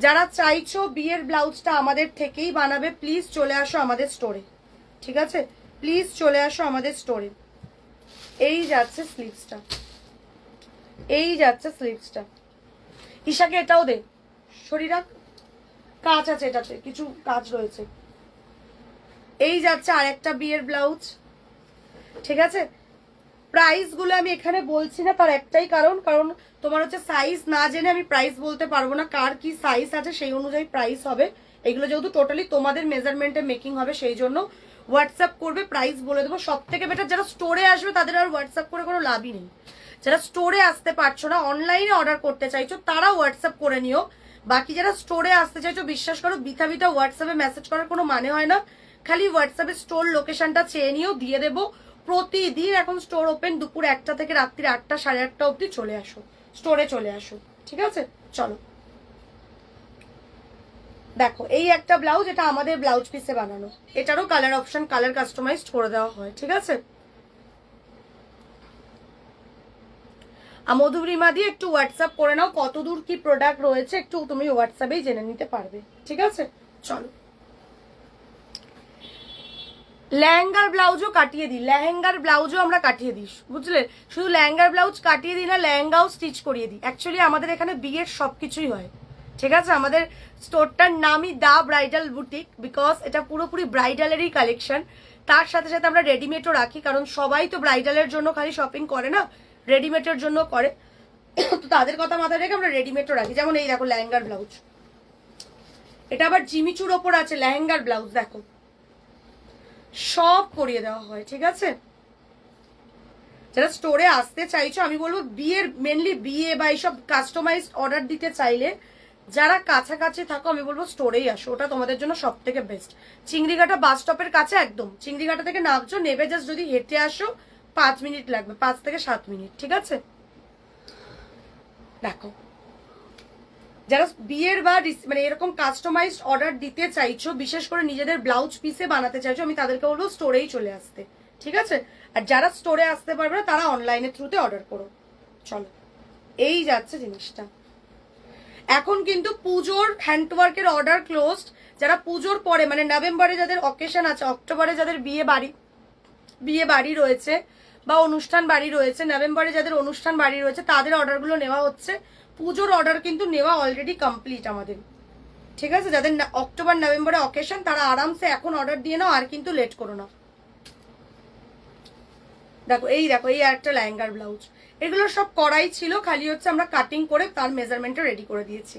যারা চাইছো বিয়ের ব্লাউজটা আমাদের থেকেই বানাবে, প্লিজ চলে আসো আমাদের স্টোরে। ঠিক আছে, প্লিজ চলে আসো আমাদের স্টোরে। এই যাচ্ছে স্লিভসটা, এই যাচ্ছে স্লিভসটা। ঈশাকে এটাও দে, শরীর রাখ, কাজ আছে এটাতে, কিছু কাজ রয়েছে। এই যাচ্ছে আর একটা বিয়ের ব্লাউজ। ঠিক আছে, প্রাইস গুলো আমি এখানে বলছি না, তার একটাই কারণ, কারণ তোমার হচ্ছে সাইজ না জেনে আমি প্রাইস বলতে পারবো না, কার কি সাইজ আছে সেই অনুযায়ী প্রাইস হবে। এগুলো যেহেতু টোটালি তোমাদের মেজারমেন্টে মেকিং হবে, সেই জন্য হোয়াটসঅ্যাপ করবে, প্রাইস বলে দেবো। সব থেকে বেটার যারা স্টোরে আসবে তাদের আর হোয়াটসঅ্যাপ করে কোনো লাভই নেই। যারা স্টোরে আসতে পারছো না, অনলাইনে অর্ডার করতে চাইছো, তারা হোয়াটসঅ্যাপ করে নিও। বাকি যারা স্টোরে আসতে চাইছো, বিশ্বাস করো বিথা বিথা হোয়াটসঅ্যাপে মেসেজ করার কোনো মানে হয় না। খালি হোয়াটসঅ্যাপে স্টোর লোকেশনটা চেয়ে নিও, দিয়ে দেবো। প্রতিদিন এখন স্টোর ওপেন, দুপুর 1টা থেকে রাত্রি 8টা, 8:30 অব্দি চলে আসো, স্টোরে চলে আসো। ঠিক আছে, চলো দেখো এই একটা ব্লাউজ, এটা আমাদের ব্লাউজ পিসে বানানো, এটারও কালার অপশন, কালার কাস্টমাইজড করে দেওয়া হয়। ঠিক আছে, মধুরিমা দিয়ে একটু হোয়াটসঅ্যাপ করে নাও, কত দূর কি প্রোডাক্ট রয়েছে একটু তুমি হোয়াটসঅ্যাপেই জেনে নিতে পারবে। ঠিক আছে, চলো লেহেঙ্গার ব্লাউজও কাটিয়ে দিই, লেহেঙ্গার ব্লাউজও আমরা কাটিয়ে দিই, বুঝলে? শুধু লেহেঙ্গার ব্লাউজ কাটিয়ে দিই না, লেহেঙ্গাও স্টিচ করিয়ে দিই। অ্যাকচুয়ালি আমাদের এখানে বিয়ের সবকিছুই হয়। ঠিক আছে, আমাদের স্টোরটার নামই দা ব্রাইডাল বুটিক, বিকজ এটা পুরোপুরি ব্রাইডালেরই কালেকশন। তার সাথে সাথে আমরা রেডিমেডও রাখি, কারণ সবাই তো ব্রাইডালের জন্য খালি শপিং করে না, রেডিমেডের জন্য করে। তো তাদের কথা মাথায় রেখে আমরা রেডিমেডও রাখি। যেমন এই দেখো লেহেঙ্গার ব্লাউজ, এটা আবার জিমিচুর ওপর আছে লেহেঙ্গার ব্লাউজ, দেখো সব করিয়ে দেওয়া হয়। ঠিক আছে, যারা স্টোরে আসতে চাইছো, আমি বলবো বিয়ের, মেনলি বিয়ে বা এইসব কাস্টমাইজড অর্ডার দিতে চাইলে যারা কাছাকাছি থাকো, আমি বলবো স্টোরেই আসো, ওটা তোমাদের জন্য সব থেকে বেস্ট। চিংড়িঘাটা বাস স্টপের কাছে একদম, চিংড়িঘাটা থেকে নামছো, নেবে জাস্ট যদি হেঁটে আসো 5 মিনিট লাগবে, 5 থেকে 7 মিনিট। ঠিক আছে, দেখো যারা বিয়ের বা মানে এরকম কাস্টমাইজড অর্ডার দিতে চাইছো, বিশেষ করে নিজেদের ব্লাউজ পিসে বানাতে চাইছো, আমি তাদেরকে বলবো স্টোরেই চলে আসতে। ঠিক আছে, আর যারা স্টোরে আসতে পারবে না তারা অনলাইনের থ্রুতে অর্ডার করো। চলো এই যাচ্ছে জিনিসটা। এখন কিন্তু পুজোর হ্যান্ডওয়ার্কের অর্ডার ক্লোজড। যারা পুজোর পরে মানে নভেম্বরে যাদের অকেশন আছে, অক্টোবরে যাদের বিয়ে বাড়ি রয়েছে বা অনুষ্ঠান বাড়ি রয়েছে, নভেম্বরে যাদের অনুষ্ঠান বাড়ি রয়েছে, তাদের অর্ডারগুলো নেওয়া হচ্ছে। পুজোর অর্ডার কিন্তু নেওয়া অলরেডি কমপ্লিট আমাদের। ঠিক আছে, যাদের অক্টোবর নভেম্বরে অকেশন, তারা আরামসে এখন অর্ডার দিয়ে নাও, আর কিন্তু লেট করো না। দেখো এই একটা লেহেঙ্গার ব্লাউজ, এগুলো সব করাই ছিল, খালি হচ্ছে আমরা কাটিং করে তার মেজারমেন্টটা রেডি করে দিয়েছি।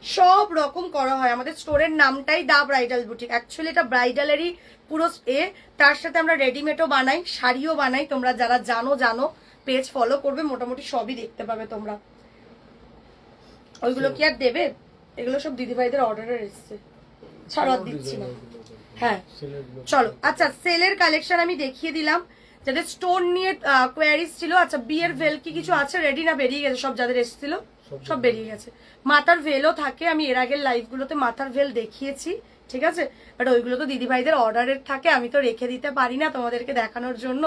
সব রকম করা হয়, আমাদের স্টোরের নামটাই দা ব্রাইডাল বুটিক। অ্যাকচুয়ালি এটা ব্রাইডালেরই পুরো তার সাথে আমরা রেডিমেডও বানাই, শাড়িও বানাই। তোমরা যারা জানো পেজ ফলো করবে, মোটামুটি সবই দেখতে পাবে তোমরা। ওইগুলো কি আর দেবে, এগুলো সব দিদিভাইদের অর্ডারে এসছে, ছাড় দিচ্ছি না। হ্যাঁ চলো, আচ্ছা সেলের কালেকশন আমি দেখিয়ে দিলাম। যাদের স্টোন নিয়ে কোয়ারিজ ছিল, আচ্ছা বিয়ের ভেল কি কিছু আছে রেডি না বেরিয়ে গেছে? সব যাদের এসেছিল সব বেরিয়ে গেছে। মাথার ভেলও থাকে, আমি এর আগের লাইভগুলোতে মাথার ভেল দেখিয়েছি। ঠিক আছে, বাট ওইগুলো তো দিদিভাইদের অর্ডারের থাকে, আমি তো রেখে দিতে পারি না তোমাদেরকে দেখানোর জন্য,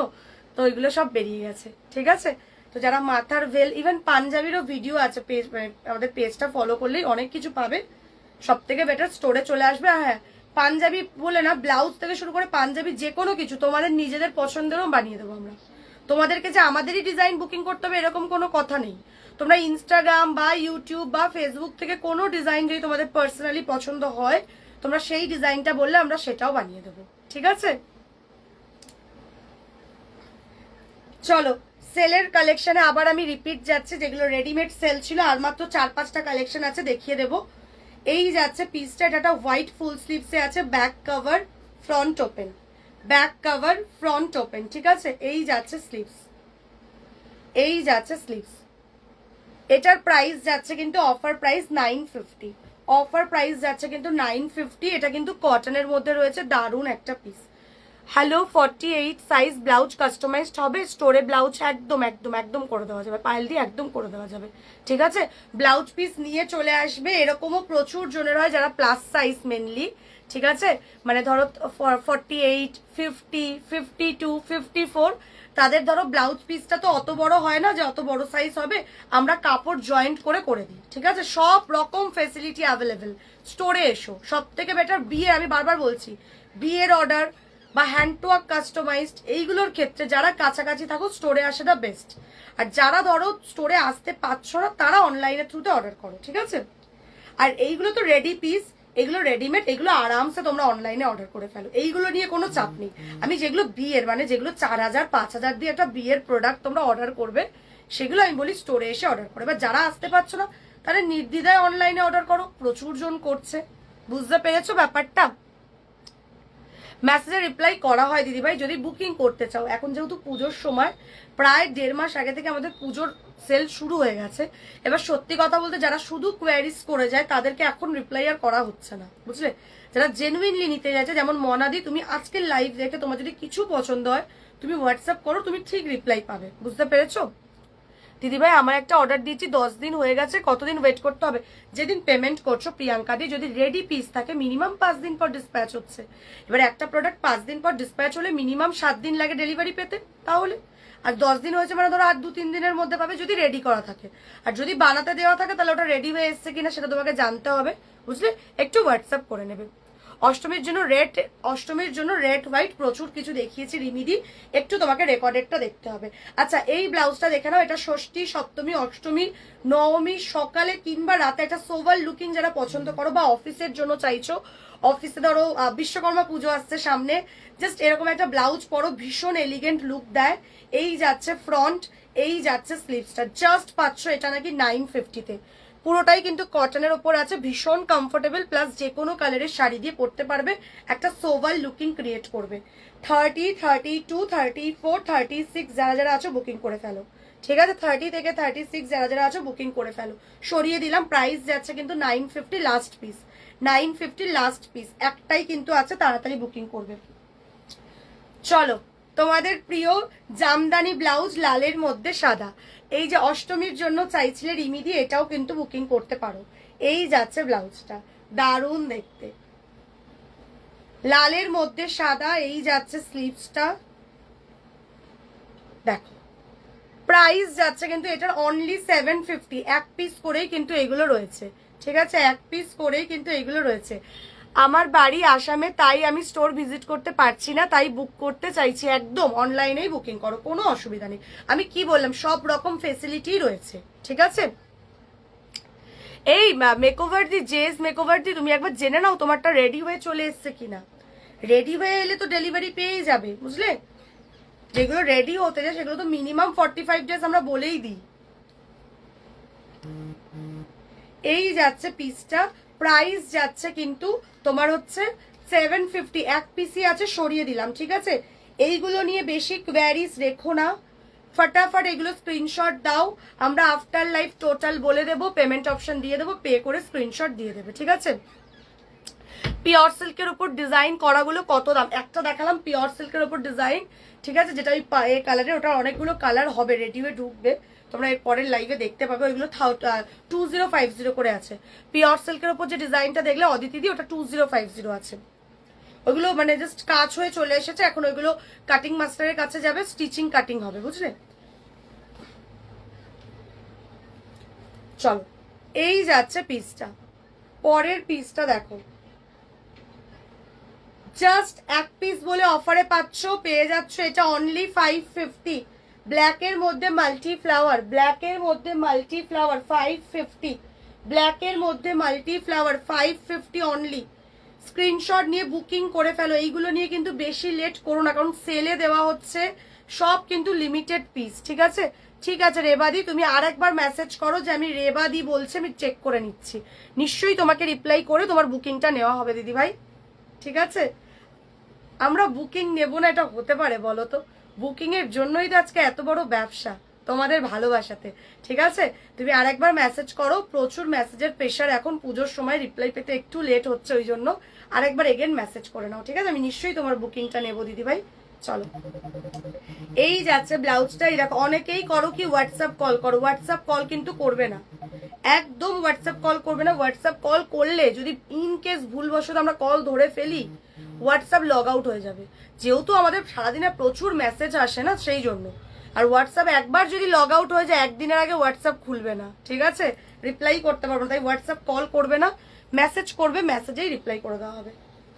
তো ওইগুলো সব বেরিয়ে গেছে। ঠিক আছে, তো যারা মাথার ভেল, ইভেন পাঞ্জাবিরও ভিডিও আছে পেজ, আমাদের পেজটা ফলো করলেই অনেক কিছু পাবে। সব থেকে বেটার স্টোরে চলে আসবে। হ্যাঁ, পাঞ্জাবি বলে না, ব্লাউজ থেকে শুরু করে পাঞ্জাবি যে কোনো কিছু তোমাদের নিজেদের পছন্দেরও বানিয়ে দেবো আমরা। তোমাদেরকে যে আমাদেরই ডিজাইন বুকিং করতে হবে এরকম কোনো কথা নেই। তোমরা ইনস্টাগ্রাম বা ইউটিউব বা ফেসবুক থেকে কোনো ডিজাইন যদি তোমাদের পার্সোনালি পছন্দ হয়, তোমরা সেই ডিজাইনটা বললে আমরা সেটাও বানিয়ে দেবো, ঠিক আছে? চলো, সেলের কালেকশনে আবার আমি রিপিট যাচ্ছে, যেগুলো রেডিমেড সেল ছিল আর মাত্র 4-5টা কালেকশন আছে, দেখিয়ে দেবো। এই যাচ্ছে পিসটা, এটা হোয়াইট ফুল স্লিভসে আছে, back cover front open, back cover front open, ঠিক আছে? এই যাচ্ছে স্লিভস, এই যাচ্ছে স্লিভস। এটার প্রাইস যাচ্ছে কিন্তু অফার প্রাইস 950, অফার প্রাইস যাচ্ছে কিন্তু 950। এটা কিন্তু কটনের মধ্যে রয়েছে, দারুণ একটা পিস। হ্যালো, 48 সাইজ ব্লাউজ কাস্টমাইজড হবে, স্টোরে ব্লাউজ একদম একদম একদম করে দেওয়া যাবে, পাইল দিয়ে একদম করে দেওয়া যাবে, ঠিক আছে? ব্লাউজ পিস নিয়ে চলে আসবে, এরকমও প্রচুর জনের হয় যারা প্লাস সাইজ মেনলি, ঠিক আছে? মানে ধরো 48, 50, 52, 54, তাদের ধরো ব্লাউজ পিসটা তো অত বড় হয় না যে অত বড় সাইজ হবে, আমরা কাপড় জয়েন্ট করে দিই, ঠিক আছে? সব রকম ফেসিলিটি অ্যাভেলেবেল, স্টোরে এসো। সব থেকে বেটার বিয়ে, আমি বারবার বলছি, বিয়ের অর্ডার বা হ্যান্ড টু ওয়ার্ক কাস্টমাইজড এইগুলোর ক্ষেত্রে যারা কাছাকাছি থাকো স্টোরে আসে দা বেস্ট। আর যারা ধরো স্টোরে আসতে পারছো না তারা অনলাইনের থ্রুতে অর্ডার করো, ঠিক আছে? আর এইগুলো তো রেডি পিস, এগুলো রেডিমেড, এগুলো আরামসে তোমরা অনলাইনে অর্ডার করে ফেলো, এইগুলো নিয়ে কোনো চাপ নেই। আমি যেগুলো বিয়ের, মানে যেগুলো 4000-5000 দিয়ে একটা বিয়ের প্রোডাক্ট তোমরা অর্ডার করবে, সেগুলো আমি বলি স্টোরে এসে অর্ডার করো। এবার যারা আসতে পারছো না তারা নির্দ্বিধায় অনলাইনে অর্ডার করো, প্রচুর জন করছে, বুঝতে পেরেছো ব্যাপারটা? মেসেজে রিপ্লাই করা হয় দিদিভাই যদি বুকিং করতে চাও। এখন যেহেতু পুজোর সময়, প্রায় 1.5 মাস আগে থেকে আমাদের পুজোর সেল শুরু হয়ে গেছে। এবার সত্যি কথা বলতে যারা শুধু কোয়ারিজ করে যায় তাদেরকে এখন রিপ্লাই আর করা হচ্ছে না, বুঝলে? যারা জেনুইনলি নিতে যাচ্ছে, যেমন মনাদি, তুমি আজকের লাইভ দেখে তোমার যদি কিছু পছন্দ হয় তুমি হোয়াটসঅ্যাপ করো, তুমি ঠিক রিপ্লাই পাবে, বুঝতে পেরেছো? দিদিভাই আমার একটা অর্ডার দিয়েছি 10 দিন হয়ে গেছে, কতদিন ওয়েট করতে হবে? যেদিন পেমেন্ট করছো প্রিয়াঙ্কা দি, যদি রেডি পিস থাকে মিনিমাম 5 দিন পর ডিসপ্যাচ হচ্ছে। এবার একটা প্রোডাক্ট 5 দিন পর ডিসপ্যাচ হলে মিনিমাম 7 দিন লাগে ডেলিভারি পেতে, তাহলে আর 10 দিন হয়েছে মানে ধরো আর 2-3 দিনের মধ্যে পাবে যদি রেডি করা থাকে। আর যদি বানাতে দেওয়া থাকে তাহলে ওটা রেডি হয়ে এসছে কিনা সেটা তোমাকে জানতে হবে, বুঝলে? একটু হোয়াটসঅ্যাপ করে নেবে। অষ্টমীর জন্য রেড হোয়াইট প্রচুর কিছু দেখিয়েছি রিমিদি, একটু তোমাকে রেকর্ডেডটা দেখতে হবে। আচ্ছা, এই ব্লাউজটা দেখে নাও, এটা ষষ্ঠী, সপ্তমী, অষ্টমী, নবমী সকালে কিংবা রাতে একটা সোভার লুকিং যারা পছন্দ করো বা অফিসের জন্য চাইছো, অফিসে ধরো বিশ্বকর্মা পুজো আসছে সামনে, জাস্ট এরকম একটা ব্লাউজ পরো, ভীষণ এলিগেন্ট লুক দেয়। এই যাচ্ছে ফ্রন্ট, এই যাচ্ছে স্লিভসটা, জাস্ট পাচ্ছ এটা নাকি 950-তে। পুরোটাই কিন্তু কটনের ওপর আছে, ভীষণ কমফোর্টেবল, প্লাস যে কোনো কালারের শাড়ি দিয়ে পরতে পারবে, একটা সোভাল লুকিং ক্রিয়েট করবে। 30, 32, 34, 36 যারা যারা আছো বুকিং করে ফেলো, ঠিক আছে? 30 থেকে 36 যারা যারা আছো বুকিং করে ফেলো। সরিয়ে দিলাম, প্রাইস যাচ্ছে কিন্তু 950 লাস্ট পিস, 950 লাস্ট পিস, একটাই কিন্তু আছে, তাড়াতাড়ি বুকিং করবে। চলো, তোমাদের প্রিয় জামদানি ব্লাউজ লালের মধ্যে সাদা, এই যে অষ্টমীর জন্য চাইছিলে রিমিদি, এটাও কিন্তু বুকিং করতে পারো। এই যাচ্ছে ব্লাউজটা, দারুণ দেখতে, লালের মধ্যে সাদা। এই যাচ্ছে স্লিভসটা, দেখো প্রাইস যাচ্ছে কিন্তু এটার অনলি 750, এক পিস করেই কিন্তু এগুলো রয়েছে, ঠিক আছে? এক পিস করেই কিন্তু এগুলো রয়েছে। আমার বাড়ি আসামে, তাই আমি স্টোর ভিজিট করতে পারছি না, তাই বুক করতে চাইছি। একদম অনলাইনেই বুকিং করো, কোনো অসুবিধা নেই। আমি কি বললাম, সব রকম ফেসিলিটি রয়েছে, ঠিক আছে? এই মেকওভার দি, জেস মেকওভার দি, তুমি একবার জেনে নাও তোমারটা রেডি হয়ে চলে এসছে কিনা। রেডি হয়ে এলে তো ডেলিভারি পেয়ে যাবে, বুঝলে? যেগুলো রেডি হতে যায় সেগুলো তো মিনিমাম 45 ডেজ আমরা বলেই দিই। এই যাচ্ছে পিসটা, প্রাইস যাচ্ছে কিন্তু তোমার হচ্ছে 750, এক পিসই আছে, সরিয়ে দিলাম, ঠিক আছে? এইগুলো নিয়ে বেশি কোয়ারিজ রেখো না, ফটাফট এগুলো স্ক্রিনশট দাও, আমরা আফটার লাইফ টোটাল বলে দেবো, পেমেন্ট অপশন দিয়ে দেবো, পে করে স্ক্রিনশট দিয়ে দেবে, ঠিক আছে? পিওর সিল্কের উপর ডিজাইন করাগুলো কত দাম? একটা দেখালাম পিওর সিল্কের উপর ডিজাইন, ঠিক আছে? যেটা ওই পায়ে কালারের, ওটা অনেকগুলো কালার হবে, রেডি হয়ে ঢুকবে, তোমরা এর পরের লাইভে দেখতে পাবে। ওইগুলো 2050 করে আছে। পিওর সিল্কের উপর যে ডিজাইনটা দেখলে অদিতিদি, ওটা 2050 আছে। ওইগুলো মানে জাস্ট কাজ হয়ে চলে এসেছে, এখন ওইগুলো কাটিং মাস্টারের কাছে যাবে, স্টিচিং কাটিং হবে, বুঝলে? চলো, এই যাচ্ছে পিসটা, পরের পিসটা দেখো, জাস্ট এক পিস বলে অফারে পাচ্ছ, পেয়ে যাচ্ছ এটা অনলি 550, ব্ল্যাকের মধ্যে মাল্টি ফ্লাওয়ার, ব্ল্যাকের মধ্যে মাল্টি ফ্লাওয়ার 550, ব্ল্যাকের মধ্যে মাল্টি ফ্লাওয়ার 550 অনলি। স্ক্রিনশট নিয়ে বুকিং করে ফেলো। এইগুলো নিয়ে কিন্তু বেশি লেট করো না, কারণ সেলে দেওয়া হচ্ছে, সব কিন্তু লিমিটেড পিস। ঠিক আছে, ঠিক আছে রেবাদি, তুমি আর একবার মেসেজ করো যে আমি রেবাদি বলছি, আমি চেক করে নিচ্ছি। নিশ্চয়ই তোমাকে রিপ্লাই করে তোমার বুকিংটা নেওয়া হবে দিদি ভাই। ঠিক আছে, আমরা বুকিং নেব না এটা হতে পারে বলো তো? বুকিং এর জন্যই তো আজকে এত বড় ব্যবসা, তোমাদের ভালোবাসাতে। ঠিক আছে, তুমি আরেকবার মেসেজ করো, প্রচুর মেসেজের প্রেশার এখন, পুজোর সময় রিপ্লাই পেতে একটু লেট হচ্ছে, ওই জন্য আরেকবার এগেন মেসেজ করে নাও। ঠিক আছে, আমি নিশ্চয়ই তোমার বুকিংটা নেবো দিদি ভাই। চলো, এই যাচ্ছে ব্লাউজটা। এই দেখো, অনেকেই করো কি হোয়াটসঅ্যাপ কল করো, হোয়াটসঅ্যাপ কল কিন্তু করবে না, একদম হোয়াটসঅ্যাপ কল করবে না। হোয়াটসঅ্যাপ কল করলে যদি ইন কেস ভুলবশত আমরা কল ধরে ফেলি, হোয়াটসঅ্যাপ লগ আউট হয়ে যাবে। যেহেতু আমাদের সারাদিনে প্রচুর মেসেজ আসে না, সেই জন্য। আর হোয়াটসঅ্যাপ একবার যদি লগ আউট হয়ে যায়, একদিনের আগে হোয়াটসঅ্যাপ খুলবে না। ঠিক আছে, রিপ্লাই করতে পারবো না, তাই হোয়াটসঅ্যাপ কল করবে না, মেসেজ করবে, মেসেজেই রিপ্লাই করে দেওয়া হবে।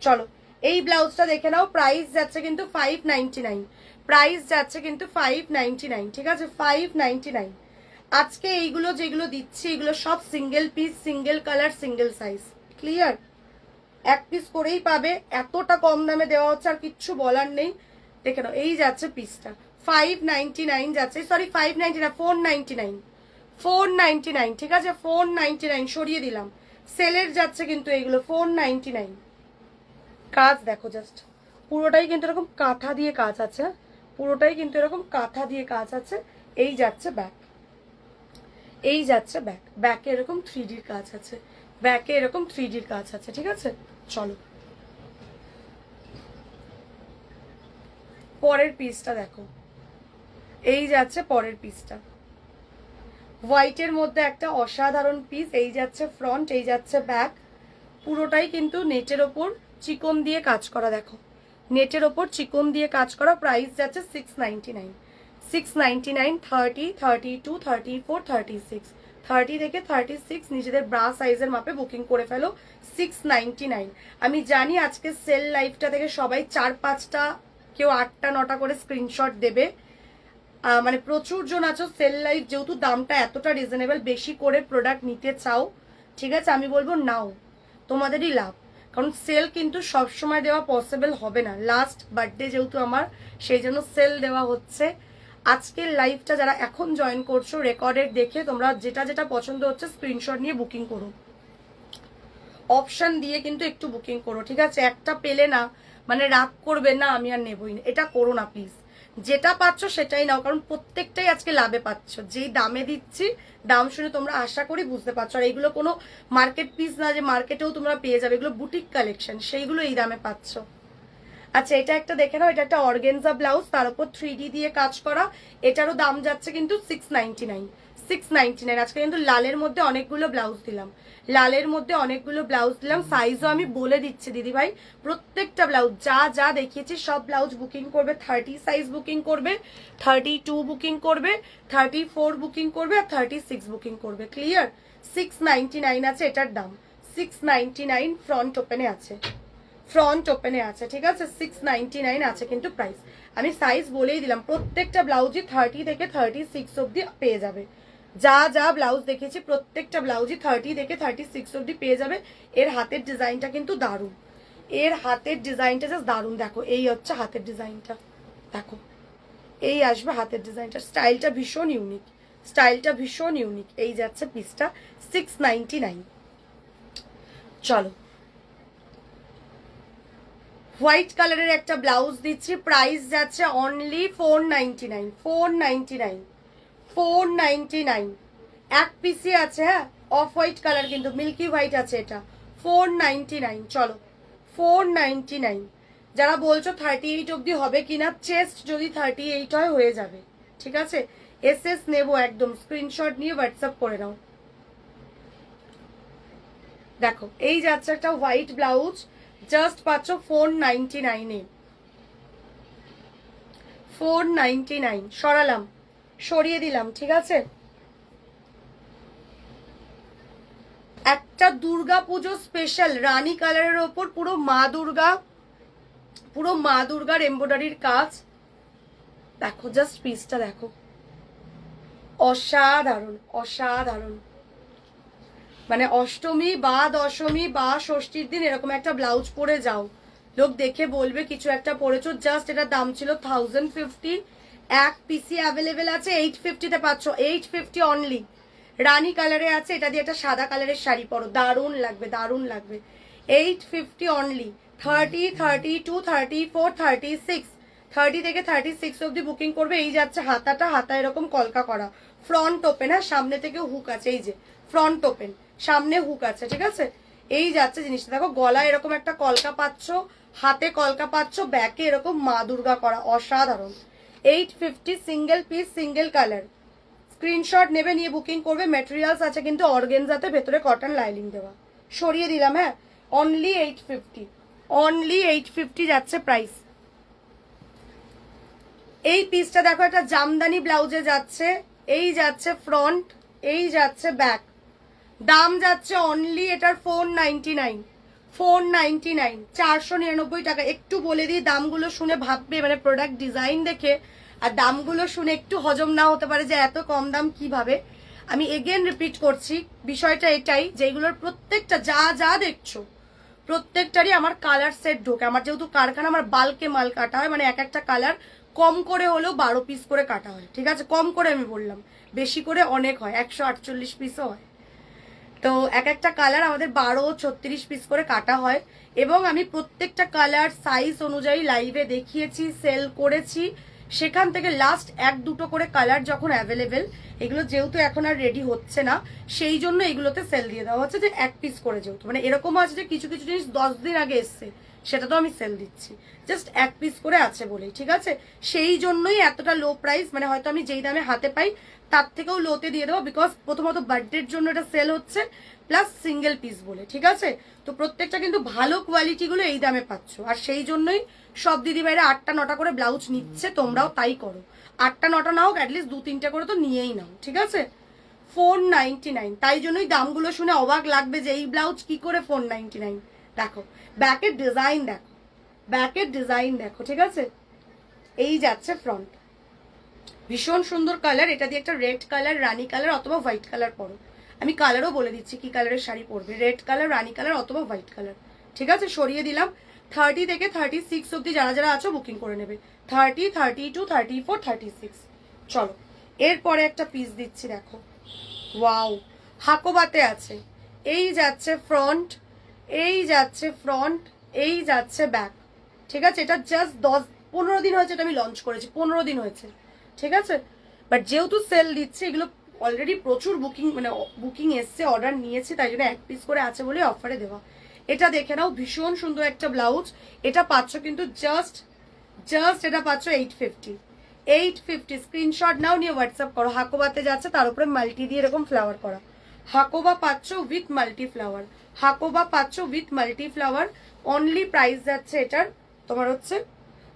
চলো, এই ব্লাউজটা দেখে নাও। প্রাইস যাচ্ছে কিন্তু 599, প্রাইস যাচ্ছে কিন্তু 599। ঠিক আছে, 599। আজকে এইগুলো যেগুলো দিচ্ছি, এগুলো সব single piece, single colour, single size. Clear? এক পিস করেই পাবে, এতটা কম দামে দেওয়া হচ্ছে, আর কিচ্ছু বলার নেই। দেখে নাও, এই যাচ্ছে পিসটা 599 যাচ্ছে, সরি 599, 499, 499। ঠিক আছে, 499 সরিয়ে দিলাম, সেলের যাচ্ছে কিন্তু এইগুলো 499। কাজ দেখো জাস্ট, পুরোটাই কিন্তু এরকম কাঁথা দিয়ে কাজ আছে, পুরোটাই কিন্তু এরকম কাঁথা দিয়ে কাজ আছে। এই যাচ্ছে ব্যাক, এই যাচ্ছে ব্যাক, ব্যাকে এরকম 3Dর কাজ আছে, ব্যাকে এরকম 3Dর কাজ আছে। ঠিক আছে, চলো পরের পিসটা দেখো। এই যাচ্ছে পরের পিসটা, হোয়াইটের মধ্যে একটা অসাধারণ পিস। এই যাচ্ছে ফ্রন্ট, এই যাচ্ছে ব্যাক, পুরোটাই কিন্তু নেটের ওপর চিকন দিয়ে কাজ করা। দেখো, নেটের ওপর চিকন দিয়ে কাজ করা। প্রাইস যাচ্ছে 699, 699। 30, 32, 34, 36, 30 থেকে 36 নিজেদের ব্রা সাইজের মাপে বুকিং করে ফেলো। 699। আমি জানি আজকে সেল লাইভটা থেকে সবাই 4-5টা, কেউ 8টা-9টা করে স্ক্রিনশট দেবে। মানে প্রচুর জন আছো সেল লাইভ, যেহেতু দামটা এতটা রিজনেবল, বেশি করে প্রোডাক্ট নিতে চাও। ঠিক আছে, আমি বলবো নাও, তোমাদেরই লাভ, কারণ সেল কিন্তু সবসময় দেওয়া পসিবল হবে না। লাস্ট বার্থডে যেহেতু আমার, সেই জন্য সেল দেওয়া হচ্ছে। আজকের লাইভটা যারা এখন জয়েন করছো, রেকর্ডেড দেখে তোমরা যেটা যেটা পছন্দ হচ্ছে স্ক্রিনশট নিয়ে বুকিং করো, অপশন দিয়ে কিন্তু একটু বুকিং করো। ঠিক আছে, একটা পেলে না মানে রাগ করবে না আমি আর নেবই না, এটা করো না প্লিজ। যেটা পাচ্ছ সেটাই নাও, কারণ প্রত্যেকটাই আজকে লাভে পাচ্ছ। যেই দামে দিচ্ছি, দাম শুনে তোমরা আশা করি বুঝতে পারছো। আর এইগুলো কোনো মার্কেট পিস না যে মার্কেটেও তোমরা পেয়ে যাবে, এগুলো বুটিক কালেকশন, সেইগুলো এই দামে পাচ্ছ। আচ্ছা, এটা একটা দেখে নাও, এটা একটা অর্গেনজা ব্লাউজ, তার উপর 3D দিয়ে কাজ করা। এটারও দাম যাচ্ছে কিন্তু 699, 699। আজকে কিন্তু লালের মধ্যে অনেকগুলো ব্লাউজ দিলাম, লালের মধ্যে অনেকগুলো ব্লাউজ দিলাম। সাইজও আমি বলে দিচ্ছি দিদি ভাই, প্রত্যেকটা ব্লাউজ যা যা দেখিয়েছি সব ব্লাউজ বুকিং করবে। 30 সাইজ বুকিং করবে, 32 বুকিং করবে, 34 বুকিং করবে, আর 36 বুকিং করবে। ক্লিয়ার? 699 আছে এটার দাম, 699। ফ্রন্ট ওপেনে আছে, ফ্রন্ট ওপেনে আছে। ঠিক আছে, 699 আছে কিন্তু প্রাইস। আমি সাইজ বলেই দিলাম, প্রত্যেকটা ব্লাউজই 30 থেকে 36 অব্দি পেয়ে যাবে। যা যা ব্লাউজ দেখেছি প্রত্যেকটা ব্লাউজই 30 থেকে 36 অব্দি পেয়ে যাবে। এর হাতের ডিজাইনটা কিন্তু দারুণ, এর হাতের ডিজাইনটা জাস্ট দারুণ। দেখো, এই হচ্ছে হাতের ডিজাইনটা, দেখো এই আসবে হাতের ডিজাইনটা। স্টাইলটা ভীষণ ইউনিক, স্টাইলটা ভীষণ ইউনিক। এই যাচ্ছে পিসটা 699। চলো, হোয়াইট কালারের একটা ব্লাউজ দিচ্ছি, প্রাইস যাচ্ছে অনলি 499, 499, 499। এক পিসি আছে, হ্যাঁ, অফ হোয়াইট কালার কিন্তু মিল্কি হোয়াইট আছে, এটা 499। চলো, 499। যারা বলছো 38 অব্দি হবে কিনা, চেস্ট যদি 38 হয় হয়ে যাবে। ঠিক আছে, এসএস নেবো একদম, স্ক্রিনশট নিয়ে হোয়াটসঅ্যাপ করে নাও। দেখো, এই যাচ্ছে একটা হোয়াইট ব্লাউজ, জাস্ট পাচ্ছ 499-এ, 499। সরালাম, সরিয়ে দিলাম। ঠিক আছে, একটা দুর্গা পুজো স্পেশাল রানী কালারের ওপর পুরো মা দুর্গা, পুরো মা দুর্গার এমব্রয়ডারির কাজ। দেখো জাস্ট পিসটা দেখো, অসাধারণ অসাধারণ। মানে অষ্টমী বা দশমী বা ষষ্ঠীর দিন এরকম একটা ব্লাউজ পরে যাও, লোক দেখে বলবে কিছু একটা পরেছো। জাস্ট এটার দাম ছিল 1050, এক পিসি অ্যাভেলেবেল আছে 850-তে পাচ্ছ, 850 অনলি। রানী কালারে আছে, এটা দিয়ে একটা সাদা কালারের শাড়ি পরো, দারুণ লাগবে দারুণ লাগবে। 850 অনলি। 30, 32, 34, 36, 30 থেকে 36 অব্দি বুকিং করবে। এই যাচ্ছে হাতাটা, হাতা এরকম কলকা করা, ফ্রন্ট ওপেন, হ্যাঁ সামনে থেকে হুক আছে, এই যে ফ্রন্ট ওপেন, সামনে হুক আছে, ঠিক আছে। এই যাচ্ছে জিনিসটা, দেখো গলায় এরকম একটা কলকা পাচ্ছ, হাতে কলকা পাচ্ছ, ব্যাকে এরকম মা দুর্গা করা, অসাধারণ। 850 single piece, single colour. Screenshot নেবে, নিয়ে বুকিং করবে। ম্যাটেরিয়ালস আছে কিন্তু অর্গেনজাতে, ভেতরে কটন লাইলিং দেওয়া। সরিয়ে দিলাম, হ্যাঁ অনলি 850, অনলি 850 যাচ্ছে প্রাইস। এই পিসটা দেখো, একটা জামদানি ব্লাউজে যাচ্ছে, এই যাচ্ছে ফ্রন্ট, এই যাচ্ছে ব্যাক, দাম যাচ্ছে অনলি এটার 499, 499, 499 টাকা। একটু বলে দিই, দামগুলো শুনে ভাববে মানে প্রোডাক্ট ডিজাইন দেখে আর দামগুলো শুনে একটু হজম না হতে পারে যে এত কম দাম কিভাবে। আমি এগেন রিপিট করছি, বিষয়টা এটাই, যেগুলোর প্রত্যেকটা যা যা দেখছো প্রত্যেকটারই আমার কালার সেট ঢোকে। আমার যেহেতু কারখানা, আমার বাল্কে মাল কাটা হয়, মানে এক একটা কালার কম করে হলেও 12 পিস করে কাটা হয়, ঠিক আছে। কম করে আমি বললাম, বেশি করে অনেক হয়, 148 পিসও হয়। তো এক একটা কালার আমাদের 12-36 পিস করে কাটা হয়, এবং আমি প্রত্যেকটা কালার সাইজ অনুযায়ী লাইভে দেখিয়েছি, সেল করেছি। সেখান থেকে লাস্ট 1-2টো করে কালার যখন অ্যাভেলেবেল, এগুলো যেহেতু এখন আর রেডি হচ্ছে না, সেই জন্য এগুলোতে সেল দিয়ে দেওয়া হচ্ছে, যে 1 পিস করে, যেহেতু মানে এরকমও আছে যে কিছু কিছু জিনিস 10 দিন আগে এসছে, সেটা তো আমি সেল দিচ্ছি, জাস্ট 1 পিস করে আছে বলেই, ঠিক আছে। সেই জন্যই এতটা লো প্রাইস, মানে হয়তো আমি যেই দামে হাতে পাই তার থেকেও লোতে দিয়ে দেবো, বিকজ প্রথমত বার্থডের জন্য এটা সেল হচ্ছে, প্লাস সিঙ্গেল পিস বলে, ঠিক আছে। তো প্রত্যেকটা কিন্তু ভালো কোয়ালিটিগুলো এই দামে পাচ্ছ, আর সেই জন্যই সব দিদিভাইরা 8টা-9টা করে ব্লাউজ নিচ্ছে, তোমরাও তাই করো। 8টা-9টা না হোক, অ্যাটলিস্ট 2-3টে করে তো নিয়েই নাও, ঠিক আছে। 499, তাই জন্যই দামগুলো শুনে অবাক লাগবে যে এই ব্লাউজ কি করে 499। দেখো ব্যাকের ডিজাইন, দেখো ব্যাকের ডিজাইন দেখো, ঠিক আছে। এই যাচ্ছে ফ্রন্ট, ভীষণ সুন্দর কালার। এটা দিয়ে একটা রেড কালার, রানী কালার অথবা হোয়াইট কালার পরো। আমি কালারও বলে দিচ্ছি কি কালারের শাড়ি পরবে, রেড কালার, রানী কালার অথবা হোয়াইট কালার, ঠিক আছে। সরিয়ে দিলাম। 30 থেকে 36 অব্দি যারা যারা আছো বুকিং করে নেবে, 30, 32, 34, 36। চলো এরপরে একটা পিস দিচ্ছি, দেখো ওয়াও, হাকোবাতে আছে। এই যাচ্ছে ফ্রন্ট, এই যাচ্ছে ফ্রন্ট, এই যাচ্ছে ব্যাক, ঠিক আছে। এটা জাস্ট 10-15 দিন হয়েছে, এটা আমি লঞ্চ করেছি, 15 দিন হয়েছে, ঠিক আছে। বাট যেহেতু সেল দিচ্ছে, এগুলো অলরেডি প্রচুর বুকিং, মানে বুকিং এসছে, অর্ডার নিয়েছি, তাই জন্য 1 পিস করে আছে বলে অফারে দেওয়া। এটা দেখে নাও, ভীষণ সুন্দর একটা ব্লাউজ। এটা পাচ্ছ কিন্তু জাস্ট এটা পাচ্ছ 850, 850। স্ক্রিনশট নাও, নিয়ে হোয়াটসঅ্যাপ করো। হাকোবাতে যাচ্ছে, তার উপরে মাল্টি দিয়ে এরকম ফ্লাওয়ার করা, হাকোবা পাচ্ছ উইথ মাল্টি ফ্লাওয়ার, হাকোবা পাচ্ছ with multi flower. Only price যাচ্ছে এটার তোমার হচ্ছে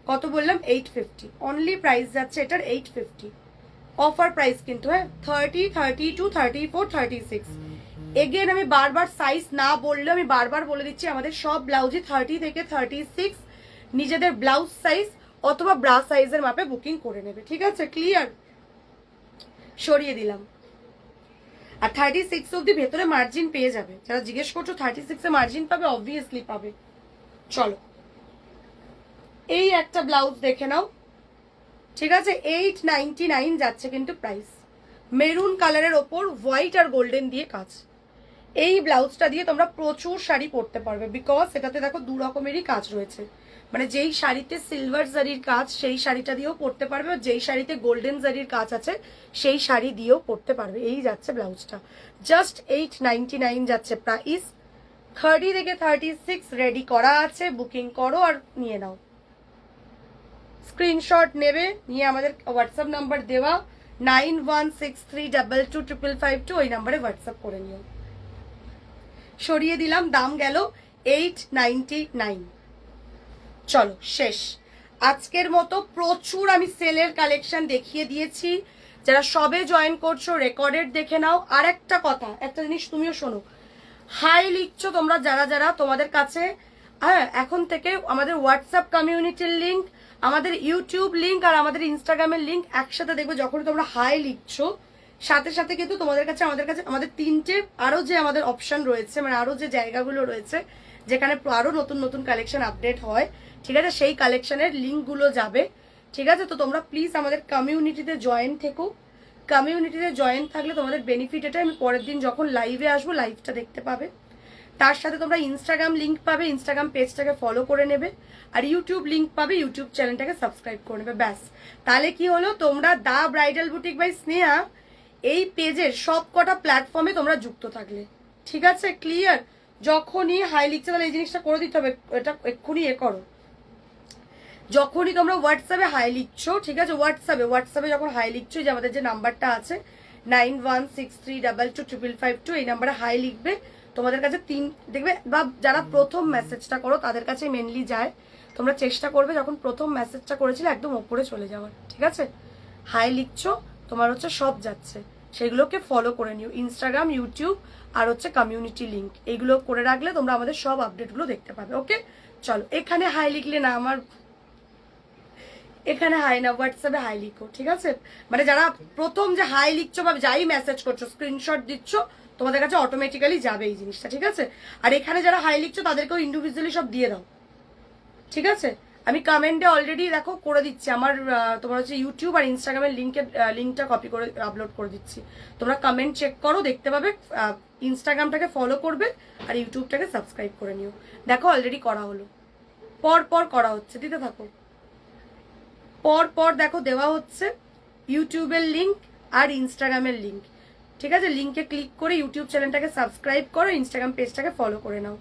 কত বললাম, 850। অনলি প্রাইস যাচ্ছে এটার 850, অফার প্রাইস কিন্তু, হ্যাঁ। 30, 32, 34, 36। এগেন আমি বারবার সাইজ না বললেও আমি বারবার বলে দিচ্ছি, আমাদের সব ব্লাউজে 30 থেকে 36 নিজেদের ব্লাউজ সাইজ অথবা ব্রা সাইজের মাপে বুকিং করে নেবে, ঠিক আছে। ক্লিয়ার, সরিয়ে দিলাম। আর 36 অব্দি ভেতরে মার্জিন পেয়ে যাবে, যারা জিজ্ঞেস করছো 36-এ মার্জিন পাবে, অবভিয়াসলি পাবে। চলো এই একটা ব্লাউজ দেখে নাও, ঠিক আছে। 899 যাচ্ছে কিন্তু প্রাইস। মেরুন কালারের ওপর হোয়াইট আর গোল্ডেন দিয়ে কাজ। এই ব্লাউজটা দিয়ে তোমরা প্রচুর শাড়ি পরতে পারবে, বিকজ এটাতে দেখো 2 রকমেরই কাজ রয়েছে। মানে যেই শাড়িতে সিলভার জারির কাজ, সেই শাড়িটা দিয়েও পরতে পারবে, আর যেই শাড়িতে গোল্ডেন জারির কাজ আছে সেই শাড়ি দিয়েও পরতে পারবে। এই যাচ্ছে ব্লাউজটা, জাস্ট 899 যাচ্ছে প্রাইস। 30 থেকে 36 রেডি করা আছে, বুকিং করো আর নিয়ে নাও। স্ক্রিনশট নেবে, নিয়ে আমাদের হোয়াটসঅ্যাপ নাম্বার দেওয়া 9163225552, ওই নাম্বারে হোয়াটসঅ্যাপ করে নিও। সরিয়ে দিলাম, দাম গেল 899। চলো শেষ আজকের মতো। প্রচুর আমি সেলের কালেকশন দেখিয়ে দিয়েছি, যারা সবে জয়েন করছো রেকর্ডেড দেখে নাও। আর একটা কথা, একটা জিনিস তুমিও শোনো, হাই লিখছো তোমরা যারা যারা, তোমাদের কাছে হ্যাঁ এখন থেকে আমাদের হোয়াটসঅ্যাপ কমিউনিটির লিঙ্ক আমাদের ইউটিউব লিঙ্ক আর আমাদের ইনস্টাগ্রামের লিঙ্ক একসাথে দেখবে। যখন তোমরা হাই লিখছো সাথে সাথে কিন্তু তোমাদের কাছে আমাদের তিনটে আরো যে আমাদের অপশন রয়েছে, মানে আরো যে জায়গাগুলো রয়েছে যেখানে আরো নতুন নতুন কালেকশন আপডেট হয়, ঠিক আছে, সেই কালেকশনের লিঙ্কগুলো যাবে, ঠিক আছে। তো তোমরা প্লিজ আমাদের কমিউনিটিতে জয়েন থেকো। কমিউনিটিতে জয়েন থাকলে তোমাদের বেনিফিট এটা, আমি পরের দিন যখন লাইভে আসবো লাইভটা দেখতে পাবে। তার সাথে তোমরা ইনস্টাগ্রাম লিঙ্ক পাবে, ইনস্টাগ্রাম পেজটাকে ফলো করে নেবে, আর ইউটিউব লিঙ্ক পাবে, ইউটিউব চ্যানেলটাকে সাবস্ক্রাইব করে নেবে, ব্যাস। তাহলে কি হলো, তোমরা দা ব্রাইডাল বুটিক বাই স্নেহা এই পেজের সব কটা প্ল্যাটফর্মে তোমরা যুক্ত থাকলে, ঠিক আছে, ক্লিয়ার। যখনই হাই লিখছে তাহলে এই জিনিসটা করে দিতে হবে, এটা এক্ষুনি করো। যখনই তোমরা হোয়াটসঅ্যাপে হাই লিখছো, ঠিক আছে, হোয়াটসঅ্যাপে যখন হাই লিখছো, যে আমাদের যে নাম্বারটা আছে 9163225552, এই নাম্বারে হাই লিখবে। তোমাদের কাছে দেখবে, বা যারা প্রথম মেসেজটা করো তাদের কাছে মেনলি যায়। তোমরা চেষ্টা করবে যখন প্রথম মেসেজটা করেছিলে একদম ওপরে চলে যাওয়ার, ঠিক আছে। হাই লিখছো, তোমার সব যাচ্ছে, সেগুলোকে ফলো করে নিও। ইনস্টাগ্রাম, ইউটিউব আর কমিউনিটি লিঙ্ক, এইগুলো করে রাখলে তোমরা আমাদের সব আপডেটগুলো দেখতে পাবে। ওকে, চলো। এখানে হাই লিখলে না, এখানে হাই না, হোয়াটসঅ্যাপে হাই লিখো, ঠিক আছে। মানে যারা প্রথম যে হাই লিখছো বা যাই মেসেজ করছো, স্ক্রিনশট দিচ্ছ, তোমাদের কাছে অটোমেটিক্যালি যাবে এই জিনিসটা, ঠিক আছে। আর এখানে যারা হাই লিখছো তাদেরকেও ইন্ডিভিজুয়ালি সব দিয়ে দাও, ঠিক আছে। আমি কমেন্টে অলরেডি দেখো করে দিচ্ছি, আমার তোমার ইউটিউব আর ইনস্টাগ্রামের লিঙ্কটা কপি করে আপলোড করে দিচ্ছি। তোমরা কমেন্ট চেক করো, দেখতে পাবে। ইনস্টাগ্রামটাকে ফলো করবে আর ইউটিউবটাকে সাবস্ক্রাইব করে নিও। দেখো অলরেডি করা হলো, পর করা হচ্ছে, দিতে থাকো। পর দেখো দেওয়া হচ্ছে ইউটিউবের লিঙ্ক আর ইনস্টাগ্রামের লিঙ্ক, ঠিক আছে। লিঙ্কে ক্লিক করে ইউটিউব চ্যানেলটাকে সাবস্ক্রাইব করো, ইনস্টাগ্রাম পেজটাকে ফলো করে নাও।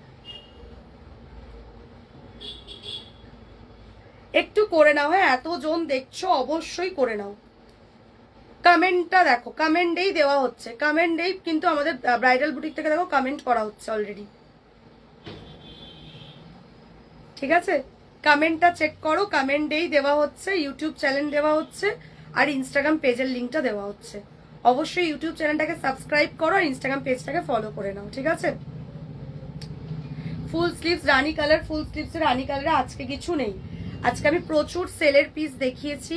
একটু করে নাও, হ্যাঁ, এতজন দেখছো অবশ্যই করে নাও। কমেন্টটা দেখো, কমেন্টেই দেওয়া হচ্ছে, কমেন্টেই কিন্তু আমাদের ব্রাইডাল বুটিক থেকে দেখো কমেন্ট করা হচ্ছে অলরেডি, ঠিক আছে। কমেন্টটা চেক করো, কমেন্টেই দেওয়া হচ্ছে, ইউটিউব চ্যানেল দেওয়া হচ্ছে আর ইনস্টাগ্রাম পেজের লিঙ্কটা দেওয়া হচ্ছে। অবশ্যই ইউটিউব চ্যানেলটাকে সাবস্ক্রাইব করো আর ইনস্টাগ্রাম পেজটাকে ফলো করে নাও, ঠিক আছে। ফুল স্লিভস রানী কালার, ফুল স্লিভসের রানী কালারে আজকে কিছু নেই। আজকে আমি প্রচুর সেলের পিস দেখিয়েছি।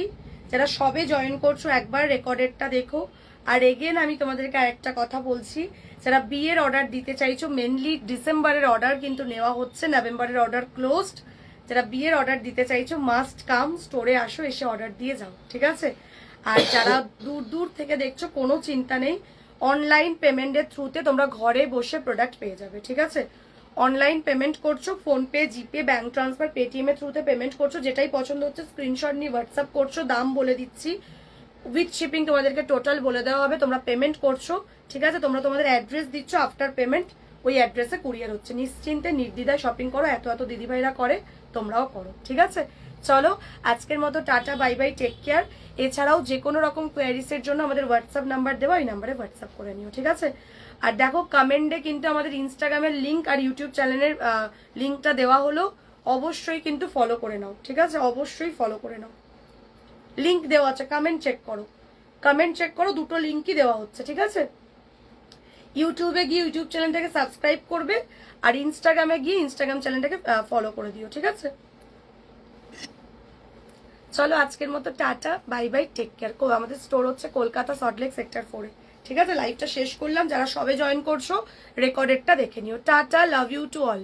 যারা সবে জয়েন করছো একবার রেকর্ডেডটা দেখো। আর এগেন আমি তোমাদেরকে আরেকটা কথা বলছি, যারা বিয়ের অর্ডার দিতে চাইছো, মেনলি ডিসেম্বরের অর্ডার কিন্তু নেওয়া হচ্ছে, নভেম্বরের অর্ডার ক্লোজড। যারা বিয়ের অর্ডার দিতে চাইছো মাস্ট কাম, স্টোরে আসো, এসে অর্ডার দিয়ে যাও, ঠিক আছে। আর যারা দূর থেকে দেখছো কোনো চিন্তা নেই, অনলাইন পেমেন্টের থ্রুতে তোমরা ঘরে বসে প্রোডাক্ট পেয়ে যাবে, ঠিক আছে। অনলাইন পেমেন্ট করছো, ফোনপে, জিপে, ব্যাঙ্ক ট্রান্সফার, পেটিএম এর থ্রুতে পেমেন্ট করছো, যেটাই পছন্দ হচ্ছে স্ক্রিনশট নিয়ে হোয়াটসঅ্যাপ করছো, দাম বলে দিচ্ছি, উইথ শিপিং তোমাদেরকে টোটাল বলে দেওয়া হবে, তোমরা পেমেন্ট করছো, ঠিক আছে। তোমরা তোমাদের অ্যাড্রেস দিচ্ছ, আফটার পেমেন্ট ওই অ্যাড্রেসে কুরিয়ার হচ্ছে। নিশ্চিন্তে নির্দ্বিধায় শপিং করো, এত দিদিভাইরা করে, তোমরাও করো, ঠিক আছে। চলো আজকের মতো tata, bye bye, take care. এছাড়াও যে কোনো রকম কোয়ারিসের জন্য আমাদের হোয়াটসঅ্যাপ নাম্বার দেওয়া, ওই নাম্বারে হোয়াটসঅ্যাপ করে নিও, ঠিক আছে। আর দেখো কমেন্টে কিন্তু আমাদের ইনস্টাগ্রামের লিঙ্ক আর ইউটিউব চ্যানেলের লিঙ্কটা দেওয়া হলো, অবশ্যই কিন্তু ফলো করে নাও, ঠিক আছে, অবশ্যই ফলো করে নাও। লিঙ্ক দেওয়া আছে, কমেন্ট চেক করো, দুটো লিঙ্কই দেওয়া হচ্ছে, ঠিক আছে। ইউটিউবে গিয়ে ইউটিউব চ্যানেলটাকে সাবস্ক্রাইব করবে আর ইনস্টাগ্রামে গিয়ে ইনস্টাগ্রাম চ্যানেলটাকে ফলো করে দিও, ঠিক আছে। চলো আজকের মতো tata, bye bye, take care. আমাদের স্টোর হচ্ছে কলকাতা সল্টলেক সেক্টর 4-এ, ঠিক আছে। লাইভটা শেষ করলাম, যারা সবে জয়েন করছো রেকর্ডেডটা দেখে নিও। Tata, love you to all.